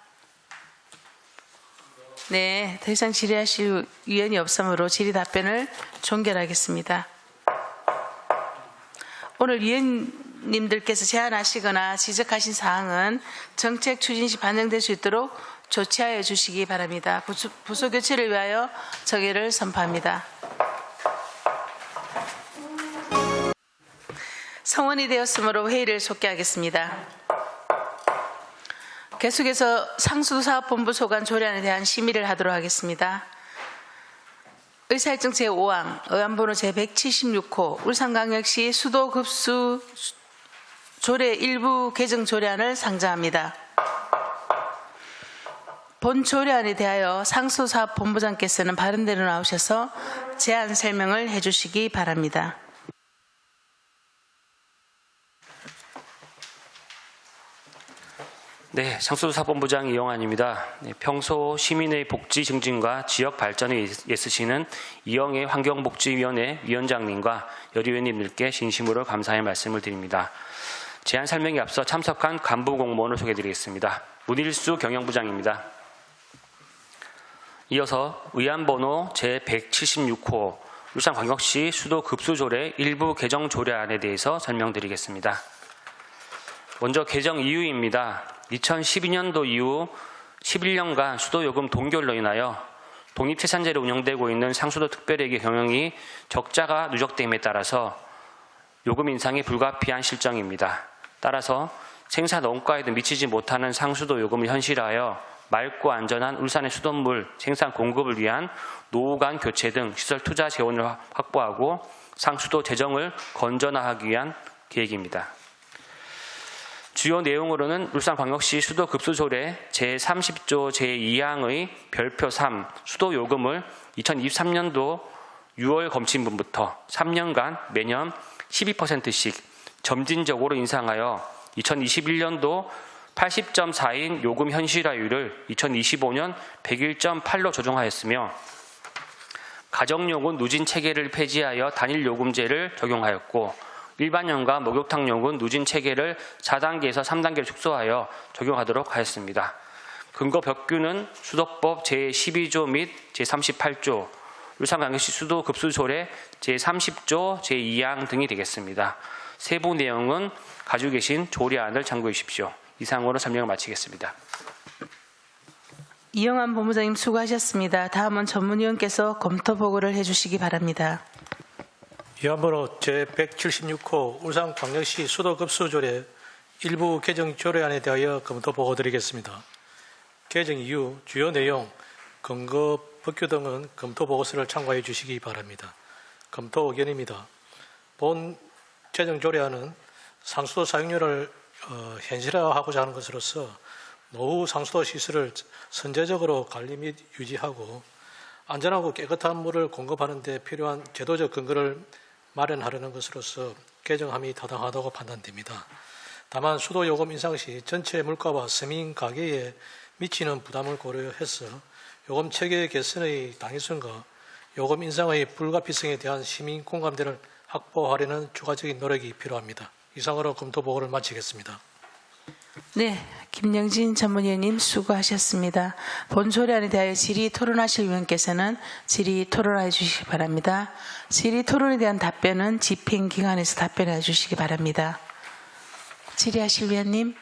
Speaker 1: 네, 더 이상 질의하실 의원이 없으므로 질의 답변을 종결하겠습니다. 오늘 위원님들께서 제안하시거나 지적하신 사항은 정책 추진 시 반영될 수 있도록 조치하여 주시기 바랍니다. 부서 교체를 위하여 정회를 선포합니다. 성원이 되었으므로 회의를 속개하겠습니다. 계속해서 상수도사업본부 소관 조례안에 대한 심의를 하도록 하겠습니다. 의사일정 제5항, 의안번호 제176호, 울산광역시 수도급수 조례 일부 개정 조례안을 상정합니다. 본 조례안에 대하여 상수도사업본부장께서는 바른대로 나오셔서 제안 설명을 해주시기 바랍니다.
Speaker 9: 네, 상수도사본부장 이영환입니다. 네, 평소 시민의 복지 증진과 지역 발전에 애쓰시는 이영애 환경복지위원회 위원장님과 여리위원님들께 진심으로 감사의 말씀을 드립니다. 제안 설명에 앞서 참석한 간부 공무원을 소개해드리겠습니다. 문일수 경영부장입니다. 이어서 의안번호 제176호 울산광역시 수도급수조례 일부 개정 조례안에 대해서 설명드리겠습니다. 먼저 개정 이유입니다. 2012년도 이후 11년간 수도요금 동결로 인하여 독립채산제로 운영되고 있는 상수도 특별회계 경영이 적자가 누적됨에 따라서 요금 인상이 불가피한 실정입니다. 따라서 생산 원가에도 미치지 못하는 상수도 요금을 현실화하여 맑고 안전한 울산의 수돗물 생산 공급을 위한 노후 간 교체 등 시설 투자 재원을 확보하고 상수도 재정을 건전화하기 위한 계획입니다. 주요 내용으로는 울산광역시 수도급수조례 제30조 제2항의 별표 3 수도요금을 2023년도 6월 검침분부터 3년간 매년 12%씩 점진적으로 인상하여 2021년도 80.4인 요금 현실화율을 2025년 101.8로 조정하였으며 가정요금 누진 체계를 폐지하여 단일 요금제를 적용하였고 일반용과 목욕탕용은 누진 체계를 4단계에서 3단계로 축소하여 적용하도록 하였습니다. 근거 벽규는 수도법 제12조 및 제38조, 울산광역시 수도급수조례 제30조 제2항 등이 되겠습니다. 세부 내용은 가지고 계신 조례안을 참고해 주십시오. 이상으로 설명을 마치겠습니다.
Speaker 1: 이영환 본부장님 수고하셨습니다. 다음은 전문위원께서 검토 보고를 해주시기 바랍니다.
Speaker 3: 위안번호 제176호 울산광역시 수도급수조례 일부 개정 조례안에 대하여 검토 보고 드리겠습니다. 개정 이후 주요 내용, 근거, 법규 등은 검토 보고서를 참고해 주시기 바랍니다. 검토 의견입니다. 본 개정 조례안은 상수도 사용료를 현실화하고자 하는 것으로서 노후 상수도 시설을 선제적으로 관리 및 유지하고 안전하고 깨끗한 물을 공급하는 데 필요한 제도적 근거를 마련하려는 것으로서 개정함이 타당하다고 판단됩니다. 다만 수도요금 인상 시 전체 물가와 서민 가계에 미치는 부담을 고려해서 요금 체계 개선의 당위성과 요금 인상의 불가피성에 대한 시민 공감대를 확보하려는 추가적인 노력이 필요합니다. 이상으로 검토 보고를 마치겠습니다.
Speaker 1: 네, 김영진 전문위원님 수고하셨습니다. 본 조례안에 대하여 질의 토론하실 위원께서는 질의 토론해 주시기 바랍니다. 질의 토론에 대한 답변은 집행기관에서 답변해 주시기 바랍니다. 질의하실 위원님.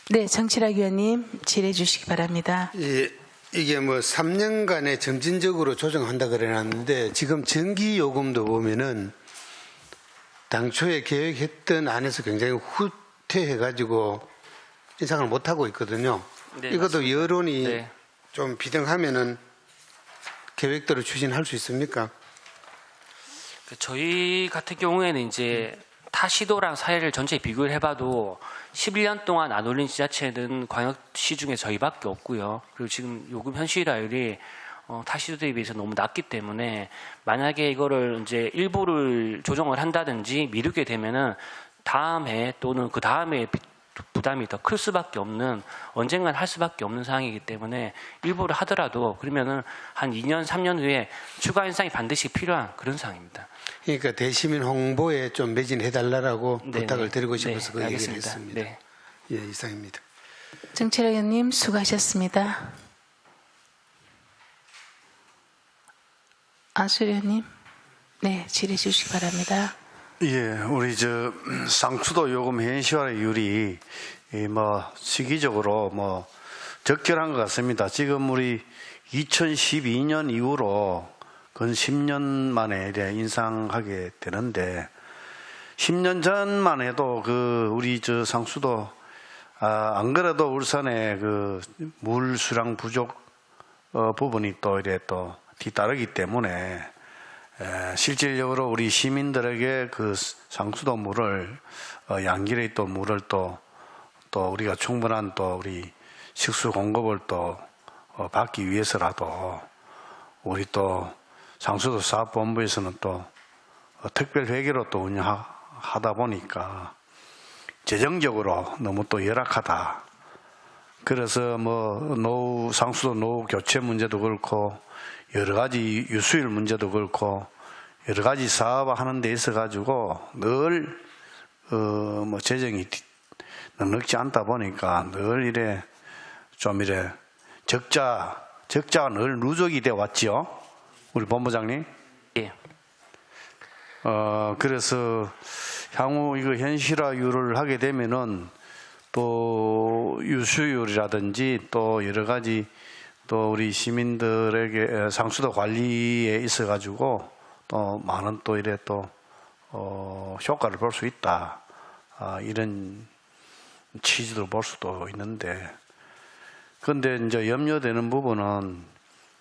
Speaker 1: 네, 정치락 위원님 질의해 주시기 바랍니다.
Speaker 4: 이게 뭐 3년간에 점진적으로 조정한다 그래놨는데 지금 전기요금도 보면은 당초에 계획했던 안에서 굉장히 후퇴해가지고 인상을 못하고 있거든요.
Speaker 9: 네,
Speaker 4: 이것도
Speaker 9: 맞습니다.
Speaker 4: 여론이
Speaker 9: 네.
Speaker 4: 좀 비등하면은 계획대로 추진할 수 있습니까?
Speaker 9: 저희 같은 경우에는 이제 타 시도랑 사례를 전체 비교를 해봐도 11년 동안 안 올린 지자체는 광역시 중에 저희밖에 없고요. 그리고 지금 요금 현실화율이 타 시도에 비해서 너무 낮기 때문에 만약에 이거를 이제 일부를 조정을 한다든지 미루게 되면은 다음 해 또는 그 다음에
Speaker 12: 부담이 더 클 수밖에 없는, 언젠간 할 수밖에 없는 상황이기 때문에 일부러 하더라도 그러면은 한 2년, 3년 후에 추가 인상이 반드시 필요한 그런 상황입니다.
Speaker 4: 그러니까 대시민 홍보에 좀 매진해달라고
Speaker 12: 네네.
Speaker 4: 부탁을 드리고 싶어서
Speaker 12: 네,
Speaker 4: 그 얘기를
Speaker 12: 알겠습니다.
Speaker 4: 했습니다.
Speaker 12: 네.
Speaker 4: 예, 이상입니다.
Speaker 1: 정철학 의원님 수고하셨습니다. 안수리 의원님, 네, 질의해 주시기 바랍니다.
Speaker 8: 예, 우리 상수도 요금 현실화율이 시기적으로 적절한 것 같습니다. 지금 우리 2012년 이후로 근 10년 만에 이제 인상하게 되는데 10년 전만 해도 우리 상수도 안 그래도 울산의 물 수량 부족 부분이 또 뒤따르기 때문에 실질적으로 우리 시민들에게 상수도 물을 양질의 물을 또 우리가 충분한 우리 식수 공급을 받기 위해서라도 우리 상수도 사업본부에서는 특별 회계로 운영하다 보니까 재정적으로 너무 열악하다. 그래서 상수도 노후 교체 문제도 그렇고 여러 가지 유수율 문제도 그렇고 여러 가지 사업하는 데 있어 가지고 늘 재정이 넉넉지 않다 보니까 늘 적자가 늘 누적이 돼 왔지요. 우리 본부장님.
Speaker 12: 예.
Speaker 8: 그래서 향후 이거 현실화율을 하게 되면은 또 유수율이라든지 또 여러 가지 또 우리 시민들에게 상수도 관리에 있어 가지고 또 많은 효과를 볼 수 있다. 이런 취지도 볼 수도 있는데, 그런데 이제 염려되는 부분은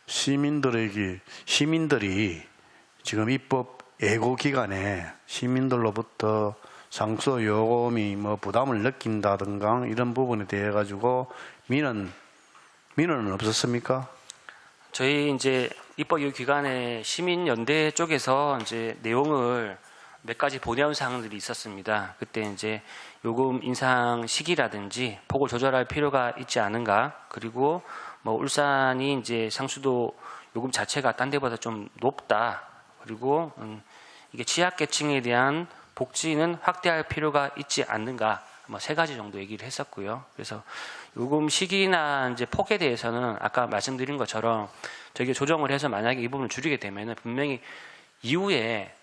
Speaker 8: 시민들이 지금 입법 예고 기간에 시민들로부터 상수도 요금이 부담을 느낀다든가 이런 부분에 대해 가지고 민원은 없었습니까?
Speaker 12: 저희 이제 입법 예고 기간에 시민연대 쪽에서 이제 내용을 몇 가지 보내온 사항들이 있었습니다. 그때 이제 요금 인상 시기라든지 폭을 조절할 필요가 있지 않은가, 그리고 울산이 이제 상수도 요금 자체가 딴 데보다 좀 높다, 그리고 이게 취약계층에 대한 복지는 확대할 필요가 있지 않는가, 세 가지 정도 얘기를 했었고요. 그래서 요금 시기나 이제 폭에 대해서는 아까 말씀드린 것처럼 저게 조정을 해서 만약에 이 부분을 줄이게 되면은 분명히 이후에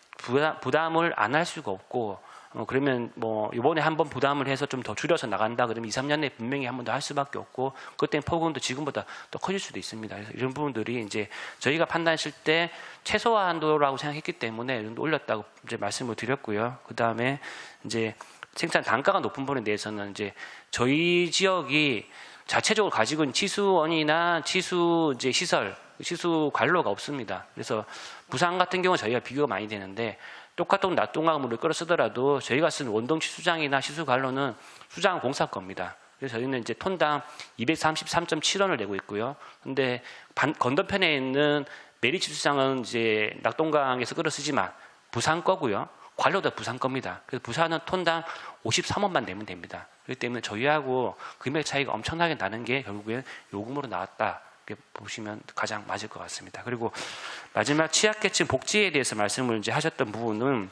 Speaker 12: 부담을 안 할 수가 없고, 그러면 이번에 한번 부담을 해서 좀 더 줄여서 나간다 그러면 2, 3년 내에 분명히 한 번 더 할 수밖에 없고, 그때 폭은 또 지금보다 더 커질 수도 있습니다. 그래서 이런 부분들이 이제 저희가 판단했을 때 최소화 한도라고 생각했기 때문에 이 정도 올렸다고 이제 말씀을 드렸고요. 그 다음에 이제 생산 단가가 높은 부분에 대해서는 이제 저희 지역이 자체적으로 가지고 있는 치수원이나 치수 이제 시수 관로가 없습니다. 그래서 부산 같은 경우는 저희가 비교가 많이 되는데, 똑같은 낙동강물을 끌어 쓰더라도 저희가 쓰는 원동 치수장이나 시수 관로는 수장 공사 겁니다. 그래서 저희는 이제 톤당 233.7원을 내고 있고요. 근데 건너편에 있는 메리 치수장은 이제 낙동강에서 끌어 쓰지만 부산 거고요. 관로도 부산 겁니다. 그래서 부산은 톤당 53원만 내면 됩니다. 그렇기 때문에 저희하고 금액 차이가 엄청나게 나는 게 결국엔 요금으로 나왔다. 이렇게 보시면 가장 맞을 것 같습니다. 그리고 마지막 취약계층 복지에 대해서 말씀을 이제 하셨던 부분은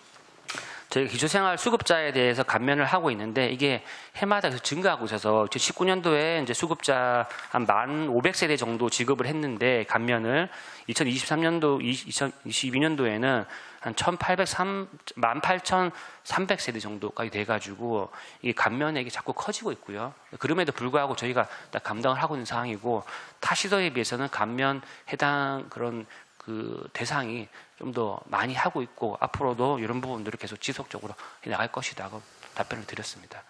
Speaker 12: 저희 기초생활 수급자에 대해서 감면을 하고 있는데, 이게 해마다 계속 증가하고 있어서 2019년도에 이제 수급자 한 1,500세대 정도 지급을 했는데 감면을 2023년도, 2022년도에는 한 18,300세대 정도까지 돼가지고 이 감면액이 자꾸 커지고 있고요. 그럼에도 불구하고 저희가 딱 감당을 하고 있는 상황이고, 타 시도에 비해서는 감면 해당 그런 대상이 좀 더 많이 하고 있고, 앞으로도 이런 부분들을 계속 지속적으로 해 나갈 것이라고 답변을 드렸습니다.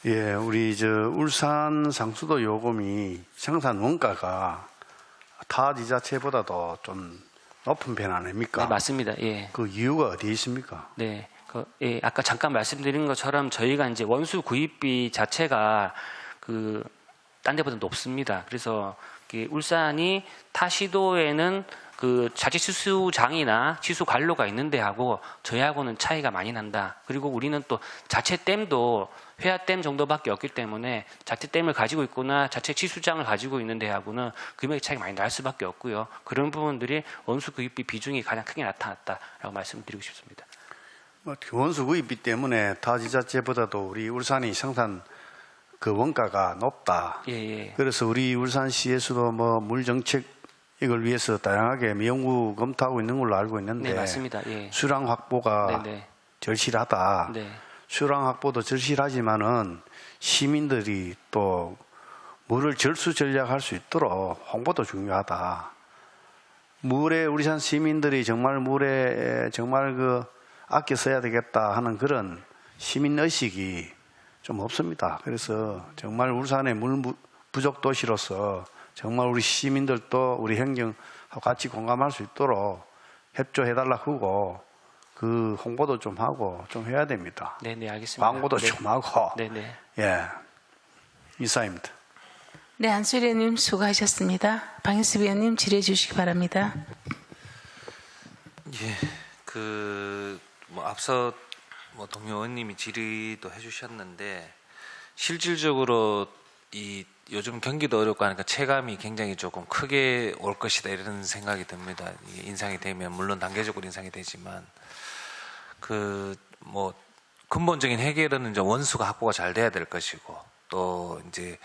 Speaker 8: 예, 우리 울산 상수도 요금이 생산 원가가 타 지자체보다도 좀 높은 편 아닙니까?
Speaker 12: 네, 맞습니다. 예.
Speaker 8: 그 이유가 어디에 있습니까?
Speaker 12: 네, 예, 아까 잠깐 말씀드린 것처럼 저희가 이제 원수 구입비 자체가 딴 데보다 높습니다. 그래서 울산이 타 시도에는 그 자치치수장이나 치수관로가 있는 데하고 저희하고는 차이가 많이 난다. 그리고 우리는 또 자체 댐도 회화댐 정도밖에 없기 때문에 자체 댐을 가지고 있거나 자체 치수장을 가지고 있는 데하고는 금액 차이가 많이 날 수밖에 없고요. 그런 부분들이 원수 구입비 비중이 가장 크게 나타났다라고 말씀드리고 싶습니다.
Speaker 8: 원수 구입비 때문에 타 지자체보다도 우리 울산이 생산 그 원가가 높다.
Speaker 12: 예.
Speaker 8: 그래서 우리 울산시에서도 뭐 물 정책 이걸 위해서 다양하게 연구 검토하고 있는 걸로 알고 있는데
Speaker 12: 네, 맞습니다. 예.
Speaker 8: 수량 확보가
Speaker 12: 네네.
Speaker 8: 절실하다.
Speaker 12: 네.
Speaker 8: 수량 확보도 절실하지만은 시민들이 또 물을 절수 전략할 수 있도록 홍보도 중요하다. 물에 우리 산 시민들이 정말 물에 정말 그 아껴 써야 되겠다 하는 그런 시민 의식이 좀 없습니다. 그래서 정말 울산의 물 부족 도시로서 정말 우리 시민들도 우리 행정하고 같이 공감할 수 있도록 협조해달라고 하고 그 홍보도 좀 하고 좀 해야 됩니다.
Speaker 12: 네, 알겠습니다.
Speaker 8: 광고도
Speaker 12: 네.
Speaker 8: 좀 하고.
Speaker 12: 네.
Speaker 8: 예. 이사입니다.
Speaker 1: 네, 한수일 의원님 수고하셨습니다. 방인수 위원님 질의해 주시기 바랍니다.
Speaker 7: 예, 뭐 앞서 뭐 동료 의원님이 질의도 해주셨는데 실질적으로 이 요즘 경기도 어렵고 하니까 체감이 굉장히 조금 크게 올 것이다 이런 생각이 듭니다. 이게 인상이 되면 물론 단계적으로 인상이 되지만 그 뭐 근본적인 해결은 이제 원수가 확보가 잘 돼야 될 것이고 또 이제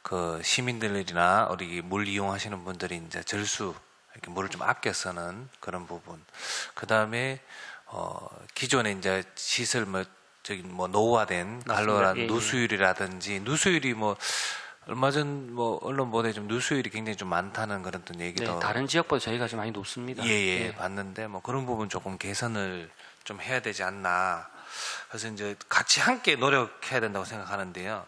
Speaker 7: 그 시민들이나 우리 물 이용하시는 분들이 이제 절수 이렇게 물을 좀 아껴 쓰는 그런 부분. 그 다음에 기존에 이제 시설 뭐 노후화된 갈로란
Speaker 12: 예.
Speaker 7: 누수율이라든지 누수율이 뭐 얼마 전 뭐 언론 보도에 좀 누수율이 굉장히 좀 많다는 그런 또 얘기도
Speaker 12: 네, 다른 지역보다 저희가 좀 많이 높습니다.
Speaker 7: 예, 봤는데 뭐 그런 부분 조금 개선을 좀 해야 되지 않나. 그래서 이제 같이 함께 노력해야 된다고 생각하는데요.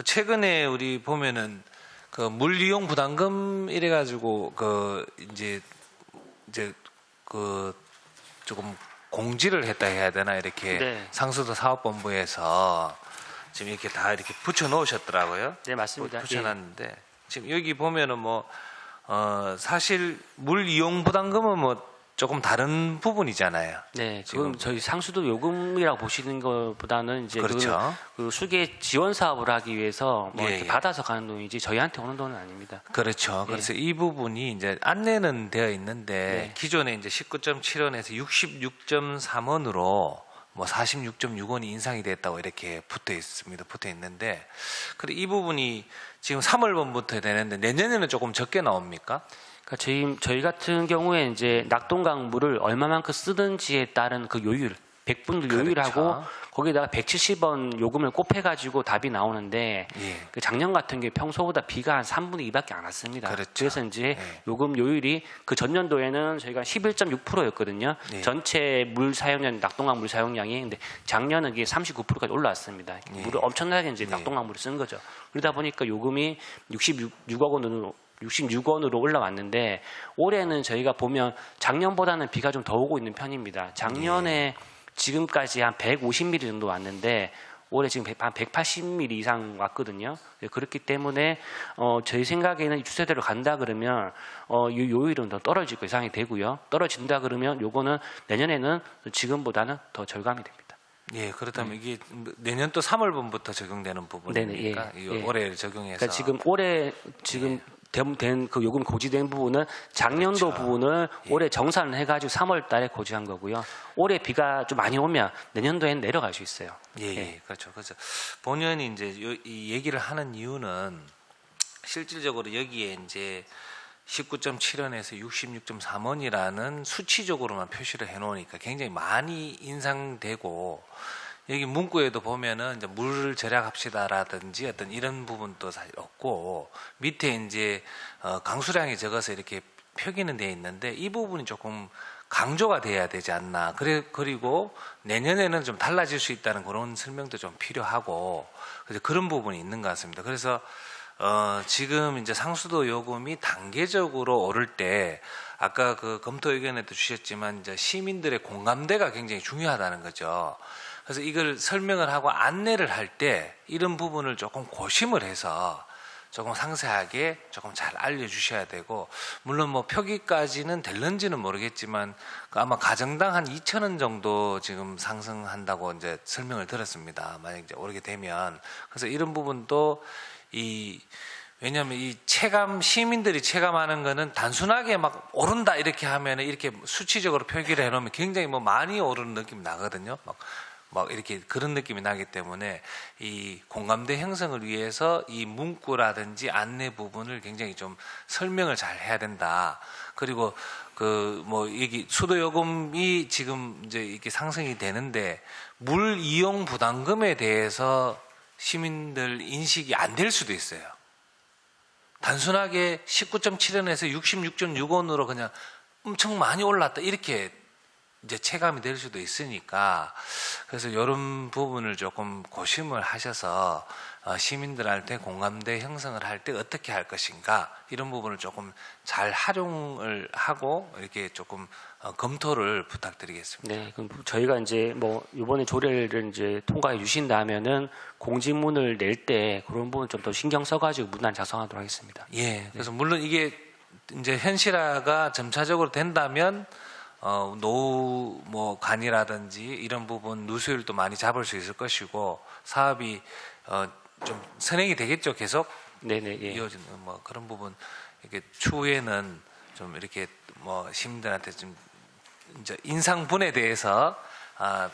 Speaker 7: 최근에 우리 보면은 그 물 이용 부담금 이래가지고 이제 그 조금 공지를 했다 해야 되나 이렇게
Speaker 12: 네.
Speaker 7: 상수도 사업본부에서 지금 이렇게 다 이렇게 붙여 놓으셨더라고요.
Speaker 12: 네, 맞습니다.
Speaker 7: 붙여놨는데 지금 여기 보면은 사실 물 이용 부담금은 뭐 조금 다른 부분이잖아요.
Speaker 12: 네,
Speaker 7: 지금.
Speaker 12: 지금 저희 상수도 요금이라고 보시는 것보다는 이제
Speaker 7: 그렇죠.
Speaker 12: 그 수계 지원 사업을 하기 위해서 뭐
Speaker 7: 예,
Speaker 12: 이렇게
Speaker 7: 예.
Speaker 12: 받아서 가는 돈이지 저희한테 오는 돈은 아닙니다.
Speaker 7: 그렇죠.
Speaker 12: 예.
Speaker 7: 그래서 이 부분이 이제 안내는 되어 있는데
Speaker 12: 네.
Speaker 7: 기존에 이제 19.7원에서 66.3원으로 뭐 46.6원이 인상이 됐다고 이렇게 붙어 있는데, 근데 이 부분이 지금 3월분부터 되는데 내년에는 조금 적게 나옵니까?
Speaker 12: 그러니까 저희 같은 경우에 이제 낙동강 물을 얼마만큼 쓰든지에 따른 그 요율, 100분율 요율하고
Speaker 7: 그렇죠.
Speaker 12: 거기다가 170원 요금을 곱해가지고 답이 나오는데
Speaker 7: 예.
Speaker 12: 그 작년 같은 경우에 평소보다 비가 한 3분의 2밖에 안 왔습니다.
Speaker 7: 그렇죠.
Speaker 12: 그래서 이제
Speaker 7: 예.
Speaker 12: 요금 요율이 그 전년도에는 저희가 11.6%였거든요.
Speaker 7: 예.
Speaker 12: 전체 물 사용량, 낙동강 물 사용량이. 근데 작년은 이게 39%까지 올라왔습니다.
Speaker 7: 예.
Speaker 12: 물을 엄청나게 이제
Speaker 7: 예.
Speaker 12: 낙동강 물을 쓴 거죠. 그러다 보니까 요금이 66원으로 올라왔는데 올해는 저희가 보면 작년보다는 비가 좀 더 오고 있는 편입니다. 작년에 지금까지 한 150mm 정도 왔는데 올해 지금 한 180mm 이상 왔거든요. 그렇기 때문에 저희 생각에는 이 추세대로 간다 그러면 이 요율은 더 떨어질 거 예상이 되고요. 떨어진다 그러면 요거는 내년에는 지금보다는 더 절감이 됩니다.
Speaker 7: 예, 그렇다면 이게 내년 또 3월분부터 적용되는 부분이니까
Speaker 12: 네네,
Speaker 7: 이 올해 적용해서
Speaker 12: 그러니까 지금 올해 된 그 요금 고지된 부분은 작년도
Speaker 7: 그렇죠.
Speaker 12: 부분을
Speaker 7: 예.
Speaker 12: 올해 정산을 해가지고 3월 달에 고지한 거고요. 올해 비가 좀 많이 오면 내년도에는 내려갈 수 있어요.
Speaker 7: 예, 그렇죠. 그래서 본연이 이제 이 얘기를 하는 이유는 실질적으로 여기에 이제 19.7원에서 66.3원이라는 수치적으로만 표시를 해놓으니까 굉장히 많이 인상되고 여기 문구에도 보면은 이제 물 절약합시다라든지 어떤 이런 부분도 사실 없고 밑에 이제 강수량이 적어서 이렇게 표기는 되어 있는데 이 부분이 조금 강조가 돼야 되지 않나. 그리고 내년에는 좀 달라질 수 있다는 그런 설명도 좀 필요하고 그래서 그런 부분이 있는 것 같습니다. 그래서 지금 이제 상수도 요금이 단계적으로 오를 때 아까 그 검토 의견에도 주셨지만 이제 시민들의 공감대가 굉장히 중요하다는 거죠. 그래서 이걸 설명을 하고 안내를 할 때 이런 부분을 조금 고심을 해서 조금 상세하게 조금 잘 알려주셔야 되고, 물론 뭐 표기까지는 될런지는 모르겠지만 아마 가정당 한 2,000원 정도 지금 상승한다고 이제 설명을 들었습니다. 만약 이제 오르게 되면. 그래서 이런 부분도 왜냐하면 이 시민들이 체감하는 거는 단순하게 막 오른다 이렇게 하면 이렇게 수치적으로 표기를 해놓으면 굉장히 뭐 많이 오르는 느낌이 나거든요. 막 이렇게 그런 느낌이 나기 때문에 이 공감대 형성을 위해서 이 문구라든지 안내 부분을 굉장히 좀 설명을 잘 해야 된다. 그리고 수도 요금이 지금 이제 이렇게 상승이 되는데 물 이용 부담금에 대해서 시민들 인식이 안 될 수도 있어요. 단순하게 19.7원에서 66.6원으로 그냥 엄청 많이 올랐다 이렇게 이제 체감이 될 수도 있으니까, 그래서 이런 부분을 조금 고심을 하셔서 시민들한테 공감대 형성을 할 때 어떻게 할 것인가 이런 부분을 조금 잘 활용을 하고 이렇게 조금 검토를 부탁드리겠습니다.
Speaker 12: 네, 그럼 저희가 이제 뭐 이번에 조례를 이제 통과해 주신다면은 공지문을 낼 때 그런 부분 좀 더 신경 써가지고 문안 작성하도록 하겠습니다.
Speaker 7: 예, 그래서 물론 이게 이제 현실화가 점차적으로 된다면 노후 간이라든지 이런 부분 누수율도 많이 잡을 수 있을 것이고 사업이 좀 선행이 되겠죠. 계속
Speaker 12: 네네, 예.
Speaker 7: 이어지는 뭐 그런 부분 이렇게 추후에는 좀 이렇게 뭐 시민들한테 좀 이제 인상분에 대해서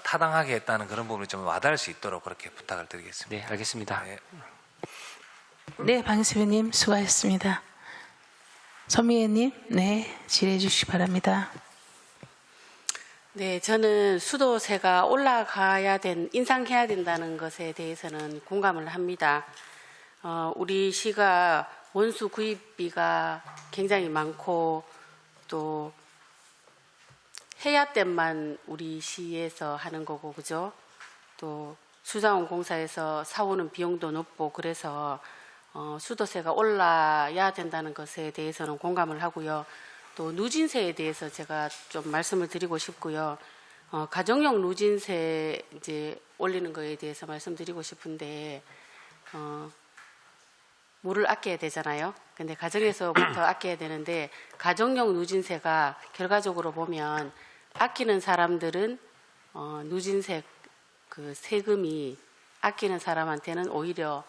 Speaker 7: 타당하게 했다는 그런 부분이 좀 와닿을 수 있도록 그렇게 부탁을 드리겠습니다.
Speaker 12: 네, 알겠습니다.
Speaker 7: 네.
Speaker 1: 네, 방수배님 수고하셨습니다. 손미애님, 네, 질의해 주시기 바랍니다.
Speaker 5: 네, 저는 수도세가 인상해야 된다는 것에 대해서는 공감을 합니다. 우리 시가 원수 구입비가 굉장히 많고 또 해야댐만 우리 시에서 하는 거고, 그죠? 또 수자원 공사에서 사오는 비용도 높고, 그래서 수도세가 올라야 된다는 것에 대해서는 공감을 하고요. 또 누진세에 대해서 제가 좀 말씀을 드리고 싶고요. 가정용 누진세 이제 올리는 거에 대해서 말씀드리고 싶은데, 물을 아껴야 되잖아요. 근데 가정에서부터 아껴야 되는데, 가정용 누진세가 결과적으로 보면 아끼는 사람들은 누진세 그 세금이 아끼는 사람한테는 오히려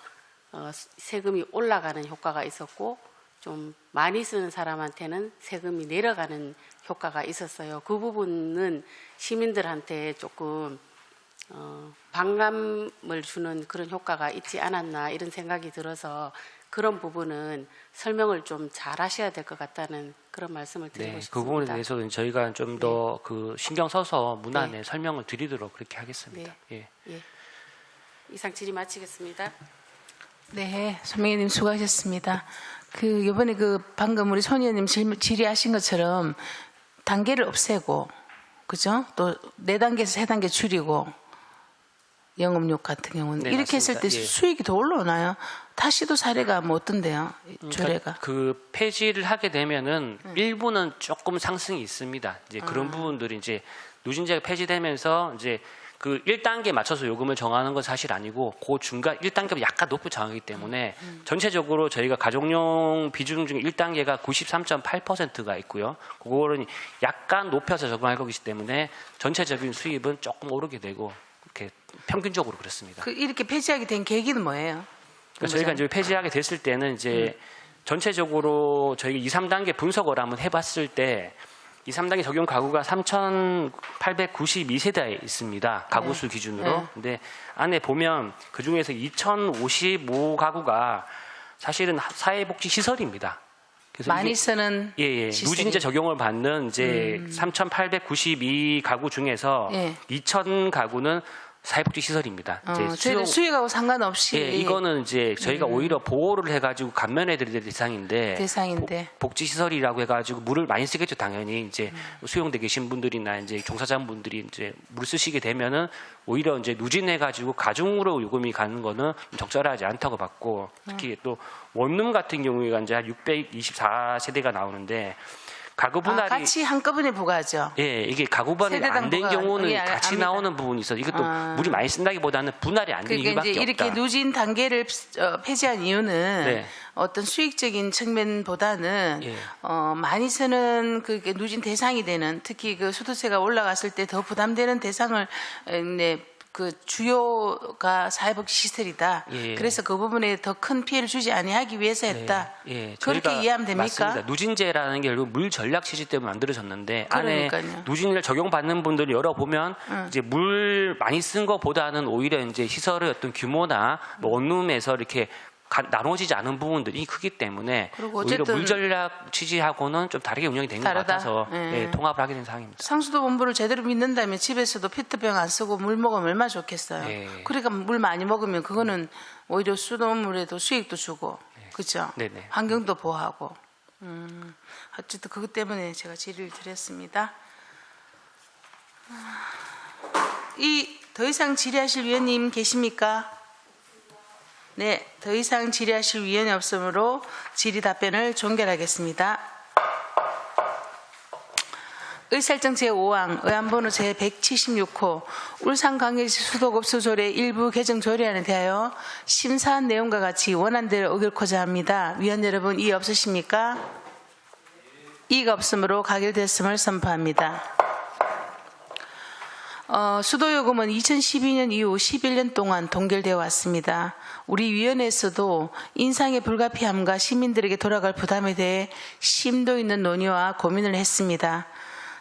Speaker 5: 세금이 올라가는 효과가 있었고, 좀 많이 쓰는 사람한테는 세금이 내려가는 효과가 있었어요. 그 부분은 시민들한테 조금 반감을 주는 그런 효과가 있지 않았나 이런 생각이 들어서 그런 부분은 설명을 좀 잘 하셔야 될 것 같다는 그런 말씀을 드리고 싶습니다.
Speaker 12: 그 부분에 대해서는 저희가 좀 더 그 신경 써서 문안에 설명을 드리도록 그렇게 하겠습니다.
Speaker 5: 예. 이상 질의 마치겠습니다.
Speaker 1: 네, 손미애님 수고하셨습니다. 이번에 방금 우리 손 의원님 질의하신 것처럼 단계를 없애고, 그죠? 또 4단계에서 3단계 줄이고, 영업용 같은 경우는.
Speaker 12: 네,
Speaker 1: 이렇게 했을 때
Speaker 12: 맞습니다. 예.
Speaker 1: 수익이 더 올라오나요? 다시도 사례가 뭐 어떤데요? 조례가.
Speaker 12: 그 폐지를 하게 되면은 일부는 조금 상승이 있습니다. 이제 그런 부분들이 이제 누진제가 폐지되면서 이제 그 1단계 맞춰서 요금을 정하는 건 사실 아니고 그 중간 1단계보다 약간 높게 정하기 때문에 전체적으로 저희가 가정용 비중 중에 1단계가 93.8%가 있고요. 그거는 약간 높여서 적용할 거기 때문에 전체적인 수입은 조금 오르게 되고 이렇게 평균적으로 그렇습니다.
Speaker 1: 이렇게 폐지하게 된 계기는 뭐예요?
Speaker 12: 그러니까 저희가 이제 폐지하게 됐을 때는 이제 전체적으로 저희가 2, 3단계 분석을 한번 해봤을 때 2, 3단계 적용 가구가 3,892세대에 있습니다. 가구수 기준으로.
Speaker 1: 네.
Speaker 12: 근데 안에 보면 그중에서 2,055가구가 사실은 사회복지시설입니다. 그래서
Speaker 1: 많이 쓰는 시스템이.
Speaker 12: 누진제 적용을 받는 이제 3,892가구 중에서 2,000가구는 사회복지시설입니다.
Speaker 1: 저희는 수익하고 상관없이.
Speaker 12: 이거는 이제 저희가 오히려 보호를 해가지고 감면해드릴 대상인데. 복지시설이라고 해가지고 물을 많이 쓰겠죠, 당연히. 이제 수용돼 계신 분들이나 이제 종사자분들이 이제 물 쓰시게 되면은 오히려 이제 누진해가지고 가중으로 요금이 가는 거는 적절하지 않다고 봤고, 특히 또 원룸 같은 경우에가 이제 한 624세대가 나오는데, 가구 분할이
Speaker 1: 같이 한꺼번에 부과하죠.
Speaker 12: 예, 이게 가구 분할이
Speaker 1: 세대당
Speaker 12: 안 된
Speaker 1: 부과,
Speaker 12: 경우는
Speaker 1: 예,
Speaker 12: 같이
Speaker 1: 압니다.
Speaker 12: 나오는 부분이 있어. 이것도 물이 많이 쓴다기보다는 분할이 안 된
Speaker 1: 그러니까
Speaker 12: 이유밖에
Speaker 1: 이제 이렇게
Speaker 12: 없다.
Speaker 1: 누진 단계를 폐지한 이유는
Speaker 12: 네.
Speaker 1: 어떤 수익적인 측면보다는
Speaker 12: 예.
Speaker 1: 많이 쓰는 그 누진 대상이 되는, 특히 그 소득세가 올라갔을 때 더 부담되는 대상을 그 주요가 사회복지 시설이다.
Speaker 12: 예.
Speaker 1: 그래서 그 부분에 더 큰 피해를 주지 아니하기 위해서 했다.
Speaker 12: 예,
Speaker 1: 그렇게
Speaker 12: 저희가
Speaker 1: 이해하면 됩니까?
Speaker 12: 맞습니다. 누진제라는 게 결국 물 전략 취지 때문에 만들어졌는데 안에
Speaker 1: 그러니까요.
Speaker 12: 누진을 적용받는 분들을 열어보면 이제 물 많이 쓴 것보다는 오히려 이제 시설의 어떤 규모나 뭐 원룸에서 이렇게 나눠지지 않은 부분들이 크기 때문에
Speaker 1: 그리고
Speaker 12: 오히려
Speaker 1: 어쨌든
Speaker 12: 물 전략 취지하고는 좀 다르게 운영이 되는 것
Speaker 1: 다르다.
Speaker 12: 같아서
Speaker 1: 예.
Speaker 12: 예, 통합을 하게 된 상황입니다.
Speaker 1: 상수도 본부를 제대로 믿는다면 집에서도 페트병 안 쓰고 물 먹으면 얼마나 좋겠어요.
Speaker 12: 예.
Speaker 1: 그러니까 물 많이 먹으면 그거는 오히려 수돗물에도 수익도 주고, 그렇죠?
Speaker 12: 네네.
Speaker 1: 환경도 보호하고. 어쨌든 그것 때문에 제가 질의를 드렸습니다. 더 이상 질의하실 위원님 계십니까? 네, 더 이상 질의하실 위원이 없으므로 질의 답변을 종결하겠습니다. 의사일정 제5항 의안번호 제176호 울산광역시 수도급수 조례 일부 개정 조례안에 대하여 심사한 내용과 같이 원안대로 의결코자 합니다. 위원 여러분, 이의 없으십니까? 이의가 없으므로 가결됐음을 선포합니다. 수도요금은 2012년 이후 11년 동안 동결되어 왔습니다. 우리 위원회에서도 인상의 불가피함과 시민들에게 돌아갈 부담에 대해 심도 있는 논의와 고민을 했습니다.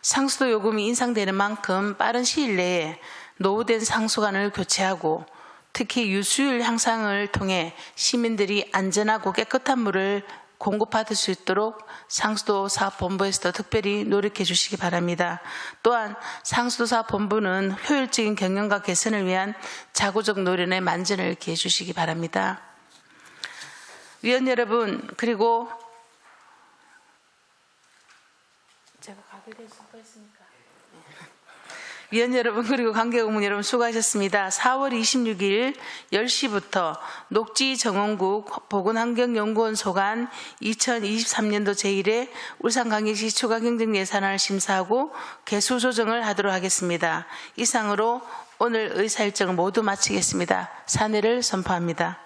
Speaker 1: 상수도 요금이 인상되는 만큼 빠른 시일 내에 노후된 상수관을 교체하고 특히 유수율 향상을 통해 시민들이 안전하고 깨끗한 물을 공급받을 수 있도록 상수도 사업본부에서도 특별히 노력해 주시기 바랍니다. 또한 상수도 사업본부는 효율적인 경영과 개선을 위한 자구적 노련에 만전을 기해 주시기 바랍니다. 위원 여러분, 그리고 제가 가결될 수있습니까? 위원 여러분, 그리고 관계국문 여러분 수고하셨습니다. 4월 26일 10시부터 녹지정원국 보건환경연구원 소관 2023년도 제1회 울산광역시 추가경정예산안을 심사하고 개수 조정을 하도록 하겠습니다. 이상으로 오늘 의사일정을 모두 마치겠습니다. 사내를 선포합니다.